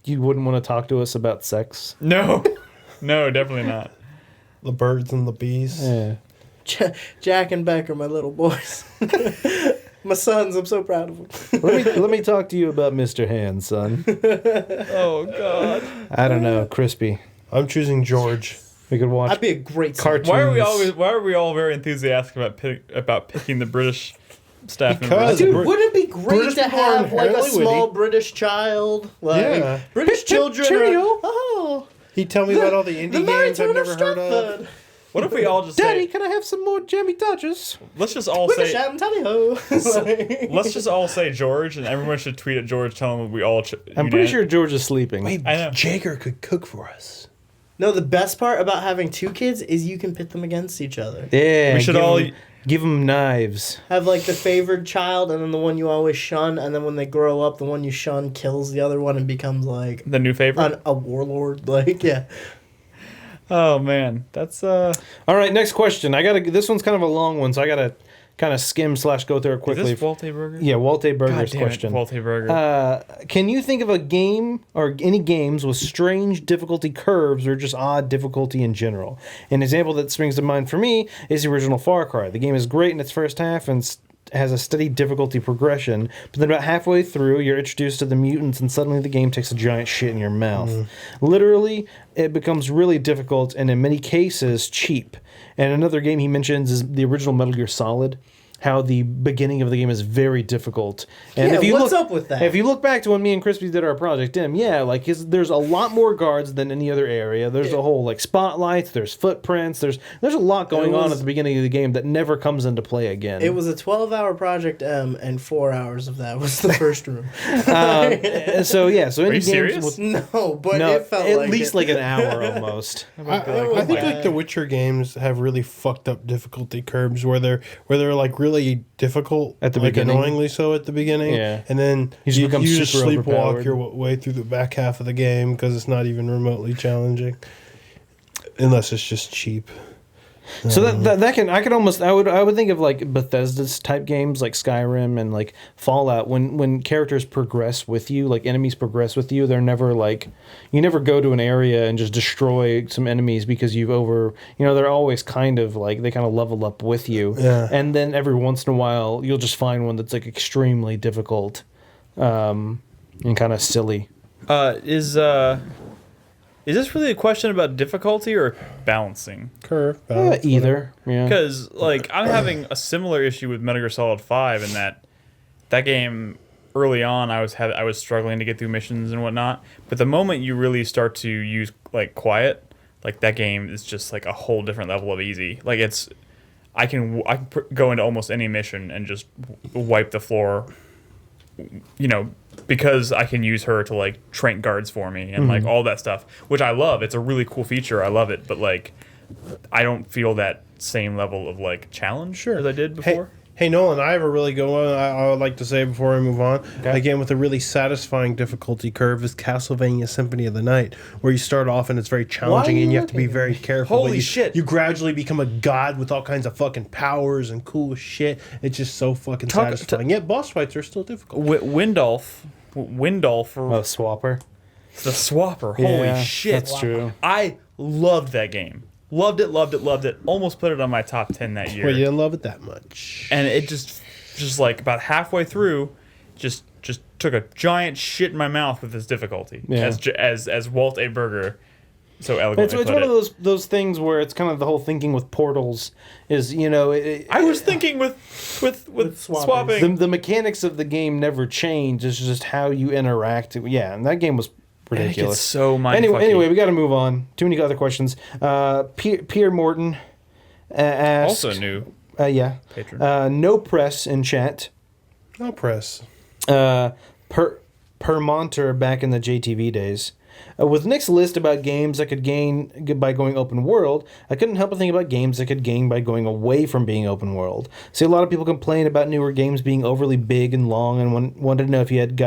You wouldn't want to talk to us about sex? No, definitely not. The birds and the bees. Yeah. Jack and Beck are my little boys. My sons, I'm so proud of them. Let me talk to you about Mr. Hand, son. Oh God. I don't know, crispy. I'm choosing George. We could watch I'd be a great son. cartoons. Why are we all very enthusiastic about picking the British staff Because- members? Dude, Brit- wouldn't it be great British to people are have like a inherently small witty. British child? Like Yeah. British children Cheerio. are, oh, He tell me about all the indie games I've never heard of. What if we all just Daddy, say, can I have some more jammy touches? let's just all say, let's just all say George, and everyone should tweet at George telling him we all. I'm pretty sure George is sleeping. Wait, I know. Jager could cook for us. No, the best part about having 2 kids is you can pit them against each other. Yeah, We should all- give them knives. Have like the favored child and then the one you always shun, and then when they grow up, the one you shun kills the other one and becomes like the new favorite. a warlord. Like, yeah. Oh man, that's All right, next question. This one's kind of a long one, so I gotta kind of skim / go through it Is quickly. this Walte Burger? Yeah, Walte Burger's God damn question. it, Walte Burger. Can you think of a game or any games with strange difficulty curves or just odd difficulty in general? An example that springs to mind for me is the original Far Cry. The game is great in its first half and has a steady difficulty progression, but then about halfway through, you're introduced to the mutants and suddenly the game takes a giant shit in your mouth. Literally, it becomes really difficult and in many cases cheap. And another game he mentions is the original Metal Gear Solid. How the beginning of the game is very difficult, and Yeah, if you what's look, up with that? If you look back to when me and Crispy did our Project M, there's a lot more guards than any other area. There's a whole spotlights, there's footprints, there's a lot going on at the beginning of the game that never comes into play again. It was a 12-hour Project M, and 4 hours of that was the first room. so any Are you games serious? with No, but no, it felt at like least it. like an hour almost. I think the Witcher games have really fucked up difficulty curves where they're really difficult At the beginning? annoyingly so at the beginning. Yeah. And then You just become just super sleepwalk overpowered. your way through the back half of the game because it's not even remotely challenging, unless it's just cheap. So I would think of Bethesda's type games like Skyrim and like Fallout when characters progress with you, like enemies progress with you, they're never you never go to an area and just destroy some enemies because they're always kind of they kind of level up with you. Yeah. And then every once in a while you'll just find one that's extremely difficult and kind of silly. Is this really a question about difficulty or balancing? Curve. Either. Yeah. Because I'm having a similar issue with Metal Gear Solid 5 in that game early on I was struggling to get through missions and whatnot. But the moment you really start to use quiet, that game is just a whole different level of easy. I can go into almost any mission and just wipe the floor. Because I can use her to trank guards for me and all that stuff, which I love. It's a really cool feature. I love it, but I don't feel that same level of challenge as I did before. Hey Nolan, I have a really good one I would like to say before we move on. Okay. Again, with a really satisfying difficulty curve is Castlevania Symphony of the Night, where you start off and it's very challenging and you have to be very careful. Holy shit. You gradually become a god with all kinds of fucking powers and cool shit. It's just so fucking satisfying. Yet boss fights are still difficult. Windolph, Oh, Swapper. the Swapper. Yeah, Holy shit. that's true. I loved that game. Loved it. Almost put it on my top 10 that year. Well, you didn't love it that much. And it just about halfway through, just took a giant shit in my mouth with this difficulty. Yeah. As Walt A. Burger so eloquently It's put one it. of those things where it's kind of the whole thinking with portals is I was thinking with swapping. the mechanics of the game never change. It's just how you interact. Yeah, and that game was ridiculous. It's so mind Anyway, we got to move on. Too many other questions. Pierre Morton asks, Also new patron. No press in chat. No press. Permonter back in the JTV days. With Nick's list about games that could gain by going open world, I couldn't help but think about games that could gain by going away from being open world. See, a lot of people complain about newer games being overly big and long, and wanted to know if you had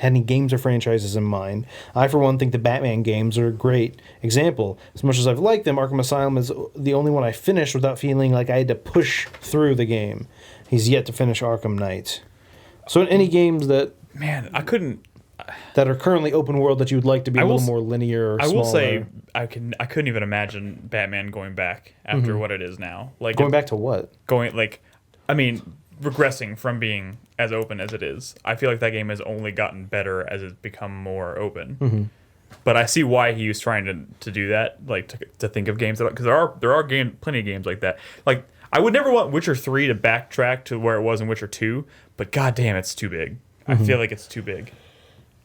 any games or franchises in mind. I, for one, think the Batman games are a great example. As much as I've liked them, Arkham Asylum is the only one I finished without feeling like I had to push through the game. He's yet to finish Arkham Knight. So any games that are currently open world that you would like to be a little more linear or smaller? I will say I couldn't even imagine Batman going back after what it is now. Going back to what? Regressing from being as open as it is. I feel like that game has only gotten better as it's become more open. But I see why he was trying to do that, to think of games because there are plenty of games like that. I would never want Witcher 3 to backtrack to where it was in Witcher 2, but goddamn, it's too big. I feel like it's too big.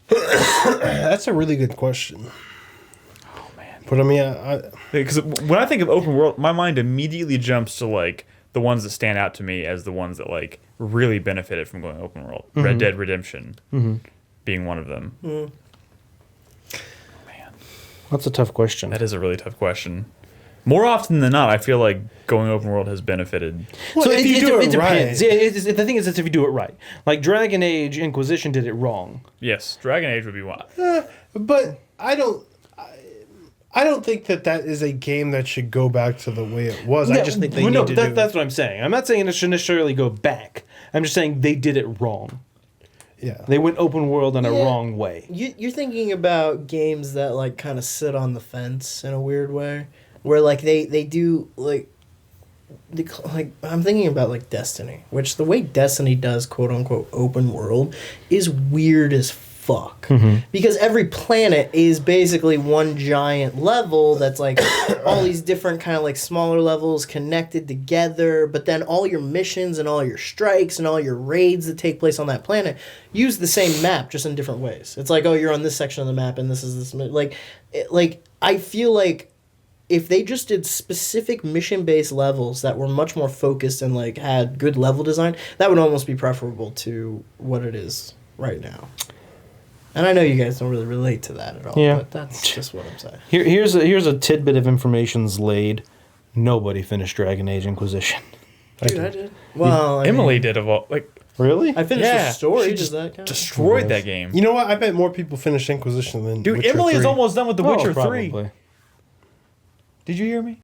That's a really good question. But I mean, Because when I think of open world, my mind immediately jumps to like the ones that stand out to me as the ones that like really benefited from going open world. Red Dead Redemption being one of them. Man, That's a tough question. that is a really tough question. More often than not, I feel like going open world has benefited. well, if you do it depends. right. Yeah, the thing is, it's if you do it right. Like Dragon Age Inquisition did it wrong. Yes, Dragon Age would be one. But I don't think that is a game that should go back to the way it was. I just think they need to do that's what I'm saying. I'm not saying it should necessarily go back. I'm just saying they did it wrong. Yeah. They went open world in a wrong way. You're thinking about games that like kind of sit on the fence in a weird way, where like they do like I'm thinking about like Destiny, which the way Destiny does quote unquote open world is weird as fuck. Because every planet is basically one giant level that's like all these different kind of like smaller levels connected together, but then all your missions and all your strikes and all your raids that take place on that planet use the same map just in different ways. It's like, oh, you're on this section of the map and this is this like I feel like if they just did specific mission-based levels that were much more focused and like had good level design, that would almost be preferable to what it is right now. And I know you guys don't really relate to that at all, but that's just what I'm saying. Here's a tidbit of information's laid. Nobody finished Dragon Age Inquisition. Dude, I did. Well, Emily did of all like Really? I finished Yeah, the story. she Does just that count? destroyed that game. You know what? I bet more people finished Inquisition than Dude, Witcher Emily 3. is almost done with The Witcher 3. Probably. Did you hear me?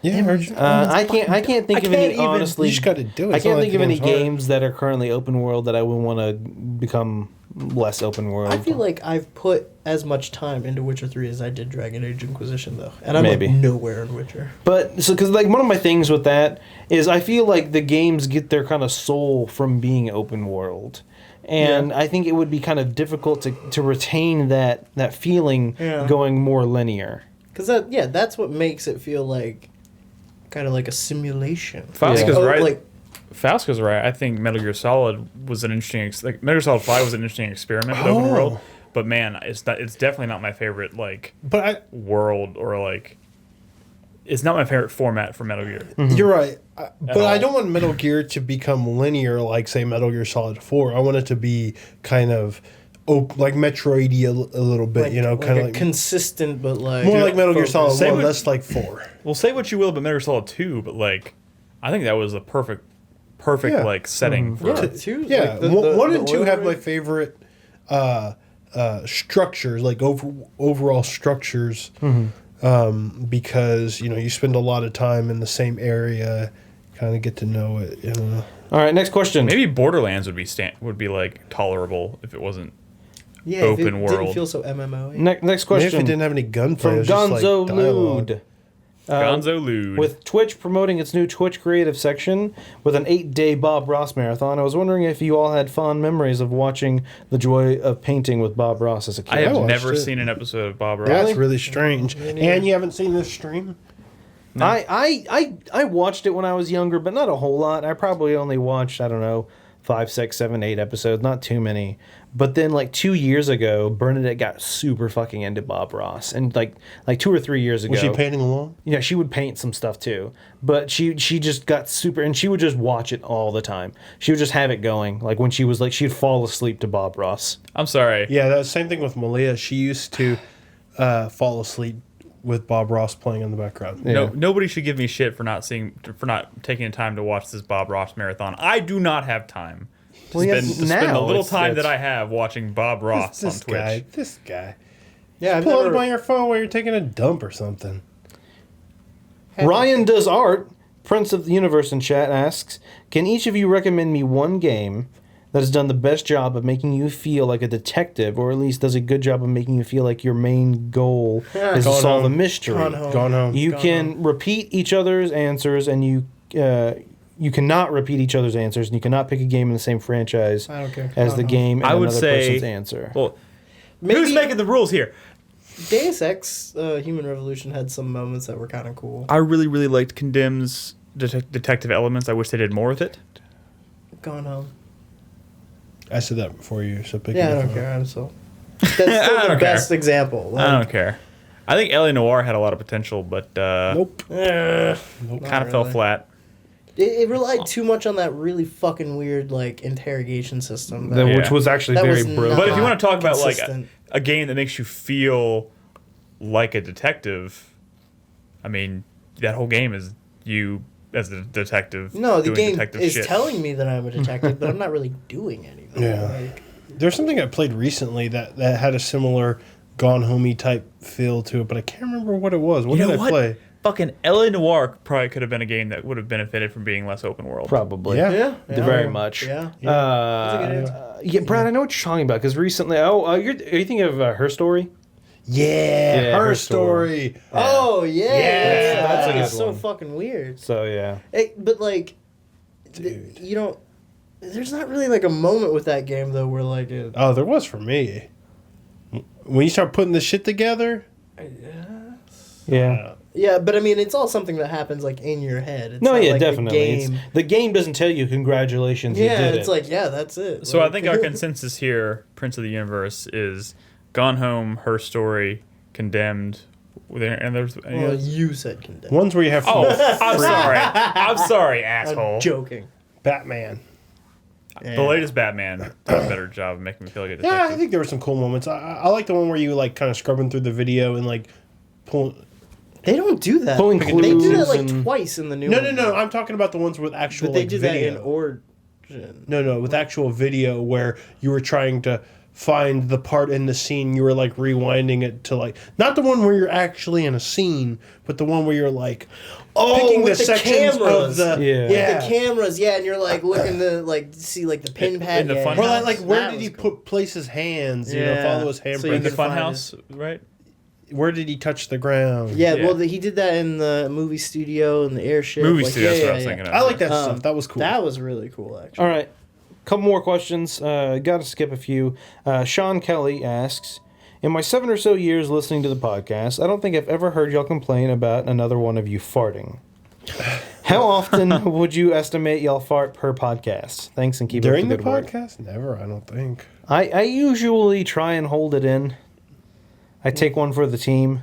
Yeah, I heard you. I can't think of any. even- Honestly, You just got to do it. I It's not can't like think of the any game's hard. games that are currently open world that I would want to become less open world. I feel like I've put as much time into Witcher 3 as I did Dragon Age Inquisition, though. And I'm Maybe. like nowhere in Witcher. But so because like one of my things with that is I feel like the games get their kind of soul from being open world. And I think it would be kind of difficult to retain that feeling going more linear. Because that's what makes it feel like kind of like a simulation. Fauska's right. Like, Fauska's right. I think Metal Gear Solid was an interesting, like Metal Gear Solid 5 was an interesting experiment with open world. But man, it's definitely not my favorite like world or like. It's not my favorite format for Metal Gear. You're right. But I all. don't want Metal Gear to become linear like, say, Metal Gear Solid 4. I want it to be kind of like Metroid-y a little bit, like kind a of like... consistent, but like... More like Metal Gear Solid Say 1, what- less like 4. Well, say what you will about Metal Gear Solid 2, but like, I think that was a perfect Yeah. like setting for. Yeah, two. Yeah, like the 1 and 2 oil have rig. my favorite structures, like overall structures, because, you spend a lot of time in the same area, kind of get to know it, All right, next question. Maybe Borderlands would be like tolerable if it wasn't. Yeah, open if it world. didn't feel so MMO. Next Maybe if question it didn't have any gunplay, from it was just like Gonzo dialogue. Lude. Gonzo Lude. With Twitch promoting its new Twitch creative section with an 8-day Bob Ross marathon, I was wondering if you all had fond memories of watching the joy of painting with Bob Ross as a kid. I have watched never it. seen an episode of Bob Ross. That's really strange. And you haven't seen this stream? No. I watched it when I was younger, but not a whole lot. I probably only watched, 5, 6, 7, 8 episodes, not too many. But then, like 2 years ago, Bernadette got super fucking into Bob Ross, and like 2 or 3 years ago, Was she painting along? she would paint some stuff too. But she just got super, and she would just watch it all the time. She would just have it going. Like when she was like, she'd fall asleep to Bob Ross. I'm sorry. Yeah, that's the same thing with Malia. She used to fall asleep with Bob Ross playing in the background. No, nobody should give me shit for not taking the time to watch this Bob Ross marathon. I do not have time to spend the little time that I have watching Bob Ross on Twitch. This guy. Yeah, I've Pull it never... up on your phone while you're taking a dump or something. Ryan Does Art, Prince of the Universe in chat, asks, can each of you recommend me one game that has done the best job of making you feel like a detective, or at least does a good job of making you feel like your main goal is to Gone solve a Home. mystery? Gone Home. You Gone can repeat each other's answers, and you cannot repeat each other's answers, and you cannot pick a game in the same franchise I don't care. as Gone the Home. game and I would another say- person's answer. Well, Maybe who's making the rules here? Deus Ex Human Revolution had some moments that were kind of cool. I really, really liked Condemned's detective elements. I wish they did more with it. Gone Home. I said that before you, so pick Yeah, I a don't different care. one. I'm so... That's still I the don't best care. example. I don't care. I think L.A. Noire had a lot of potential, but Nope. kind of fell flat. It relied too much on that really fucking weird like interrogation system. Which was actually That very was brilliant. But if you want to talk about like consistent. a game that makes you feel like a detective, I mean, that whole game is you as the detective. No, the doing game detective is shit. telling me that I'm a detective, but I'm not really doing anything. Yeah. Like, There's something I played recently that had a similar Gone Homey type feel to it, but I can't remember what it was. What You did know I what? play? Fucking L.A. Noire probably could have been a game that would have benefited from being less open world. Probably. Yeah. Very much. Yeah. That's a good answer. Yeah, Brad, I know what you're talking about because recently. Are you thinking of Her Story? Yeah, her Story. story. Oh yeah, That's a that is good so one. fucking weird. So yeah. But like, you don't. There's not really like a moment with that game though where like it. Oh, there was for me. When you start putting the shit together. Yeah. Yeah, but I mean, it's all something that happens like in your head. It's No, not yeah, like definitely. The game. The game doesn't tell you congratulations. You Yeah, did it's it. like that's it. So like, I think our consensus here, Prince of the Universe, is Gone Home, Her Story, Condemned. And there's any Well, others? you said condemned. Ones where you have Oh, I'm sorry. I'm sorry, asshole. I'm joking. Batman. The latest Batman did a better job of making me feel like a Yeah, detective. I think there were some cool moments. I like the one where you like kind of scrubbing through the video and like pulling. They don't do that. Pulling They do that clues like and- twice in the new. No, one. I'm talking about the ones with actual. But they like, did video. that in Origin. No, with actual video where you were trying to find the part in the scene. You were like rewinding it to like not the one where you're actually in a scene, but the one where you're like picking with the sections cameras. of the Yeah. The cameras, yeah, and you're like looking to like see like the pin pad. In the yeah, fun Or house. like where That did was he cool. place his hands? You know, Yeah. follow his So you In handprint. the could find Funhouse, right? Where did he touch the ground? Yeah, Yeah. well, he did that in the movie studio and the airship. Movie like, studio, yeah, that's what I yeah, was yeah. thinking of. I like that Um, stuff. That was cool. That was really cool, actually. All right. Couple more questions. Got to skip a few. Sean Kelly asks, in my 7 or so years listening to the podcast, I don't think I've ever heard y'all complain about another one of you farting. How often would you estimate y'all fart per podcast? Thanks and keep During up the the good work. podcast? Never, I don't think. I usually try and hold it in. I take one for the team.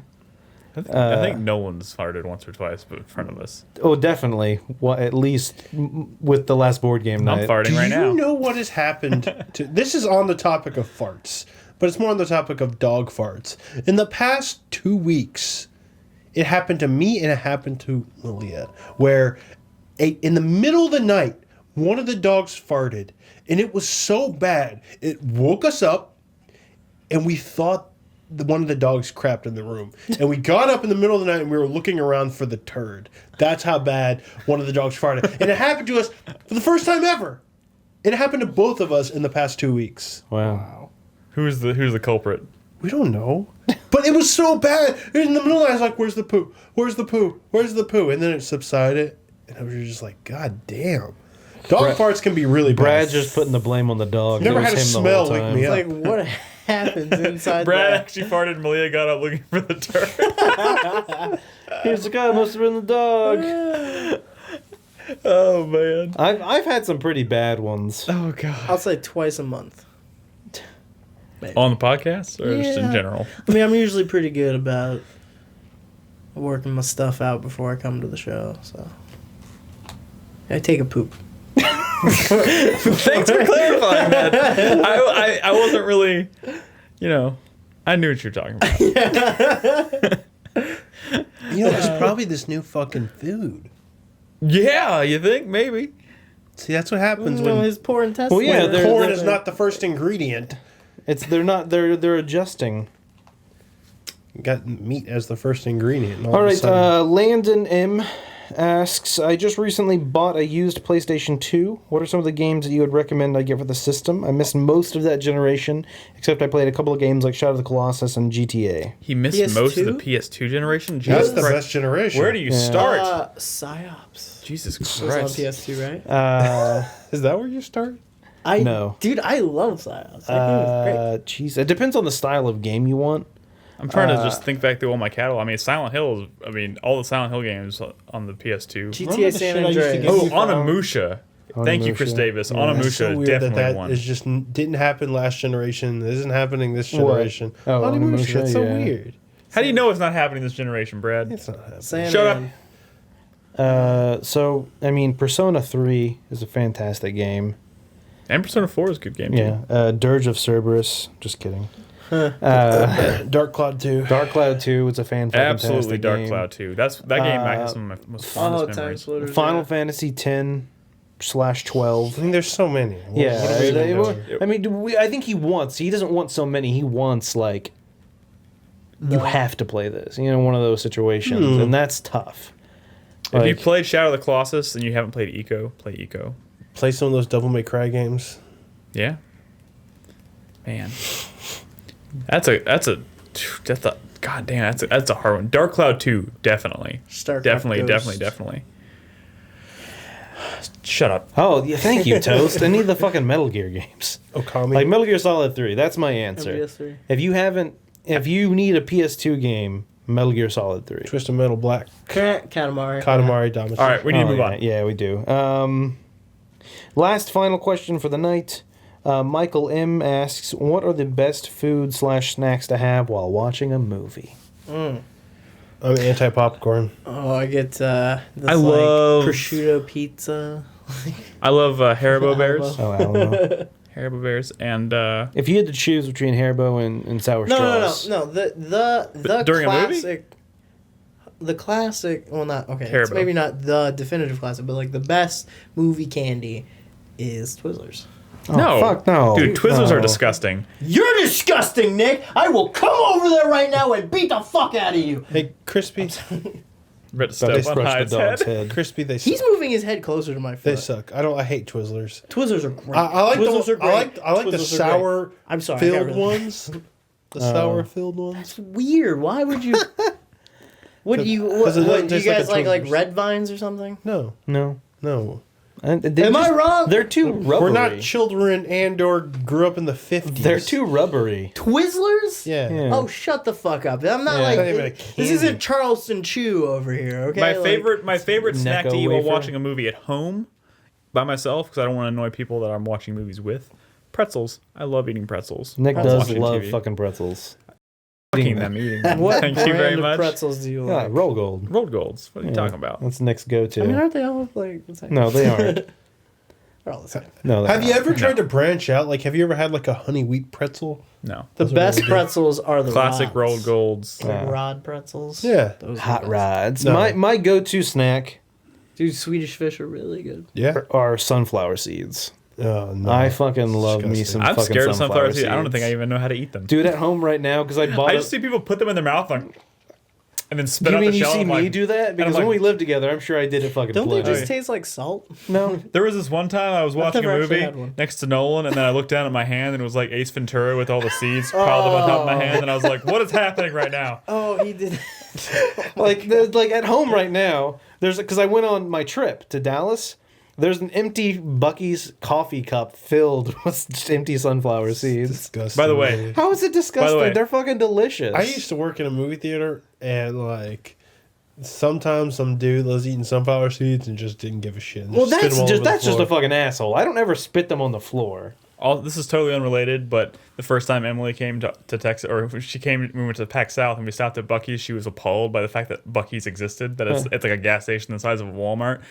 I think no one's farted once or twice, but in front of us. Oh, definitely. Well, at least with the last board game I'm night. farting Do right you now. know what has happened to this is on the topic of farts, but it's more on the topic of dog farts. In the past 2 weeks, it happened to me and it happened to Malia, where in the middle of the night, one of the dogs farted, and it was so bad, it woke us up, and we thought one of the dogs crapped in the room. And we got up in the middle of the night and we were looking around for the turd. That's how bad one of the dogs farted. And it happened to us for the first time ever. It happened to both of us in the past 2 weeks. Wow. Who's the culprit? We don't know. But it was so bad. In the middle of the night, I was like, where's the poo? Where's the poo? Where's the poo? And then it subsided. And I was just like, God damn. Dog farts can be really bad. Brad's just putting the blame on the dog. Never It was had a him the smell whole wake time. me It's up. like, what happens inside Brad that? actually farted and Malia got up looking for the turd. Here's the guy. Must have been the dog. Oh, man. I've had some pretty bad ones. Oh, God. I'll say twice a month. On the podcast or just in Yeah. general? I mean, I'm usually pretty good about working my stuff out before I come to the show, so. I take a poop. Thanks for clarifying that. I wasn't really, I knew what you were talking about. You know, it's probably this new fucking food. Yeah, you think? Maybe. See, that's what happens No, when his poor intestines. Well, yeah, they're- corn is not the first ingredient. They're adjusting. You got meat as the first ingredient. and All of a right, sudden- Landon M asks, I just recently bought a used PlayStation 2. What are some of the games that you would recommend I get for the system? I missed most of that generation, except I played a couple of games like Shadow of the Colossus and GTA. He missed most of the PS2? PS2 generation? That's Jesus the Christ. best generation. Where do you start? PsyOps. Jesus It was on Christ. PS2, right? Is that where you start? No. Dude, I love PsyOps. That game is great. Jeez, it depends on the style of game you want. I'm trying to just think back through all my catalog. I mean, Silent Hill all the Silent Hill games on the PS2. GTA San shit I used to Andreas. get- Oh, you found- Onimusha. Thank you, Chris Onimusha. Davis. Yeah. Onimusha It's so is weird definitely that one. is just didn't happen last generation. This isn't happening this generation. Oh, Onimusha, Onimusha, that's so yeah. weird. How do you know it's not happening this generation, Brad? It's not happening. Shut up. So I mean, Persona 3 is a fantastic game. And Persona 4 is a good game, too. Yeah. Dirge of Cerberus. Just kidding. Dark Cloud 2. Dark Cloud 2 is a fantastic Absolutely Dark game. Cloud 2. That game I have some of my most fondest memories. Final Fantasy 10/12. I think there's so many. Yeah, What are we even doing? I mean, I think he doesn't want so many. He wants, like, you have to play this. You know, one of those situations. And that's tough. If you played Shadow of the Colossus and you haven't played Eco, play Eco. Play some of those Devil May Cry games. Yeah. Man. That's a god damn, that's a hard one. Dark Cloud 2, definitely. Definitely. Shut up. Oh, yeah, thank you, Toast. I need the fucking Metal Gear games. Okami. Like Metal Gear Solid 3. That's my answer. MGS3. If you need a PS2 game, Metal Gear Solid 3. Twisted Metal Black. Katamari. Katamari Damacy. All right, we need to move on. Yeah, we do. Last final question for the night. Michael M asks, what are the best food/snacks to have while watching a movie? I'm anti-popcorn. Oh, I get this love- prosciutto pizza. I love Haribo bears. Oh, I don't know. Haribo bears and If you had to choose between Haribo and Sour Straws. No. The During a movie? classic. The classic. Well, not okay. It's Haribo. maybe not the definitive classic, but like the best movie candy is Twizzlers. Oh, no, fuck no. dude, Twizzlers No. are disgusting. You're disgusting, Nick. I will come over there right now and beat the fuck out of you. Hey, Crispy. Red They step on scratched the Hyde's dog's head. head. Crispy, they suck. He's moving his head closer to my They foot. suck. I hate Twizzlers. Twizzlers are great. I like Twizzlers the are great. I like the Twizzlers are great. sour I'm sorry, I got filled really- ones. The sour filled ones. Weird. Why would you? What do you? 'Cause it doesn't Do you taste like guys a like Twizzlers. red vines or something? No, No. no. Am I wrong? They're too rubbery. We're not children and/or grew up in the 50s. They're too rubbery. Twizzlers? Yeah. Yeah. Oh, shut the fuck up! I'm not Yeah. like Not even a this candy. isn't Charleston Chew over here. Okay. My favorite snack to eat while wafer. watching a movie at home by myself because I don't want to annoy people that I'm watching movies with. Pretzels. I love eating pretzels. Nick while does watching love TV. fucking pretzels. Fucking them eating. them. What Thank you very brand of much. pretzels do you Yeah, like? roll gold. Rolled Golds. What are you Yeah. talking about? That's Nick's go-to. I mean, aren't they all like? It's like No, they aren't. they're all the same. No, they're Have you not. ever tried to branch out? Like, have you ever had like a honey wheat pretzel? No. The Those are best really good. pretzels are the Classic rods. Rolled Golds. The rod pretzels. Yeah. Those are Hot the best. rods? No. My go-to snack Dude, Swedish fish are really good. Yeah. are sunflower seeds. Oh, no. I fucking love me Disgusting. some I'm fucking scared of sunflower seeds. seeds. I don't think I even know how to eat them. Do it at home right now because I bought I it. just see people put them in their mouth like, and then spit Do you out mean the you shell. see I'm me like- do that? Because I'm when like- we lived together, I'm sure I did it fucking Don't they plenty. just taste like salt? No. There was this one time I was watching a never actually movie had one. next to Nolan, and then I looked down at my hand, and it was like Ace Ventura with all the seeds piled up on top of my hand, and I was like, "What is happening right now?" Oh, he did. like at home right now, there's because I went on my trip to Dallas. There's an empty Buc-ee's coffee cup filled with just empty sunflower seeds. Disgusting. By the way, How is it disgusting? way- They're fucking delicious. I used to work in a movie theater, and like sometimes some dude was eating sunflower seeds and just didn't give a shit. and well, just spit that's them all just over the that's just a floor. fucking asshole. I don't ever spit them on the floor. this is totally unrelated, but the first time Emily came to Texas, or she came, we went to Pac South, and we stopped at Buc-ee's. She was appalled by the fact that Buc-ee's existed. That it's like a gas station the size of a Walmart.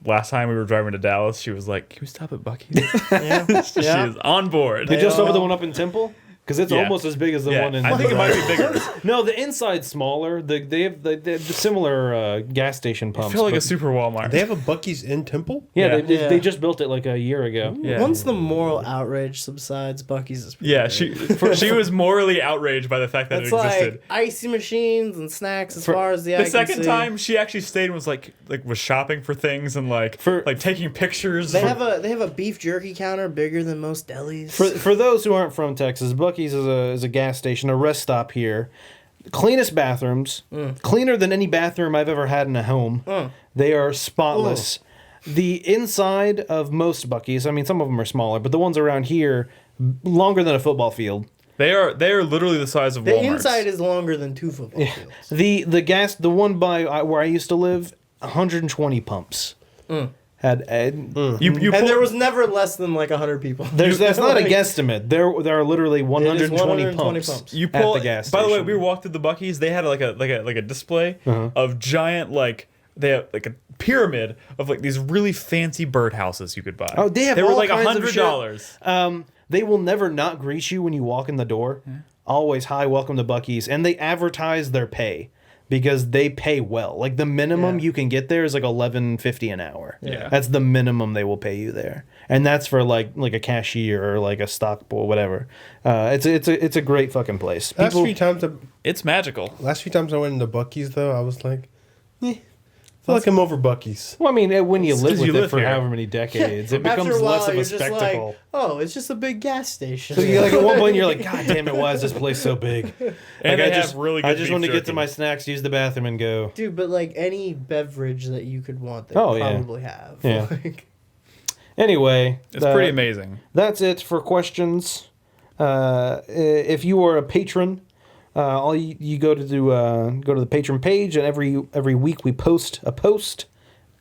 Last time we were driving to Dallas, she was like, "Can we stop at Buc-ee's?" Yeah. She is on board. They just all- opened the one up in Temple because it's Yeah. almost as big as the Yeah, one in. I think it might be bigger. No, the inside's smaller. They have the similar gas station I pumps. feel like but- a super Walmart. They have a Buc-ee's in Temple. yeah, Yeah. they just built it like a year ago. Yeah. Once the moral outrage subsides, Buc-ee's is pretty Yeah, good. she was morally outraged by the fact that It's it existed. like icy machines and snacks as far as the eye The can second see. time she actually stayed and was like was shopping for things and like taking pictures. They have a beef jerky counter bigger than most delis. For those who aren't from Texas, Buc-ee's is a gas station, a rest stop here. Cleanest bathrooms, cleaner than any bathroom I've ever had in a home. They are spotless. The inside of most Buc-ee's, I mean, some of them are smaller, but the ones around here, longer than a football field. They are literally the size of the Walmart's. inside is longer than 2 football fields. The one by where I used to live, 120 pumps. had You And there was never less than like 100 people. that's not a Like, guesstimate. There are literally 120 pumps You at pull the gas By the way, station. we walked through the Buc-ee's. They had like a display of giant they have like a pyramid of like these really fancy birdhouses you could buy. Oh, they have were all like kinds of $100. They will never not greet you when you walk in the door. Always, hi, welcome to Buc-ee's. And they advertise their pay because they pay well. Like the minimum you can get there is like $11.50 an hour. Yeah. That's the minimum they will pay you there. And that's for like a cashier or like a stock boy, whatever. It's a great fucking place. Last few times It's magical. I went into Buc-ee's though, I was like, I feel like I'm over Buc-ee's. Well, I mean, when you live 'cause with you it live for here. however many decades, it becomes after a while, less of a you're just spectacle. like, oh, it's just a big gas station. So you like at one point you're like, God damn it, why is this place so big? And Like, they have really good I just beef want to get to jerky. my snacks, use the bathroom, and go. Dude, but like any beverage that you could want, they Oh, yeah. probably have. Yeah. Like, Anyway, It's pretty amazing. That's it for questions. If you are a patron, all you go to go to the patron page, and every week we post a post,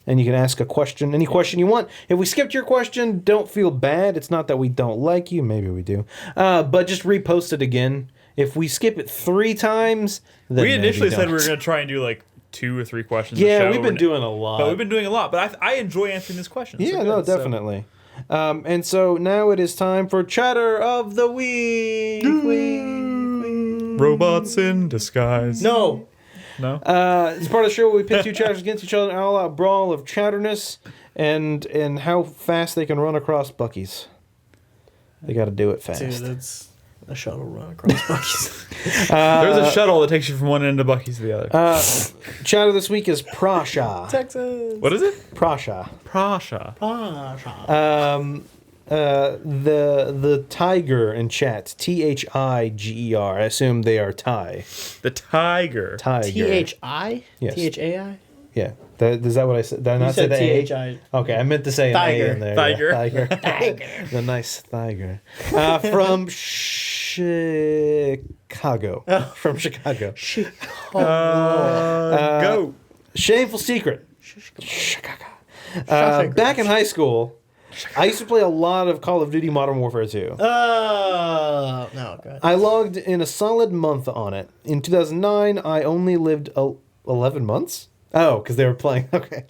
and you can ask a question, any question you want. If we skipped your question, don't feel bad. It's not that we don't like you, maybe we do, but just repost it again. If we skip it 3 times, then We initially maybe said we don't. were going to try and do like 2 or 3 questions. a Yeah, show, we've been doing a lot. But we've been doing a lot. But I enjoy answering this question. Yeah, no, definitely. And so now it is time for Chatter of the Week. Robots in disguise. no. No. It's part of the show where we pit 2 chatters against each other in an all-out brawl of chatterness and how fast they can run across Buc-ee's. They got to do it fast. Dude, that's a shuttle run across Buc-ee's. There's a shuttle that takes you from one end of Buc-ee's to the other. Chatter this week is Prasha. Texas. What is it? Prasha. Prasha. The tiger in chat. Tiger. I assume they are Thai. The tiger. Tiger. T-H-I? Yes. T-H-A-I? Yeah. Is that what I said? Did I not say said the A? T-H-I. Okay, I meant to say an Tiger. A in there. Tiger. Yeah, tiger. The nice tiger. From Chicago. From Chicago. Go. Shameful secret. Chicago. Back in high school, I used to play a lot of Call of Duty Modern Warfare 2. No, God. I logged in a solid month on it. In 2009, I only lived 11 months? Oh, because they were playing. Okay.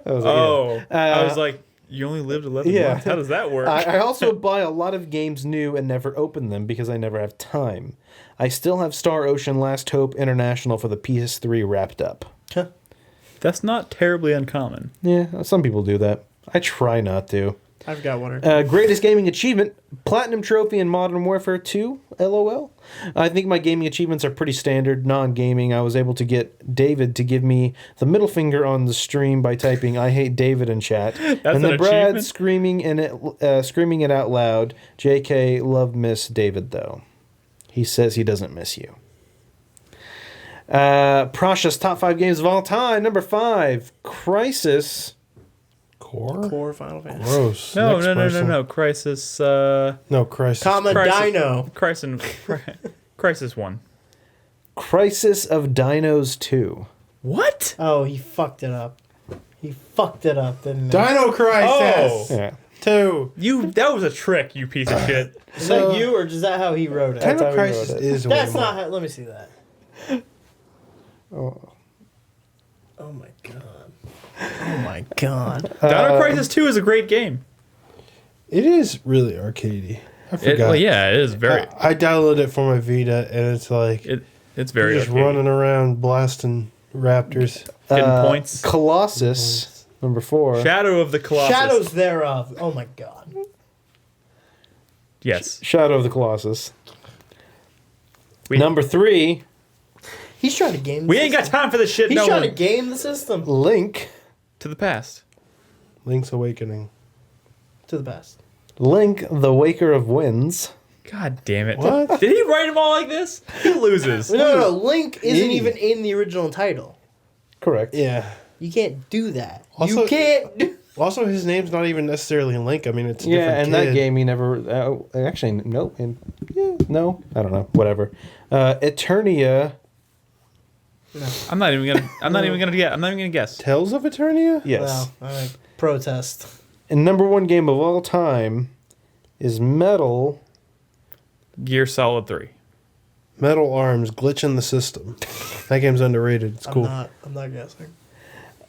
I was like, I was like, you only lived 11 Yeah. months? How does that work? I also buy a lot of games new and never open them because I never have time. I still have Star Ocean Last Hope International for the PS3 wrapped up. That's not terribly uncommon. Yeah, some people do that. I try not to. I've got one or two. Greatest gaming achievement, Platinum Trophy in Modern Warfare 2, LOL. I think my gaming achievements are pretty standard, non-gaming. I was able to get David to give me the middle finger on the stream by typing "I hate David" in chat. That's and then an Brad achievement? screaming it out loud. JK, love miss David though. He says he doesn't miss you. Prasha's top 5 games of all time. Number 5, Crisis. Core Final Fantasy. Gross. No, Next no, no, no, person. no. Crisis. No, Crisis. Comma Crisis. Dino. Crisis 1. Crisis of Dinos 2. What? Oh, he fucked it up. He fucked it up, didn't he? Dino Crisis. Oh. Yeah. 2. That was a trick, you piece of shit. Is that you, or is that how he wrote it? That's how Dino we Crisis wrote it. is That's way not more. how... Let me see that. Oh. Oh, my God. Oh, my God. Dino Crisis 2 is a great game. It is really arcadey. I forgot. Well, yeah, it is very. I downloaded it for my Vita, and it's like It's very you're just arcadey. running around blasting raptors. Getting points. Colossus, number 4. Shadow of the Colossus. Shadows thereof. Oh, my God. Yes. Shadow of the Colossus. Number 3, He's trying to game the We ain't got system. time for this shit. He's no trying one. to game the system. Link. To the past. Link's Awakening. To the past. Link, the Waker of Winds. God damn it. What? Did he write them all like this? He loses. No. Link isn't E. even in the original title. Correct. Yeah. You can't do that. Also- you can't do... Also, his name's not even necessarily Link. I mean, it's a Yeah, different and kid. that game he never... actually, no. No. I don't know. Whatever. Eternia... No. I'm not even gonna guess. Tales of Eternia? Yes. No. All right. Protest. And number one game of all time is Metal. Gear Solid 3. Metal Arms, Glitch in the System. That game's underrated. It's cool. I'm not guessing.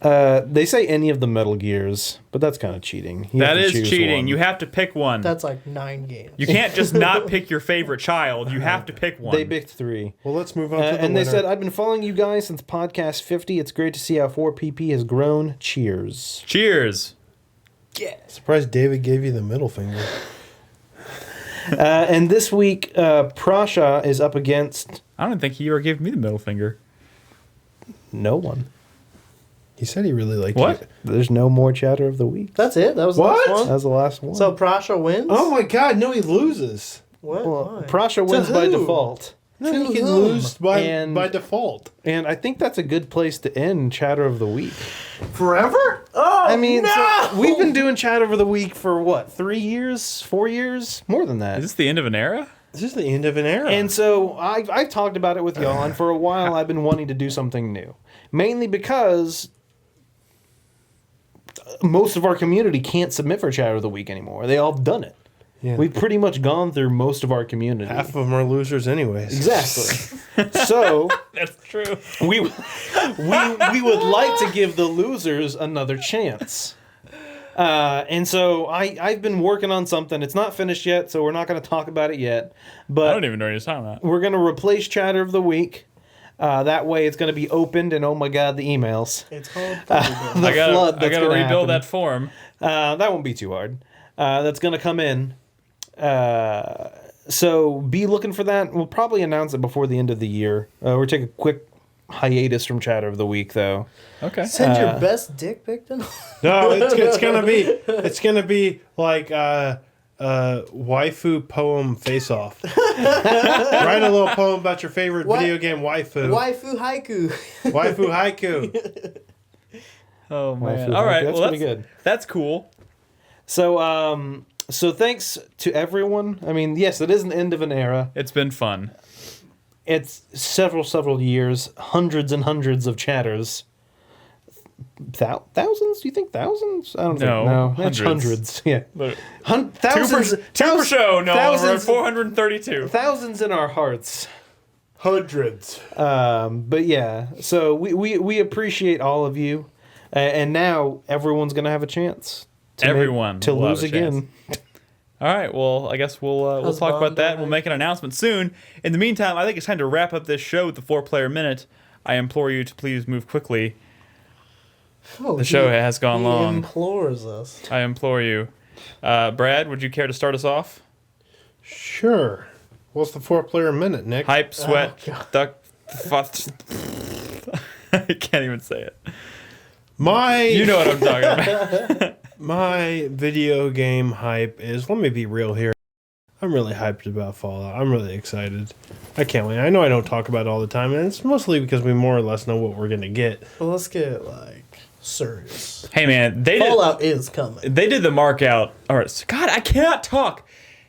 They say any of the Metal Gears, but that's kind of cheating. That is cheating. One. You have to pick one. That's like 9 games. You can't just not pick your favorite child. You have to pick one. They picked 3. Well, let's move on to the And they winner. said, I've been following you guys since podcast 50. It's great to see how 4PP has grown. Cheers. Cheers. Yeah. Surprised David gave you the middle finger. And this week, Prasha is up against I don't think he ever gave me the middle finger. no one. He said he really liked What? it. There's no more chatter of the week. That's it. That was What? the last That one. was the last one. So Prasha wins. Oh my god, no, he loses. What? well, Why? Prasha wins by who? default. No, To he can whom? lose by And- default. And I think that's a good place to end Chatter of the Week. Forever? Oh, I mean, no! so we've been doing Chatter of the Week for what, 3 years? 4 years? More than that. Is this the end of an era? This is the end of an era. And so I've talked about it with y'all, and for a while I've been wanting to do something new. Mainly because most of our community can't submit for Chatter of the Week anymore. They all have done it. Yeah. We've pretty much gone through most of our community. half of them are losers anyways. Exactly. So That's true. we would like to give the losers another chance. And so I've been working on something. It's not finished yet, so we're not going to talk about it yet. I But don't even know what you're talking about. we're going to replace Chatter of the Week. That way it's going to be opened, and oh my god, the emails. It's called. The I gotta flood that's gonna rebuild happen. that form. That won't be too hard. That's going to come in. So be looking for that. We'll probably announce it before the end of the year. We're taking a quick hiatus from Chatter of the Week, though. Okay. Send your best dick pic to. No, it's gonna be like waifu poem face off. Write a little poem about your favorite What? video game waifu. Waifu haiku. Waifu haiku. Oh man. Waifu All right. haiku. That's Well, pretty good. That's cool. So thanks to everyone. I mean, yes, it is an end of an era. It's been fun. It's several years, hundreds and hundreds of chatters. Thousands? Do you think thousands? I don't No, think. No, that's hundreds. hundreds. Yeah, Look, thousands. Two per show. No, we're at thousands, 432. thousands in our hearts. Hundreds. But yeah, so we appreciate all of you, and now everyone's gonna have a chance. Everyone to will lose have a chance. again. All right. Well, I guess we'll How's talk about that. Bondi? We'll make an announcement soon. In the meantime, I think it's time to wrap up this show with the 4-player minute. I implore you to please move quickly. Oh, The show has gone he long. implores us. I implore you. Brad, would you care to start us off? Sure. What's the 4-player minute, Nick? Hype, sweat, God. duck. I can't even say it. You know what I'm talking about. My video game hype is, let me be real here. I'm really hyped about Fallout. I'm really excited. I can't wait. I know I don't talk about it all the time, and it's mostly because we more or less know what we're going to get. Well, let's get serious. Hey man, Fallout is coming. they did the mark out. All right, God, I cannot talk.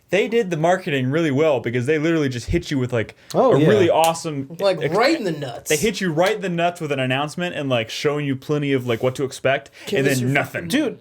They did the marketing really well because they literally just hit you with a really awesome Right in the nuts. They hit you right in the nuts with an announcement and showing you plenty of what to expect, and then nothing. Dude,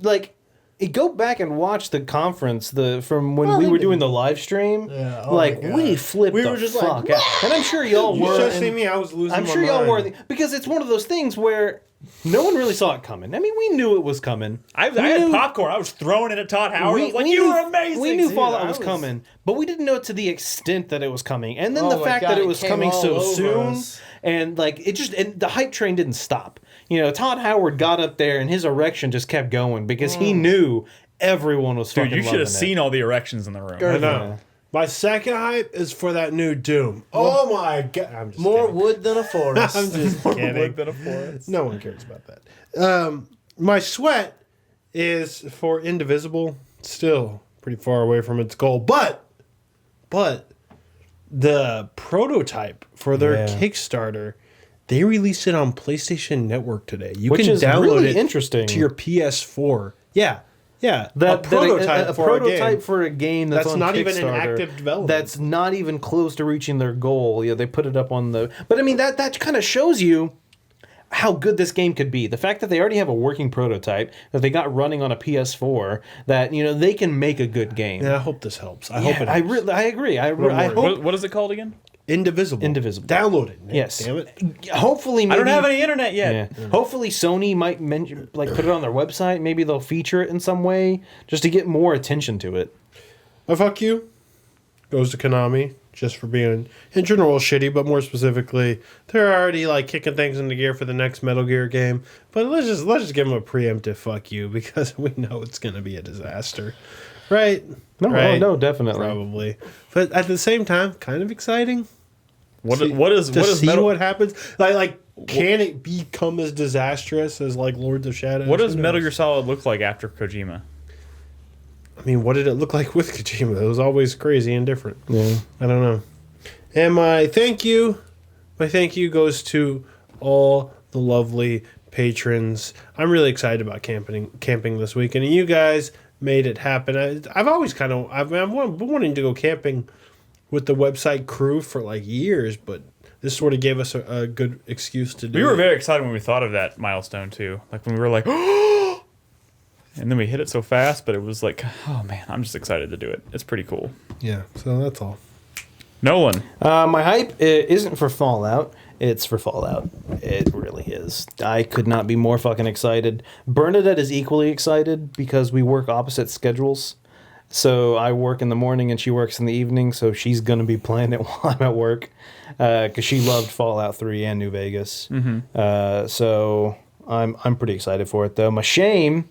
go back and watch the conference from when Well, we they were did. doing the live stream. Yeah, oh my God. We flipped We the were just fuck like, out. And I'm sure y'all You were. should see and me. I was losing I'm my sure y'all mind. were because it's one of those things where no one really saw it coming. I mean, we knew it was coming. I had popcorn. I was throwing it at Todd Howard. I was like, "You were amazing." We knew Dude, Fallout I was coming, but we didn't know to the extent that it was coming. And then Oh the my fact God, that it it was came coming all so over soon, us. and and the hype train didn't stop. Todd Howard got up there, and his erection just kept going because he knew everyone was Dude, fucking you should loving have seen all the erections in the room. I know. Yeah. My second hype is for that new Doom. Oh my god! I'm just More kidding. wood than a forest. I'm just kidding. Than a forest. No one cares about that. My sweat is for Indivisible. Still pretty far away from its goal, but the prototype for their Yeah. Kickstarter, they released it on PlayStation Network today. You Which can is download really it interesting. to your PS4. Yeah. a prototype for a prototype game. for a game that's on not even in Kickstarter, active development. That's not even close to reaching their goal. Yeah, they put it up on the. But I mean that kind of shows you how good this game could be. The fact that they already have a working prototype that they got running on a PS4, that they can make a good game. Yeah, I hope this helps. I hope it helps. I agree. I hope What is it called again? Indivisible. Download it. Nick. Yes. Damn it. Hopefully, maybe, I don't have any internet yet. Yeah. Hopefully, Sony might put it on their website. Maybe they'll feature it in some way just to get more attention to it. Fuck you goes to Konami just for being in general shitty, but more specifically, they're already like kicking things into gear for the next Metal Gear game. But let's just give them a preemptive fuck you because we know it's gonna be a disaster, right? No, definitely, probably. But at the same time, kind of exciting. What is what happens? Like can it become as disastrous as like Lords of Shadow? What does Metal Gear Solid look like after Kojima? I mean, what did it look like with Kojima? It was always crazy and different. Yeah. I don't know. And my thank you goes to all the lovely patrons. I'm really excited about camping this weekend, and you guys made it happen. I've always been wanting to go camping with the website crew for like years, but this sort of gave us a good excuse to do it. We were very excited when we thought of that milestone too. Like when we were like, and then we hit it so fast, but it was like, oh man, I'm just excited to do it. It's pretty cool. Yeah, so that's all. Nolan. My hype isn't for Fallout. It's for Fallout. It really is. I could not be more fucking excited. Bernadette is equally excited because we work opposite schedules. So I work in the morning and she works in the evening, so she's going to be playing it while I'm at work because she loved Fallout 3 and New Vegas. Mm-hmm. So I'm pretty excited for it, though. My shame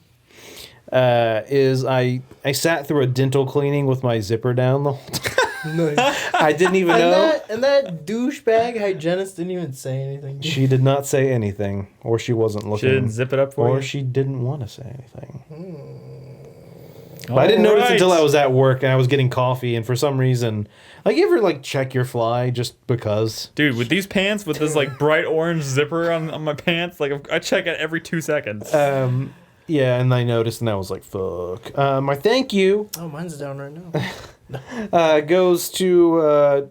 is I sat through a dental cleaning with my zipper down the whole time. I didn't even know. And that douchebag hygienist didn't even say anything. She did not say anything, or she wasn't looking. She didn't zip it up for you? Or she didn't want to say anything. But I didn't notice until I was at work and I was getting coffee, and for some reason, like, you ever like check your fly just because? Dude, with these pants, with this like bright orange zipper on my pants, like I check it every 2 seconds. Yeah, and I noticed, and I was like, "Fuck." My thank you. Oh, mine's down right now. Goes to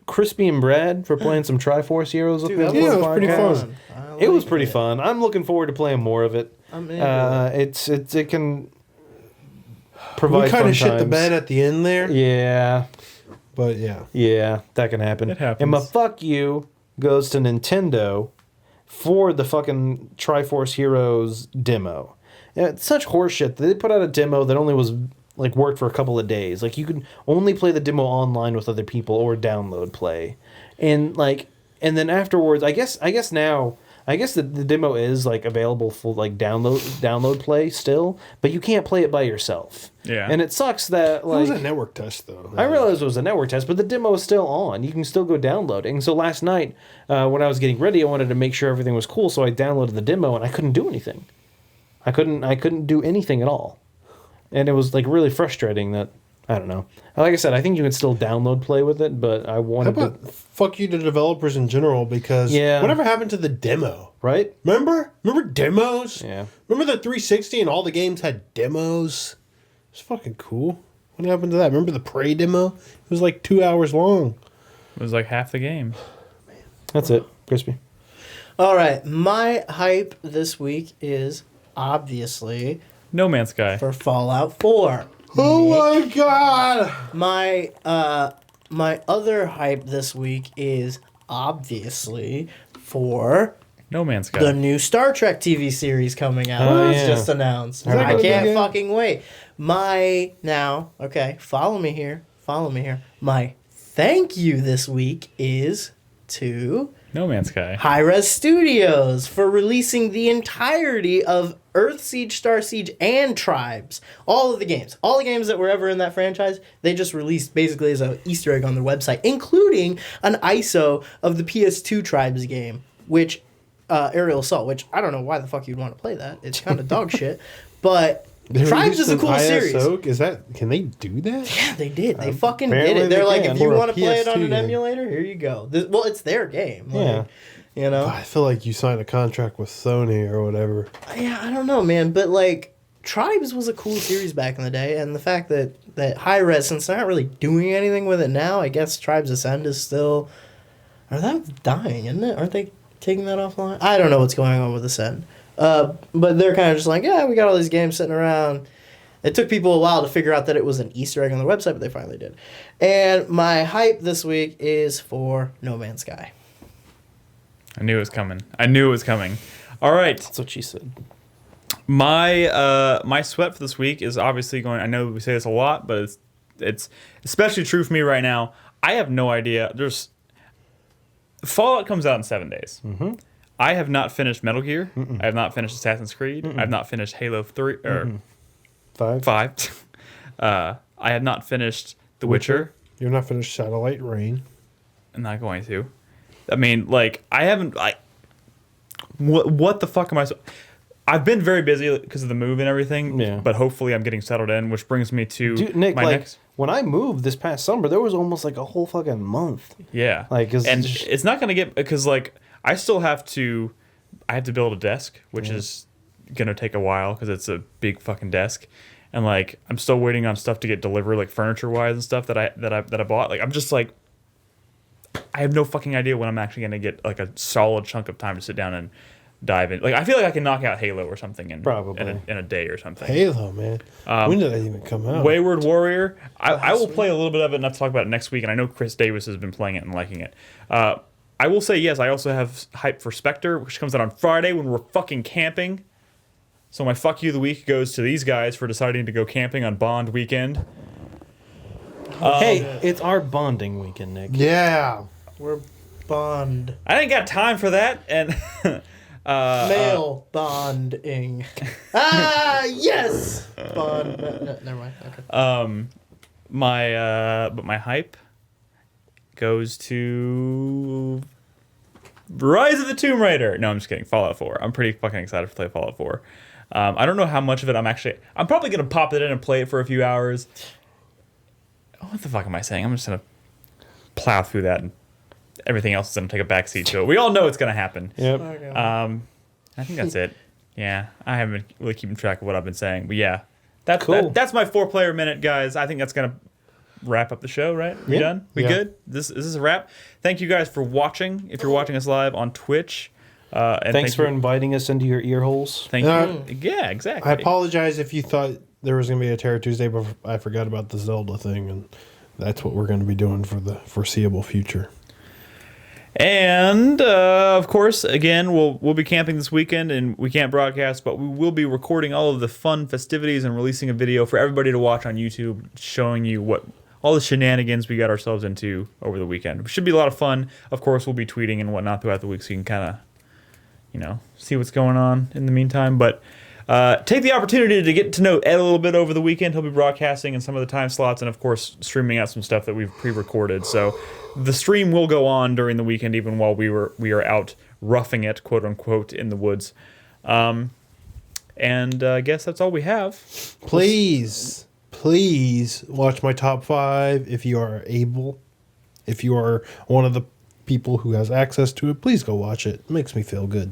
Crispy and Brad for playing some Triforce Heroes with me. Yeah, it was pretty fun. It was pretty fun. I'm looking forward to playing more of it. I'm into it can provide. We kind fun of shit the times. bed at the end there. Yeah, but yeah, that can happen. It happens. And my fuck you goes to Nintendo for the fucking Triforce Heroes demo. Yeah, it's such horseshit. They put out a demo that only was like worked for a couple of days. Like, you could only play the demo online with other people or download play, and then afterwards, I guess the demo is like available for like download play still, but you can't play it by yourself. Yeah, and it sucks that like it was a network test though. I realized it was a network test, but the demo is still on. You can still go downloading. So last night, when I was getting ready, I wanted to make sure everything was cool, so I downloaded the demo, and I couldn't do anything. I couldn't do anything at all. And it was like really frustrating that, I don't know. Like I said, I think you can still download play with it, but I wanted How about fuck you to developers in general, because whatever happened to the demo? Right? Remember demos? Yeah. Remember the 360 and all the games had demos? It's fucking cool. What happened to that? Remember the Prey demo? It was like 2 hours long. It was like half the game. That's it. Crispy. All right, my hype this week is obviously No Man's Sky. for Fallout 4. Oh my god! My other hype this week is obviously for No Man's Sky. the new Star Trek TV series coming out. Oh, It's yeah. just announced. that I gonna be can't good? fucking wait. Follow me here. My thank you this week is to No Man's Sky. Hi-Res Studios for releasing the entirety of Earth Siege, Star Siege, and Tribes. All of the games. All the games that were ever in that franchise, they just released basically as an Easter egg on their website, including an ISO of the PS2 Tribes game, which, Aerial Assault, which I don't know why the fuck you'd want to play that. It's kind of dog shit. But Tribes is a cool series. Can they do that? Yeah, they did. They fucking apparently did it. They're they like, can. if you For a want to play it on PS2 an game. emulator, here you go. Well, it's their game. Like, Yeah. You know? I feel like you signed a contract with Sony or whatever. Yeah, I don't know, man. But, like, Tribes was a cool series back in the day. And the fact that Hi-Res, since they're not really doing anything with it now, I guess Tribes Ascend is still... Are they dying, isn't it? Aren't they taking that offline. I don't know what's going on with this end. But they're kind of just like, yeah, we got all these games sitting around. It took people a while to figure out that it was an Easter egg on their website, but they finally did. And my hype this week is for No Man's Sky. I knew it was coming. All right. That's what she said. My sweat for this week is obviously going. I know we say this a lot, but it's especially true for me right now. I have no idea. Fallout comes out in 7 days. Mm-hmm. I have not finished Metal Gear. I have not finished Assassin's Creed. I have not finished Halo 3 or 5. I have not finished The Witcher. You're not finished Satellite Rain. I'm not going to. I mean, like, I haven't. What the fuck am I? I've been very busy because of the move and everything. Yeah. But hopefully, I'm getting settled in, which brings me to Dude, Nick, my like, next. when I moved this past summer, there was almost like a whole fucking month. Yeah. Like, it's not gonna get because like I still have to. I have to build a desk, which is gonna take a while because it's a big fucking desk, and like I'm still waiting on stuff to get delivered, like furniture wise and stuff that I bought. Like I'm just like. I have no fucking idea when I'm actually gonna get like a solid chunk of time to sit down and dive in. Like I feel like I can knock out Halo or something in a day or something. Halo, man. When did that even come out? Wayward Warrior. I will play a little bit of it and have to talk about it next week. And I know Chris Davis has been playing it and liking it. I will say yes. I also have hype for Spectre, which comes out on Friday when we're fucking camping. So my fuck you of the week goes to these guys for deciding to go camping on Bond weekend. Hey, it's our bonding weekend, Nick. Yeah. We're Bond. I didn't got time for that, and Male bonding. Yes! Bond. No, never mind. Okay. my hype goes to Rise of the Tomb Raider. No, I'm just kidding. Fallout 4. I'm pretty fucking excited to play Fallout 4. I don't know how much of it I'm probably gonna pop it in and play it for a few hours. What the fuck am I saying? I'm just gonna plow through that, and everything else is gonna take a backseat to it. We all know it's gonna happen. Yep. Okay. I think that's it. Yeah, I haven't been really keeping track of what I've been saying, but yeah, that's Cool. that's my 4-player minute, guys. I think that's gonna wrap up the show. Right? We Yeah. done? We Yeah. good? This is a wrap. Thank you guys for watching. If you're watching us live on Twitch, and Thanks for you, inviting us into your ear holes. thank Uh, you. Yeah, exactly. I apologize if you thought there was going to be a Terror Tuesday, but I forgot about the Zelda thing, and that's what we're going to be doing for the foreseeable future. And of course, again, we'll be camping this weekend, and we can't broadcast, but we will be recording all of the fun festivities and releasing a video for everybody to watch on YouTube, showing you what all the shenanigans we got ourselves into over the weekend. It should be a lot of fun. Of course, we'll be tweeting and whatnot throughout the week, so you can kind of, see what's going on in the meantime. But take the opportunity to get to know Ed a little bit over the weekend. He'll be broadcasting in some of the time slots, and of course, streaming out some stuff that we've pre-recorded. So the stream will go on during the weekend, even while we are out roughing it, quote unquote, in the woods. And I guess that's all we have. Please watch my top 5 if you are able. If you are one of the people who has access to it, please go watch it. It makes me feel good.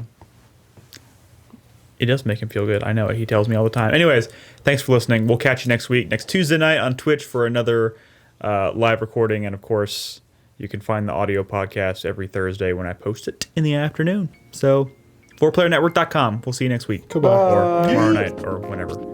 It does make him feel good. I know it. He tells me all the time. Anyways, thanks for listening. We'll catch you next week, next Tuesday night on Twitch for another live recording. And, of course, you can find the audio podcast every Thursday when I post it in the afternoon. So, 4playernetwork.com. We'll see you next week. Goodbye. Or tomorrow night or whenever.